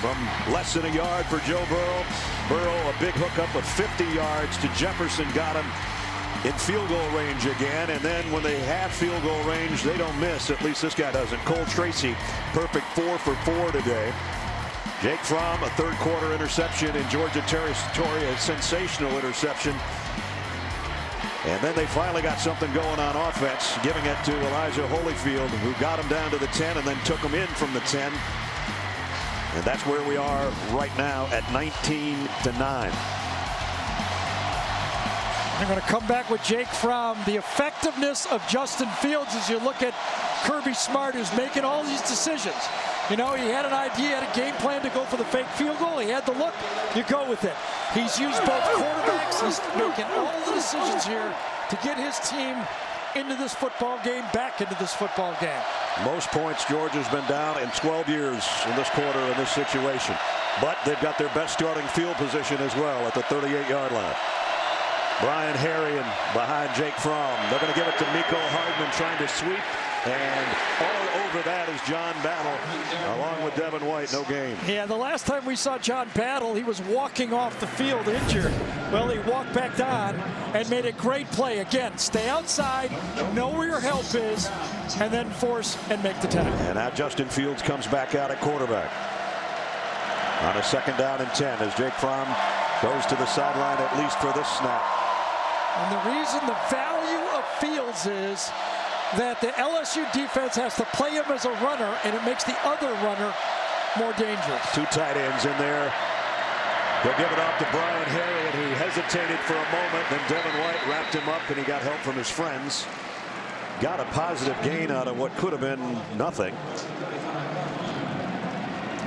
from less than a yard for Joe Burrow. Burrow, a big hookup of 50 yards to Jefferson, got him in field goal range again. And then when they have field goal range, they don't miss. At least this guy doesn't. Cole Tracy, perfect 4 for 4 today. Jake Fromm, a third-quarter interception in Georgia territory, a sensational interception. And then they finally got something going on offense, giving it to Elijah Holyfield, who got him down to the 10 and then took him in from the 10. And that's where we are right now at 19-9. They're going to come back with Jake Fromm. The effectiveness of Justin Fields as you look at Kirby Smart, who's making all these decisions. You know, he had an idea, had a game plan to go for the fake field goal. He had the look. You go with it. He's used both quarterbacks. He's making all the decisions here to get his team into this football game, back into this football game. Most points Georgia's been down in 12 years in this quarter in this situation. But they've got their best starting field position as well at the 38-yard line. Brian Harrion behind Jake Fromm. They're going to give it to Mecole Hardman trying to sweep. And all over that is John Battle, along with Devin White. No gain. Yeah, the last time we saw John Battle, he was walking off the field injured. Well, he walked back on and made a great play. Again, stay outside, know where your help is, and then force and make the tackle. And now Justin Fields comes back out at quarterback on a 2nd down and 10 as Jake Fromm goes to the sideline at least for this snap. And the reason the value of Fields is that the LSU defense has to play him as a runner, and it makes the other runner more dangerous. 2 tight ends in there. They'll give it off to Brian Harrion, who hesitated for a moment. Then Devin White wrapped him up, and he got help from his friends. Got a positive gain out of what could have been nothing.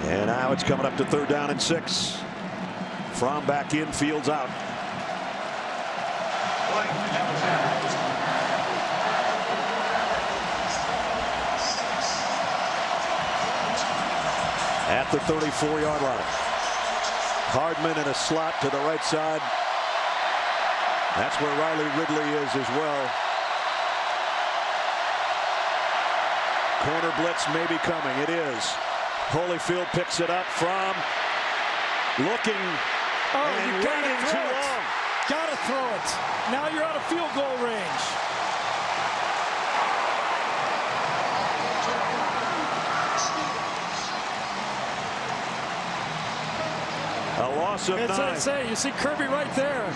And now it's coming up to 3rd down and 6. Fromm back in, Fields out. At the 34-yard line. Hardman in a slot to the right side. That's where Riley Ridley is as well. Corner blitz may be coming. It is. Holyfield picks it up from looking and waiting too long. Gotta throw it. Now you're out of field goal range. A loss of 9. You see Kirby right there.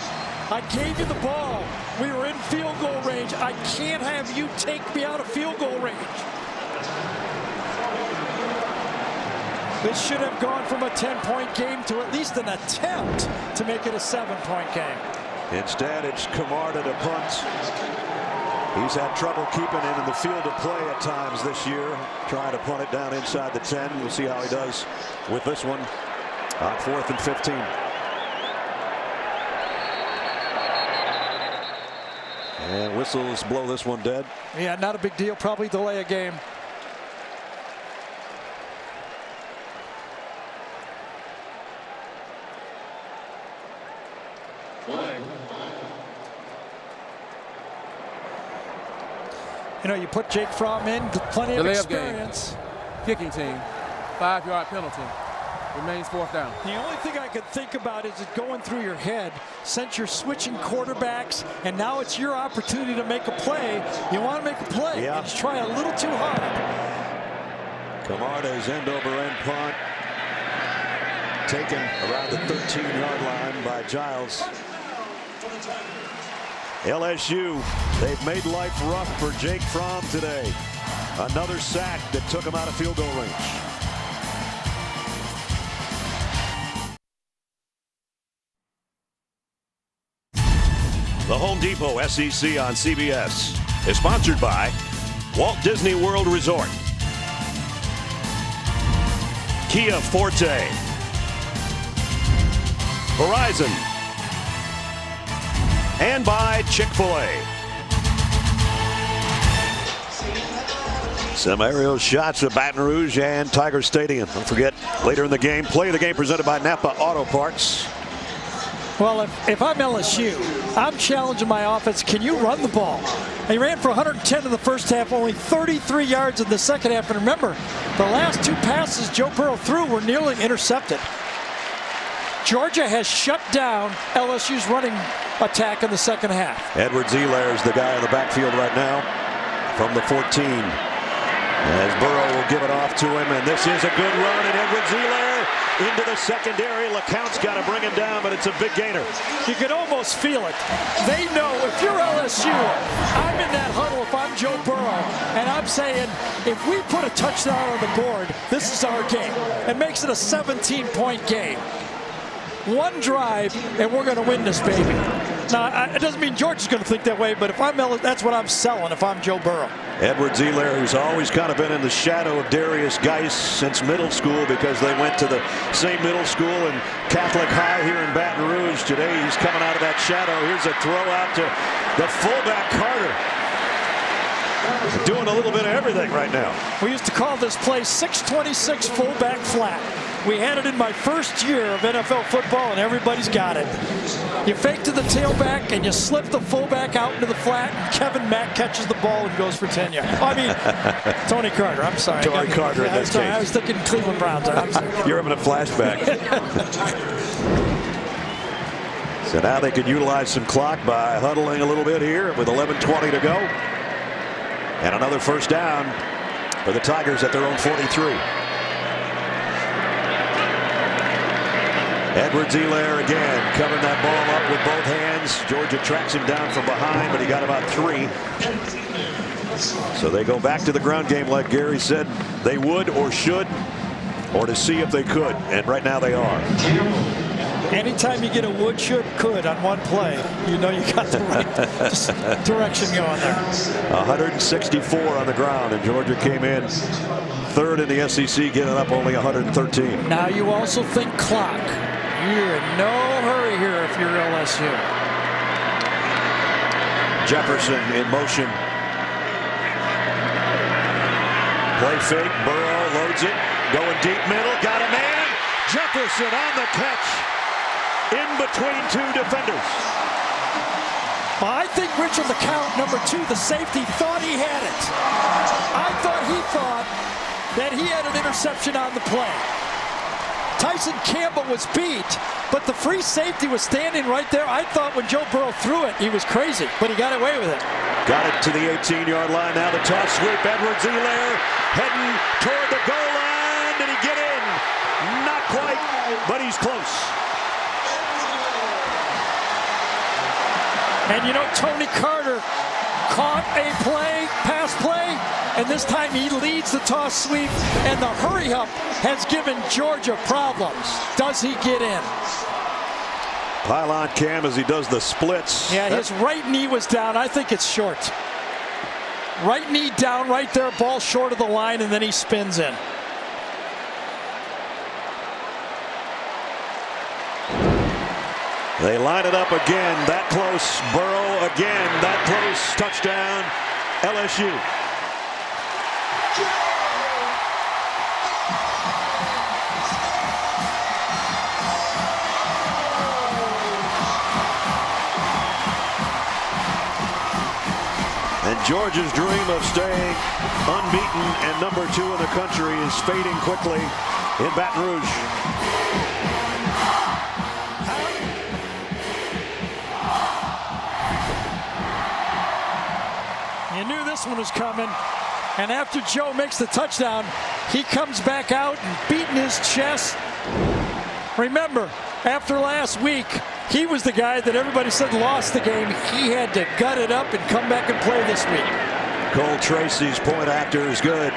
I gave you the ball. We were in field goal range. I can't have you take me out of field goal range. This should have gone from a 10-point game to at least an attempt to make it a 7-point game. Instead, it's Camarda to punt. He's had trouble keeping it in the field of play at times this year, trying to punt it down inside the 10. We'll see how he does with this one on 4th and 15. And whistles blow this one dead. Yeah, not a big deal. Probably delay a game. You know, you put Jake Fromm in, plenty of experience. Kicking team, 5-yard penalty. Remains 4th down. The only thing I could think about is it going through your head. Since you're switching quarterbacks and now it's your opportunity to make a play, you want to make a play. Yeah. And just try a little too hard. Camarda's end-over-end punt taken around the 13-yard line by Giles. LSU, they've made life rough for Jake Fromm today. Another sack that took him out of field goal range. The Home Depot SEC on CBS is sponsored by Walt Disney World Resort, Kia Forte, Verizon, and by Chick-fil-A. Some aerial shots of Baton Rouge and Tiger Stadium. Don't forget, later in the game, play of the game presented by Napa Auto Parts. Well, if I'm LSU, I'm challenging my offense. Can you run the ball? He ran for 110 in the first half, only 33 yards in the second half. And remember, the last 2 passes Joe Burrow threw were nearly intercepted. Georgia has shut down LSU's running attack in the second half. Edwards-Helaire is the guy in the backfield right now from the 14. As Burrow will give it off to him, and this is a good run, and Edwards-Helaire into the secondary. LeCount's got to bring him down, but it's a big gainer. You can almost feel it. They know if you're LSU, I'm in that huddle if I'm Joe Burrow, and I'm saying if we put a touchdown on the board, this is our game. It makes it a 17-point game. 1 drive, and we're going to win this baby. Now, it doesn't mean Georgia's going to think that way, but if I'm that's what I'm selling if I'm Joe Burrow. Edwards-Helaire, who's always kind of been in the shadow of Darius Geis since middle school because they went to the same middle school and Catholic High here in Baton Rouge. Today he's coming out of that shadow. Here's a throw out to the fullback Carter. Doing a little bit of everything right now. We used to call this play 626 fullback flat. We had it in my first year of NFL football, and everybody's got it. You fake to the tailback, and you slip the fullback out into the flat, and Kevin Mack catches the ball and goes for 10 yards. I mean, Tony Carter, I'm sorry. Tony Carter in that case. I was thinking Cleveland Browns. You're having a flashback. So now they can utilize some clock by huddling a little bit here with 11:20 to go. And another first down for the Tigers at their own 43. Edwards-Helaire again covering that ball up with both hands. Georgia tracks him down from behind, but he got about 3. So they go back to the ground game like Gary said they would or should, or to see if they could. And right now they are. Anytime you get a would, should, could on one play, you know you got the right direction going there. 164 on the ground, and Georgia came in 3rd in the SEC, getting up only 113. Now you also think clock. You're in no hurry here if you're LSU. Jefferson in motion. Play fake. Burrow loads it. Going deep middle. Got a man. Jefferson on the catch. In between 2 defenders. Well, I think Richard LeCount, number 2, the safety, thought he had it. I thought he thought that he had an interception on the play. Tyson Campbell was beat, but the free safety was standing right there. I thought when Joe Burrow threw it, he was crazy, but he got away with it. Got it to the 18-yard line. Now the toss sweep. Edwards-Helaire heading toward the goal line. Did he get in? Not quite, but he's close. And you know, Tony Carter caught a pass play, and this time he leads the toss sweep, and the hurry up has given Georgia problems. Does he get in? Pylon cam as he does the splits. Yeah, his right knee was down. I think it's short. Right knee down right there, ball short of the line, and then he spins in. They line it up again, that close. Burrow again, that close. Touchdown, LSU. And Georgia's dream of staying unbeaten and number 2 in the country is fading quickly in Baton Rouge. You knew this one was coming, and after Joe makes the touchdown, he comes back out and beating his chest. Remember, after last week, he was the guy that everybody said lost the game. He had to gut it up and come back and play this week. Cole Tracy's point after is good.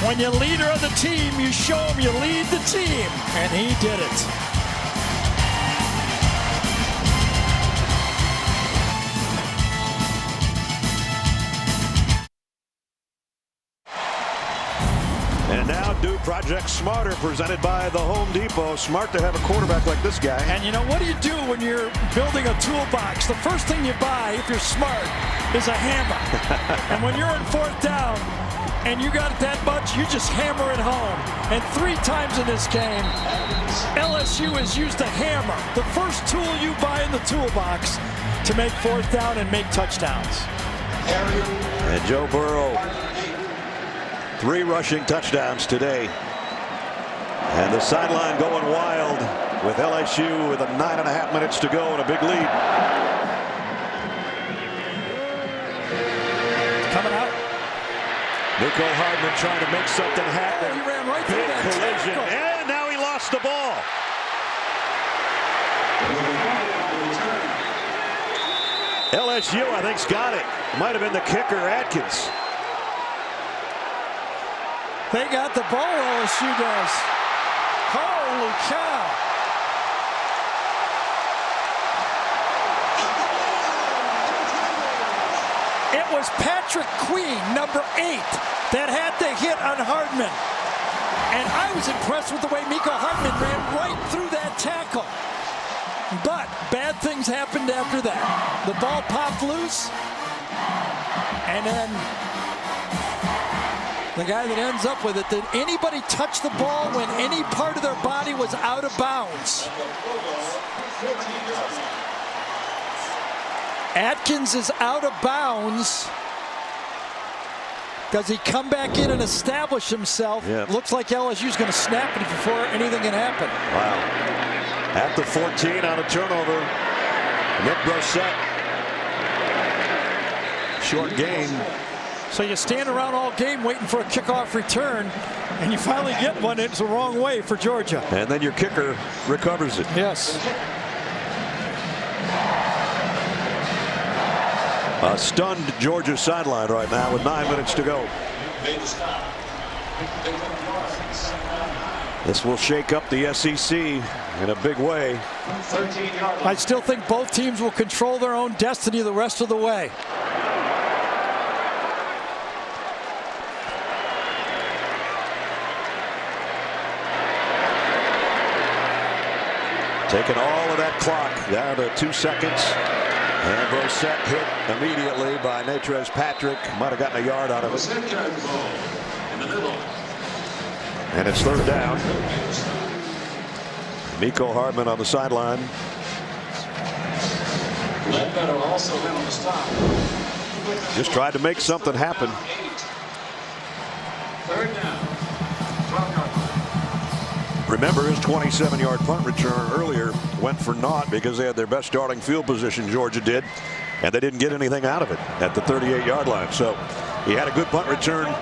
When you're leader of the team, you show him you lead the team, and he did it. And now do Project Smarter, presented by the Home Depot. Smart to have a quarterback like this guy. And you know, what do you do when you're building a toolbox? The first thing you buy, if you're smart, is a hammer. And when you're in 4th down, and you got it that much, you just hammer it home. And 3 times in this game, LSU has used a hammer, the first tool you buy in the toolbox, to make 4th down and make touchdowns. And Joe Burrow, 3 rushing touchdowns today. And the sideline going wild with LSU with 9.5 minutes to go and a big lead. Coming out. Nico Hardman trying to make something happen. He ran right through Big that collision. tackle. And now he lost the ball. LSU, I think, has got it. Might have been the kicker, Atkins. They got the ball, LSU does. Holy cow. It was Patrick Queen, number 8, that had the hit on Hardman. And I was impressed with the way Nico Hardman ran right through that tackle. But bad things happened after that. The ball popped loose, and then the guy that ends up with it, did anybody touch the ball when any part of their body was out of bounds? Atkins is out of bounds. Does he come back in and establish himself? Yep. Looks like LSU's going to snap it before anything can happen. Wow. At the 14 on a turnover, Nick Brossette. Short gain. So you stand around all game waiting for a kickoff return, and you finally get one. It's the wrong way for Georgia. And then your kicker recovers it. Yes. A stunned Georgia sideline right now with 9 minutes to go. This will shake up the SEC in a big way. I still think both teams will control their own destiny the rest of the way. Taking all of that clock down to 2 seconds. And Brossette hit immediately by Natrez Patrick. Might have gotten a yard out of it. And it's 3rd down. Nico Hardman on the sideline. Just tried to make something happen. 3rd down. Remember, his 27-yard punt return earlier went for naught because they had their best starting field position, Georgia did, and they didn't get anything out of it at the 38-yard line. So he had a good punt return.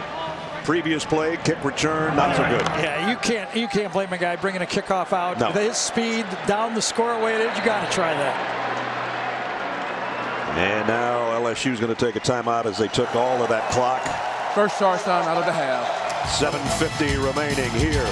Previous play, kick return, not so good. Yeah, you can't blame a guy bringing a kickoff out. No. His speed, down the score away it is, you got to try that. And now LSU's going to take a timeout as they took all of that clock. First charge time out of the half. 7:50 remaining here.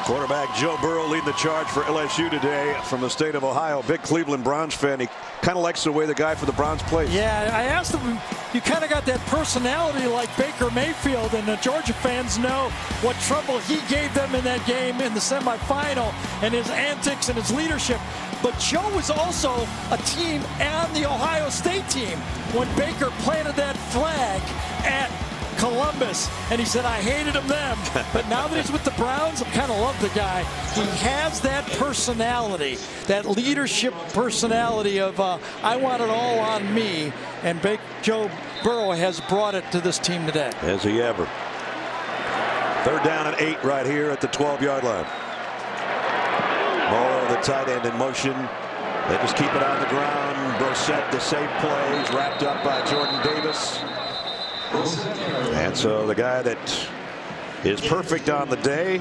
Quarterback Joe Burrow leading the charge for LSU today from the state of Ohio. Big Cleveland Browns fan. He kind of likes the way the guy for the Browns plays. Yeah, I asked him, you kind of got that personality like Baker Mayfield, and the Georgia fans know what trouble he gave them in that game in the semifinal and his antics and his leadership. But Joe was also a team on the Ohio State team when Baker planted that flag at Columbus, and he said, I hated him then. But now that he's with the Browns, I kind of love the guy. He has that personality, that leadership personality of I want it all on me, and Joe Burrow has brought it to this team today. Has he ever? 3rd down and 8 right here at the 12-yard line. Moore, the tight end, in motion. They just keep it on the ground. Brossette, the safe play, is wrapped up by Jordan Davis. And so the guy that is perfect on the day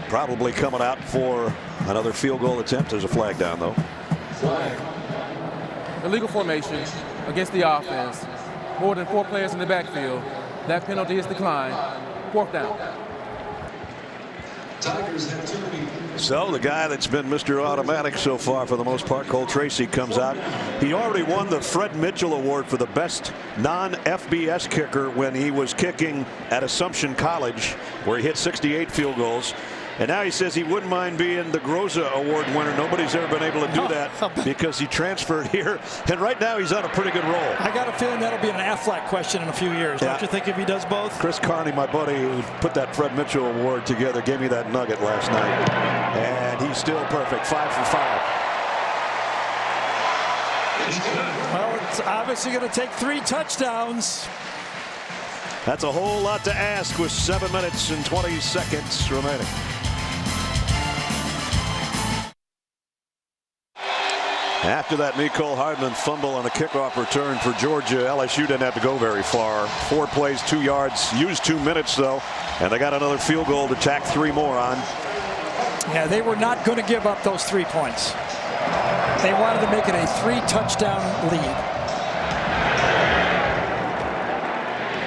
probably coming out for another field goal attempt. There's a flag down, though. Illegal formation against the offense. More than 4 players in the backfield. That penalty is declined. 4th down. So the guy that's been Mr. Automatic so far for the most part, Cole Tracy, comes out. He already won the Fred Mitchell Award for the best non-FBS kicker when he was kicking at Assumption College, where he hit 68 field goals. And now he says he wouldn't mind being the Groza Award winner. Nobody's ever been able to do that because he transferred here. And right now he's on a pretty good roll. I got a feeling that'll be an Affleck question in a few years. Yeah. Don't you think if he does both? Chris Carney, my buddy, who put that Fred Mitchell Award together, gave me that nugget last night. And he's still perfect. 5 for 5. Well, it's obviously going to take 3 touchdowns. That's a whole lot to ask with 7 minutes and 20 seconds remaining. After that Mecole Hardman fumble on a kickoff return for Georgia, LSU didn't have to go very far. 4 plays, 2 yards, used 2 minutes though, and they got another field goal to tack 3 more on. Yeah, they were not going to give up those 3 points. They wanted to make it a 3-touchdown lead.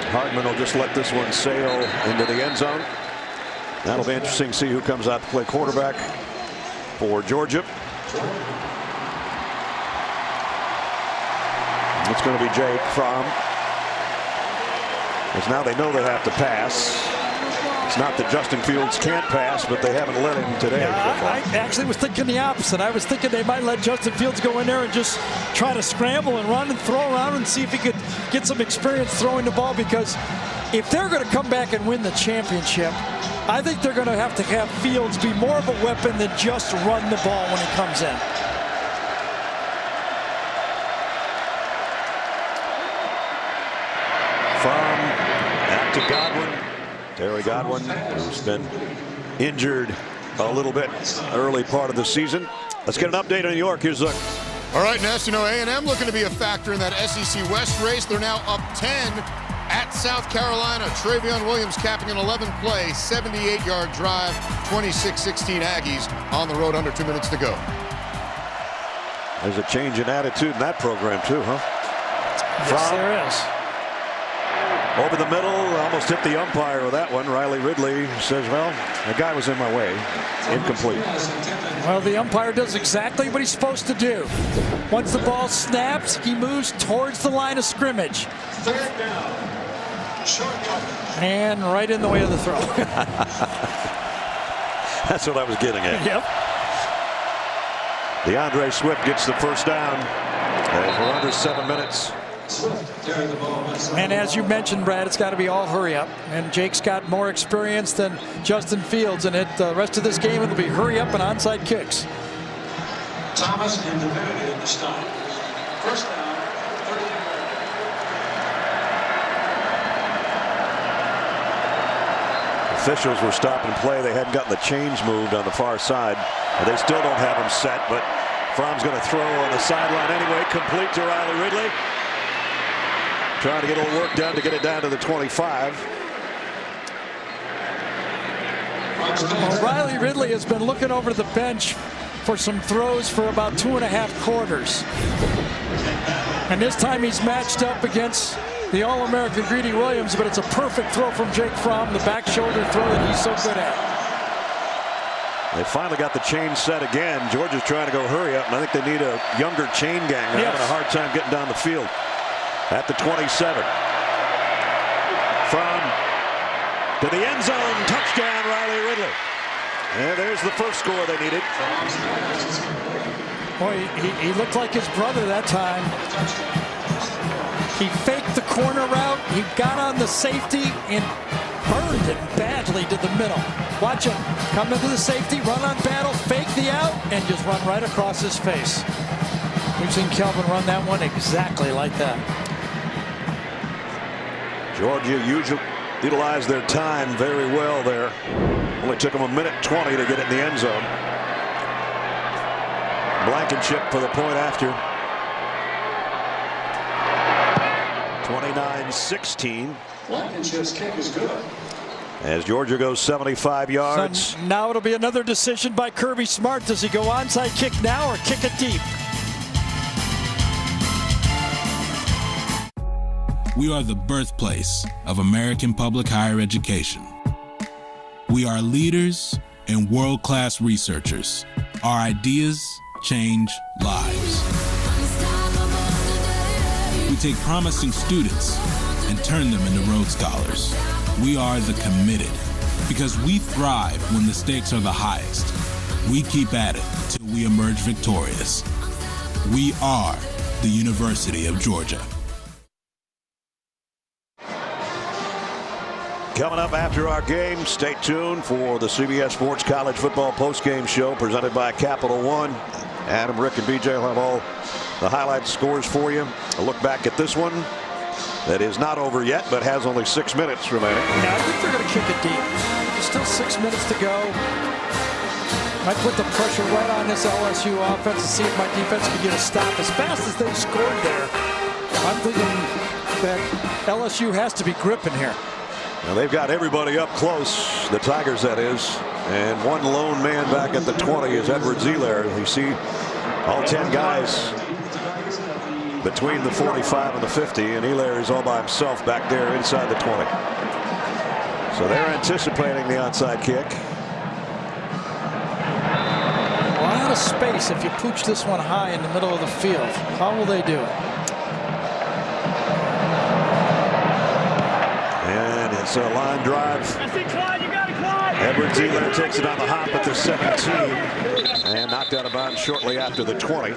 Hardman will just let this one sail into the end zone. That'll be interesting to see who comes out to play quarterback for Georgia. It's going to be Jake Fromm. Because now they know they have to pass. It's not that Justin Fields can't pass, but they haven't let him today. Yeah, I actually was thinking the opposite. I was thinking they might let Justin Fields go in there and just try to scramble and run and throw around and see if he could get some experience throwing the ball, because if they're going to come back and win the championship, I think they're going to have Fields be more of a weapon than just run the ball when he comes in. From back to Godwin. Terry Godwin, who's been injured a little bit early part of the season. Let's get an update on New York. Here's Zook. All right, Ness, you know, A&M looking to be a factor in that SEC West race. They're now up 10 at South Carolina. Travion Williams capping an 11-play, 78-yard drive, 26-16 Aggies on the road, under 2 minutes to go. There's a change in attitude in that program too, huh? Yes, there is. Over the middle, almost hit the umpire with that one. Riley Ridley says, well, the guy was in my way. Incomplete. Well, the umpire does exactly what he's supposed to do. Once the ball snaps, he moves towards the line of scrimmage. Third down. Short cover. And right in the way of the throw. That's what I was getting at. Yep. DeAndre Swift gets the first down. As we're under 7 minutes. And as you mentioned, Brad, it's got to be all hurry up. And Jake's got more experience than Justin Fields. And the rest of this game, it'll be hurry up and onside kicks. Thomas and Divinity in the stop. First down, 30. Officials were stopping play. They hadn't gotten the chains moved on the far side. They still don't have them set, but Fromm's going to throw on the sideline anyway. Complete to Riley Ridley. Trying to get a little work done to get it down to the 25. Well, Riley Ridley has been looking over the bench for some throws for about 2.5 quarters. And this time he's matched up against the All-American Greedy Williams, but it's a perfect throw from Jake Fromm, the back shoulder throw that he's so good at. They finally got the chain set again. Georgia's trying to go hurry up, and I think they need a younger chain gang. They're having a hard time getting down the field. At the 27. From to the end zone, touchdown, Riley Ridley. And there's the first score they needed. Boy, he looked like his brother that time. He faked the corner route. He got on the safety and burned it badly to the middle. Watch him come into the safety, run on battle, fake the out, and just run right across his face. We've seen Kelvin run that one exactly like that. Georgia utilized their time very well there. Only took them 1:20 to get it in the end zone. Blankenship for the point after. 29-16. Blankenship's kick is good. As Georgia goes 75 yards. So now it'll be another decision by Kirby Smart. Does he go onside kick now or kick it deep? We are the birthplace of American public higher education. We are leaders and world-class researchers. Our ideas change lives. We take promising students and turn them into Rhodes Scholars. We are the committed. Because we thrive when the stakes are the highest. We keep at it till we emerge victorious. We are the University of Georgia. Coming up after our game, stay tuned for the CBS Sports College Football Postgame Show presented by Capital One. Adam, Rick, and BJ will have all the highlight scores for you. A look back at this one that is not over yet, but has only 6 minutes remaining. Yeah, I think they're going to kick it deep. There's still 6 minutes to go. Might put the pressure right on this LSU offense to see if my defense can get a stop. As fast as they scored there, I'm thinking that LSU has to be gripping here. Now they've got everybody up close, the Tigers that is, and one lone man back at the 20 is Edwards Elair. You see all 10 guys between the 45 and the 50, and Elair is all by himself back there inside the 20. So they're anticipating the onside kick. A lot of space if you pooch this one high in the middle of the field. How will they do it? And it's a line drive. Edwards Elair takes it on the hop at the 17 and knocked out of bounds shortly after the 20.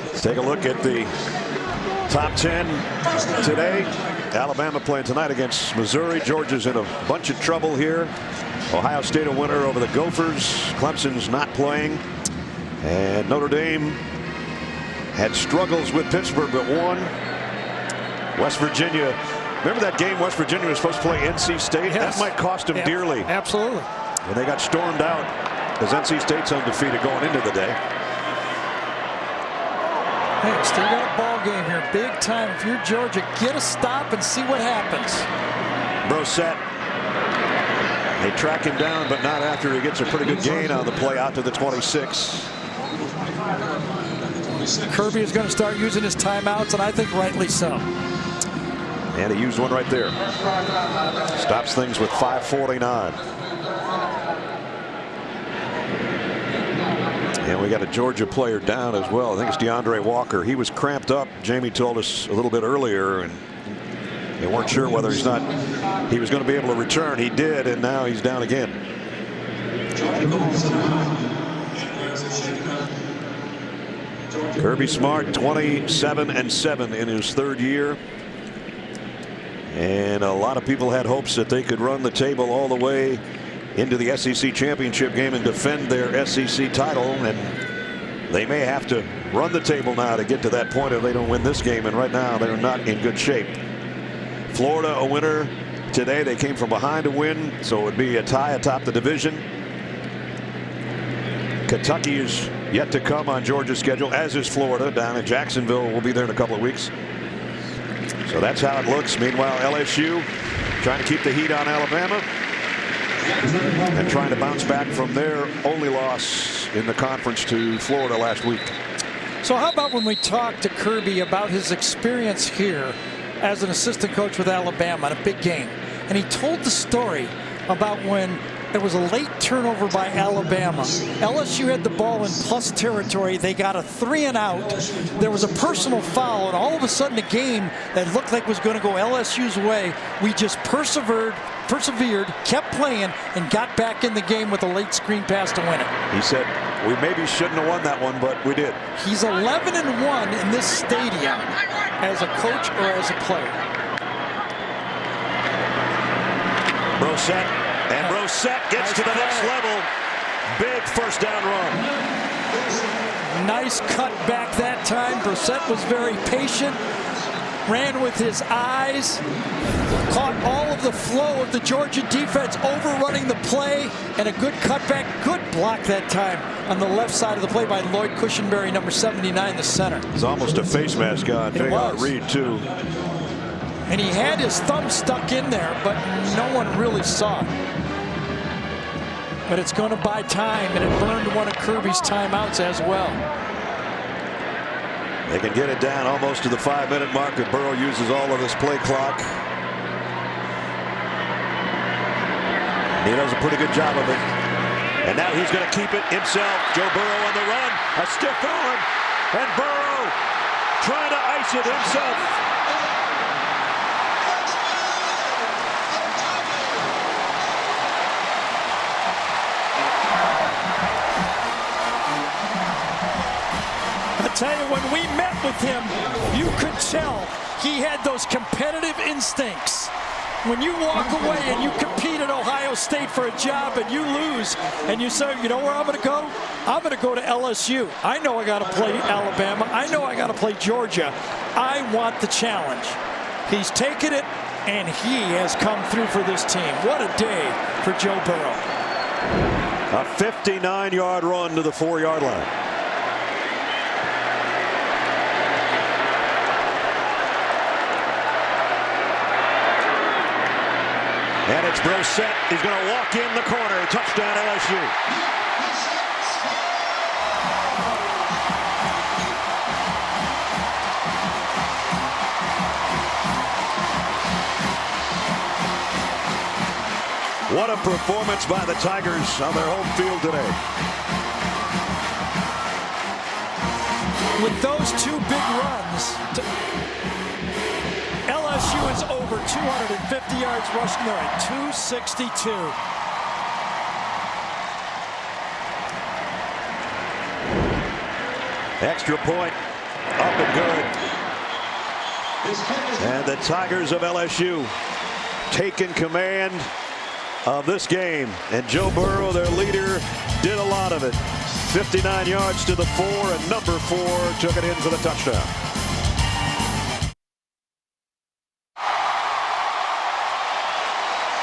Let's take a look at the top 10 today. Alabama playing tonight against Missouri. Georgia's in a bunch of trouble here. Ohio State a winner over the Gophers. Clemson's not playing. And Notre Dame had struggles with Pittsburgh but won. West Virginia. Remember that game West Virginia was supposed to play NC State? Yes. That might cost them dearly. Absolutely. And they got stormed out as NC State's undefeated going into the day. Hey, still got a ball game here. Big time. If you're Georgia, get a stop and see what happens. Brosette. They track him down, but not after he gets a pretty good gain on the play out to the 26. Kirby is going to start using his timeouts, and I think rightly so. And he used one right there. Stops things with 5:49. And we got a Georgia player down as well. I think it's DeAndre Walker. He was cramped up. Jamie told us a little bit earlier, and they weren't sure whether he was going to be able to return. He did, and now he's down again. Kirby Smart, 27-7 in his third year. And a lot of people had hopes that they could run the table all the way into the SEC championship game and defend their SEC title. And they may have to run the table now to get to that point if they don't win this game. And right now they're not in good shape. Florida a winner today. They came from behind to win, so it would be a tie atop the division. Kentucky is yet to come on Georgia's schedule, as is Florida down in Jacksonville. We'll be there in a couple of weeks. So that's how it looks. Meanwhile, LSU trying to keep the heat on Alabama and trying to bounce back from their only loss in the conference to Florida last week. So how about when we talk to Kirby about his experience here as an assistant coach with Alabama in a big game, and he told the story about when there was a late turnover by Alabama. LSU had the ball in plus territory. They got a 3-and-out. There was a personal foul, and all of a sudden a game that looked like was going to go LSU's way, we just persevered, kept playing, and got back in the game with a late screen pass to win it. He said, we maybe shouldn't have won that one, but we did. He's 11-1 in this stadium as a coach or as a player. Brosette. And Brosette gets to the next level. Big first down run. Nice cut back that time. Brosette was very patient. Ran with his eyes. Caught all of the flow of the Georgia defense overrunning the play. And a good cutback. Good block that time on the left side of the play by Lloyd Cushenberry, number 79, the center. It's almost a face mask on J.R. Reed, too. And he had his thumb stuck in there, but no one really saw it. But it's going to buy time, and it burned one of Kirby's timeouts as well. They can get it down almost to the 5-minute mark if Burrow uses all of this play clock. He does a pretty good job of it. And now he's going to keep it himself. Joe Burrow on the run. A stiff arm. And Burrow trying to ice it himself. tell you, when we met with him, you could tell he had those competitive instincts. When you walk away and you compete at Ohio State for a job and you lose and you say, you know where I'm going to go? I'm going to go to LSU. I know I got to play Alabama. I know I got to play Georgia. I want the challenge. He's taken it, and he has come through for this team. What a day for Joe Burrow. A 59-yard run to the 4-yard line. And it's Brissett. He's going to walk in the corner. Touchdown LSU. What a performance by the Tigers on their home field today. With those two big runs, LSU is over 250 yards rushing. They're at 262. Extra point, up and good. And the Tigers of LSU taking command of this game. And Joe Burrow, their leader, did a lot of it. 59 yards to the 4, and number 4 took it in for the touchdown.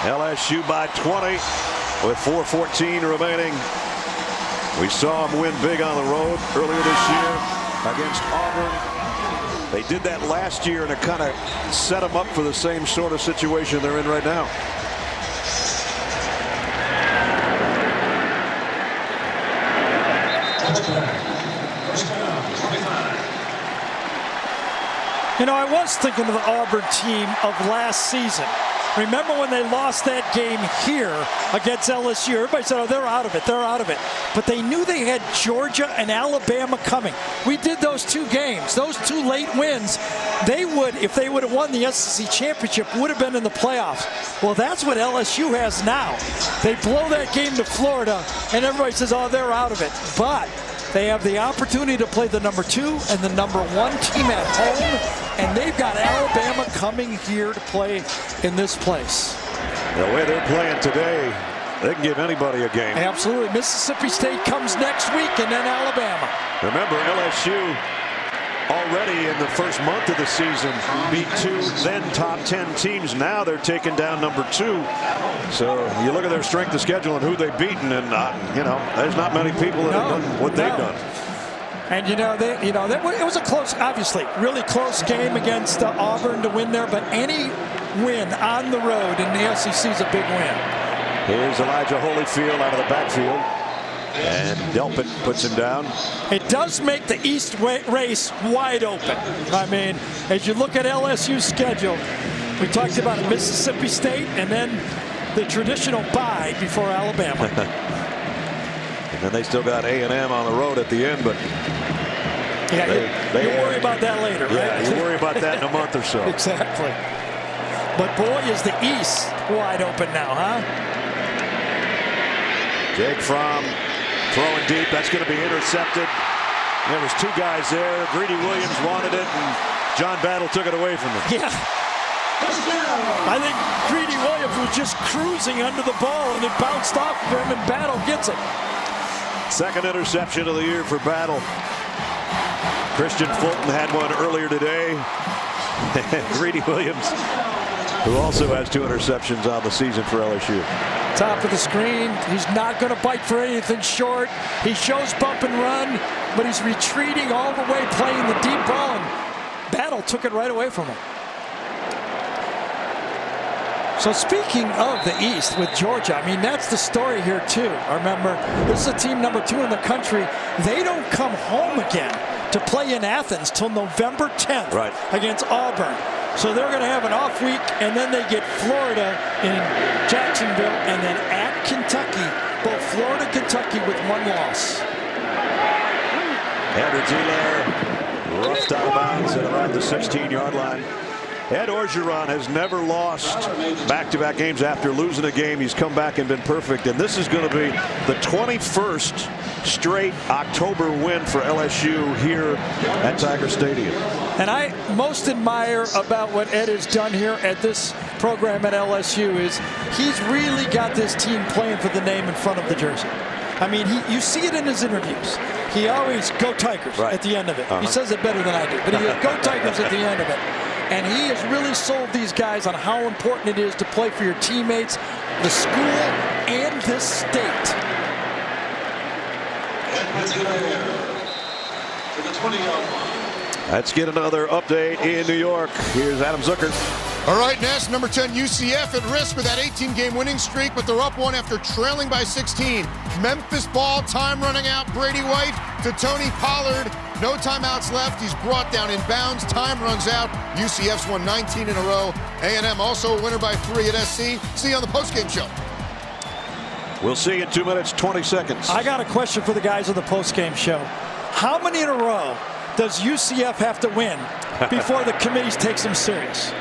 LSU by 20 with 4:14 remaining. We saw them win big on the road earlier this year against Auburn. They did that last year, and it kind of set them up for the same sort of situation they're in right now. You know, I was thinking of the Auburn team of last season. Remember when they lost that game here against LSU? Everybody said, oh, they're out of it, they're out of it. But they knew they had Georgia and Alabama coming. We did those 2 games, those 2 late wins. They would, if they would have won the SEC championship, would have been in the playoffs. Well, that's what LSU has now. They blow that game to Florida, and everybody says, oh, they're out of it. But they have the opportunity to play the number 2 and the number 1 team at home, and they've got Alabama coming here to play in this place. The way they're playing today, they can give anybody a game. Absolutely. Mississippi State comes next week, and then Alabama. Remember, LSU already in the first month of the season beat 2 then top 10 teams. Now they're taking down number 2. So you look at their strength of schedule and who they've beaten, and you know, there's not many people that have done what they've done. And it was a close, obviously, really close game against Auburn to win there. But any win on the road in the SEC is a big win. Here's Elijah Holyfield out of the backfield, and Delpit puts him down. It does make the East race wide open. I mean, as you look at LSU's schedule, we talked about Mississippi State and then the traditional bye before Alabama. And then they still got A&M on the road at the end, but you worry about that later, right? Yeah, you worry about that in a month or so. Exactly. But boy, is the East wide open now, huh? Jake Fromm throwing deep. That's going to be intercepted. There was 2 guys there. Greedy Williams wanted it, and John Battle took it away from him. Yeah. I think Greedy Williams was just cruising under the ball, and it bounced off of him, and Battle gets it. Second interception of the year for Battle. Christian Fulton had one earlier today. Greedy Williams, who also has 2 interceptions on the season for LSU. Top of the screen. He's not going to bite for anything short. He shows bump and run, but he's retreating all the way, playing the deep ball, and Battle took it right away from him. So speaking of the East with Georgia, I mean, that's the story here too. Remember, this is a team number 2 in the country. They don't come home again to play in Athens till November 10th against Auburn. So they're going to have an off week, and then they get Florida in Jacksonville, and then at Kentucky, both Florida and Kentucky with 1 loss. Andrew Gillard roughed out of bounds at around the 16-yard line. Ed Orgeron has never lost back-to-back games after losing a game. He's come back and been perfect, and this is going to be the 21st straight October win for LSU here at Tiger Stadium. And I most admire about what Ed has done here at this program at LSU is he's really got this team playing for the name in front of the jersey. I mean, you see it in his interviews. He always go Tigers at the end of it. He says it better than I do, but he go Tigers at the end of it. And he has really sold these guys on how important it is to play for your teammates, the school, and this state. Let's get another update in New York. Here's Adam Zucker. All right, Ness, number 10 UCF at risk with that 18-game winning streak, but they're up one after trailing by 16. Memphis ball, time running out. Brady White to Tony Pollard. No timeouts left. He's brought down in bounds. Time runs out. UCF's won 19 in a row. A&M also a winner by 3 at SC. See you on the postgame show. We'll see in 2 minutes, 20 seconds. I got a question for the guys on the postgame show. How many in a row does UCF have to win before the committees takes them serious?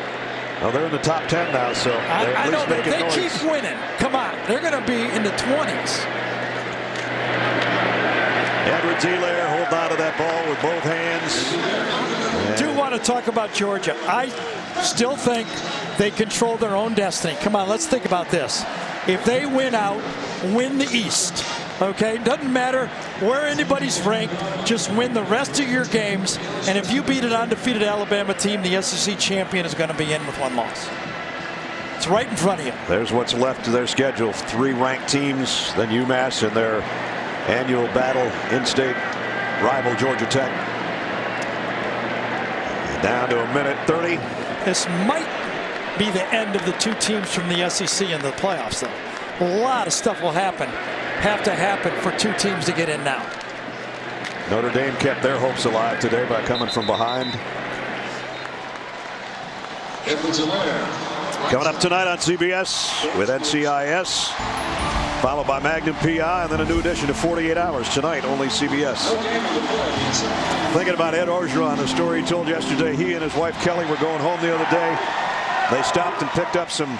Well, they're in the top 10 now, so I know, but if they keep winning, come on, they're going to be in the 20s. Edwards-Helaire holding on to that ball with both hands. Do want to talk about Georgia. I still think they control their own destiny. Come on, let's think about this. If they win out, win the East. Okay, doesn't matter where anybody's ranked, just win the rest of your games, and if you beat an undefeated Alabama team, the SEC champion is going to be in with 1 loss. It's right in front of you. There's what's left of their schedule. 3 ranked teams, then UMass and their annual battle, in-state rival Georgia Tech. Down to 1:30. This might be the end of the 2 teams from the SEC in the playoffs, though. A lot of stuff will have to happen for 2 teams to get in now. Notre Dame kept their hopes alive today by coming from behind. Coming up tonight on CBS with NCIS, followed by Magnum PI, and then a new edition of 48 Hours tonight, only CBS. Thinking about Ed Orgeron, the story he told yesterday. He and his wife Kelly were going home the other day. They stopped and picked up some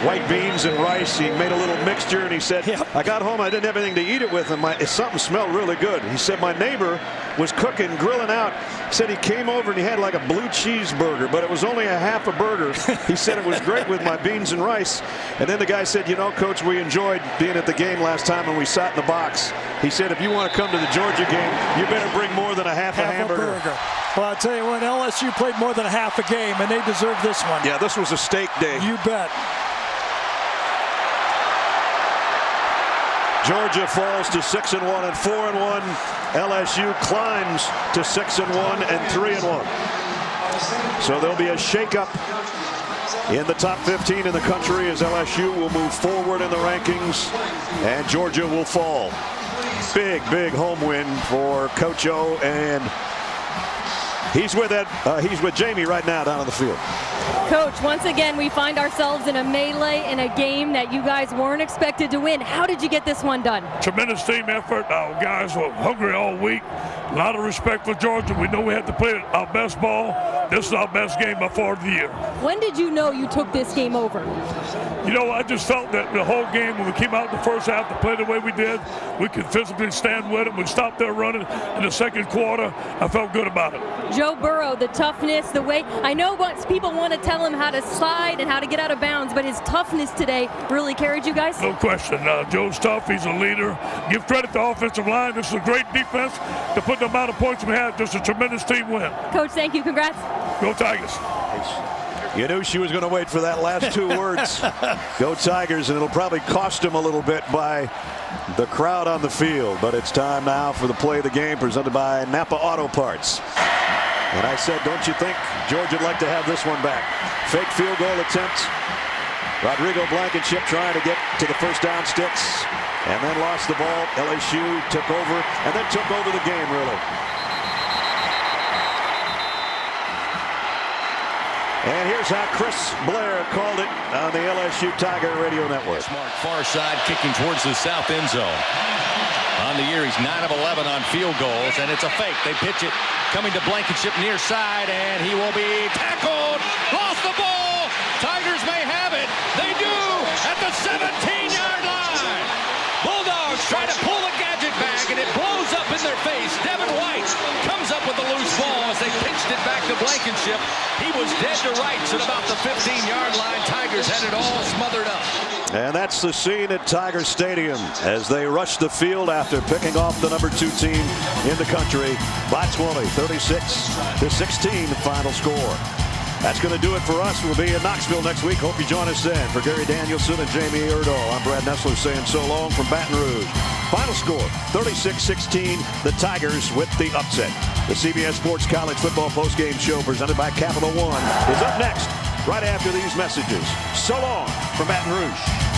white beans and rice. He made a little mixture, and he said, I got home, I didn't have anything to eat it with, and something smelled really good. He said my neighbor was cooking, grilling out. He said he came over and he had like a blue cheeseburger, but it was only a half a burger. He said it was great with my beans and rice. And then the guy said, you know, Coach, we enjoyed being at the game last time and we sat in the box. He said, if you want to come to the Georgia game, you better bring more than a half a hamburger. Well, I'll tell you what, LSU played more than a half a game, and they deserve this one. Yeah, this was a steak day. You bet. Georgia falls to 6-1 and 4-1. LSU climbs to 6-1 and 3-1. So there'll be a shakeup in the top 15 in the country as LSU will move forward in the rankings and Georgia will fall. Big home win for Coach O, and he's with Jamie right now down on the field. Coach, once again, we find ourselves in a melee in a game that you guys weren't expected to win. How did you get this one done? Tremendous team effort. Our guys were hungry all week. A lot of respect for Georgia. We know we have to play our best ball. This is our best game by far of the year. When did you know you took this game over? You know, I just felt that the whole game, when we came out in the first half to play the way we did, we could physically stand with them. We stopped their running in the second quarter. I felt good about it. Joe Burrow, the toughness, the way, I know what people want to tell him how to slide and how to get out of bounds, but his toughness today really carried you guys? No question. Joe's tough. He's a leader. Give credit to the offensive line. This is a great defense to put the amount of points we had. Just a tremendous team win. Coach, thank you. Congrats. Go Tigers. You knew she was going to wait for that last 2 words. Go Tigers, and it'll probably cost him a little bit by the crowd on the field. But it's time now for the play of the game presented by Napa Auto Parts. And I said, don't you think Georgia'd like to have this one back? Fake field goal attempt. Rodrigo Blankenship trying to get to the first down sticks and then lost the ball. LSU took over and then took over the game, really. And here's how Chris Blair called it on the LSU Tiger Radio Network. Smart far side kicking towards the south end zone. On the year, he's 9 of 11 on field goals, and it's a fake. They pitch it coming to Blankenship near side, and he will be tackled. Lost the ball. Tigers may have it. They do at the 17-yard line. Bulldogs try to pull the gadget back, and it blows up in their face. Devin White comes up with a loose ball as they pitched it back to Blankenship. He was dead to rights at about the 15-yard line. Tigers had it all smothered up. And that's the scene at Tiger Stadium as they rush the field after picking off the number 2 team in the country by 20, 36-16 final score. That's going to do it for us. We'll be in Knoxville next week. Hope you join us then. For Gary Danielson and Jamie Erdahl, I'm Brad Nessler saying so long from Baton Rouge. Final score, 36-16, the Tigers with the upset. The CBS Sports College Football Postgame Show presented by Capital One is up next right after these messages. So long from Baton Rouge.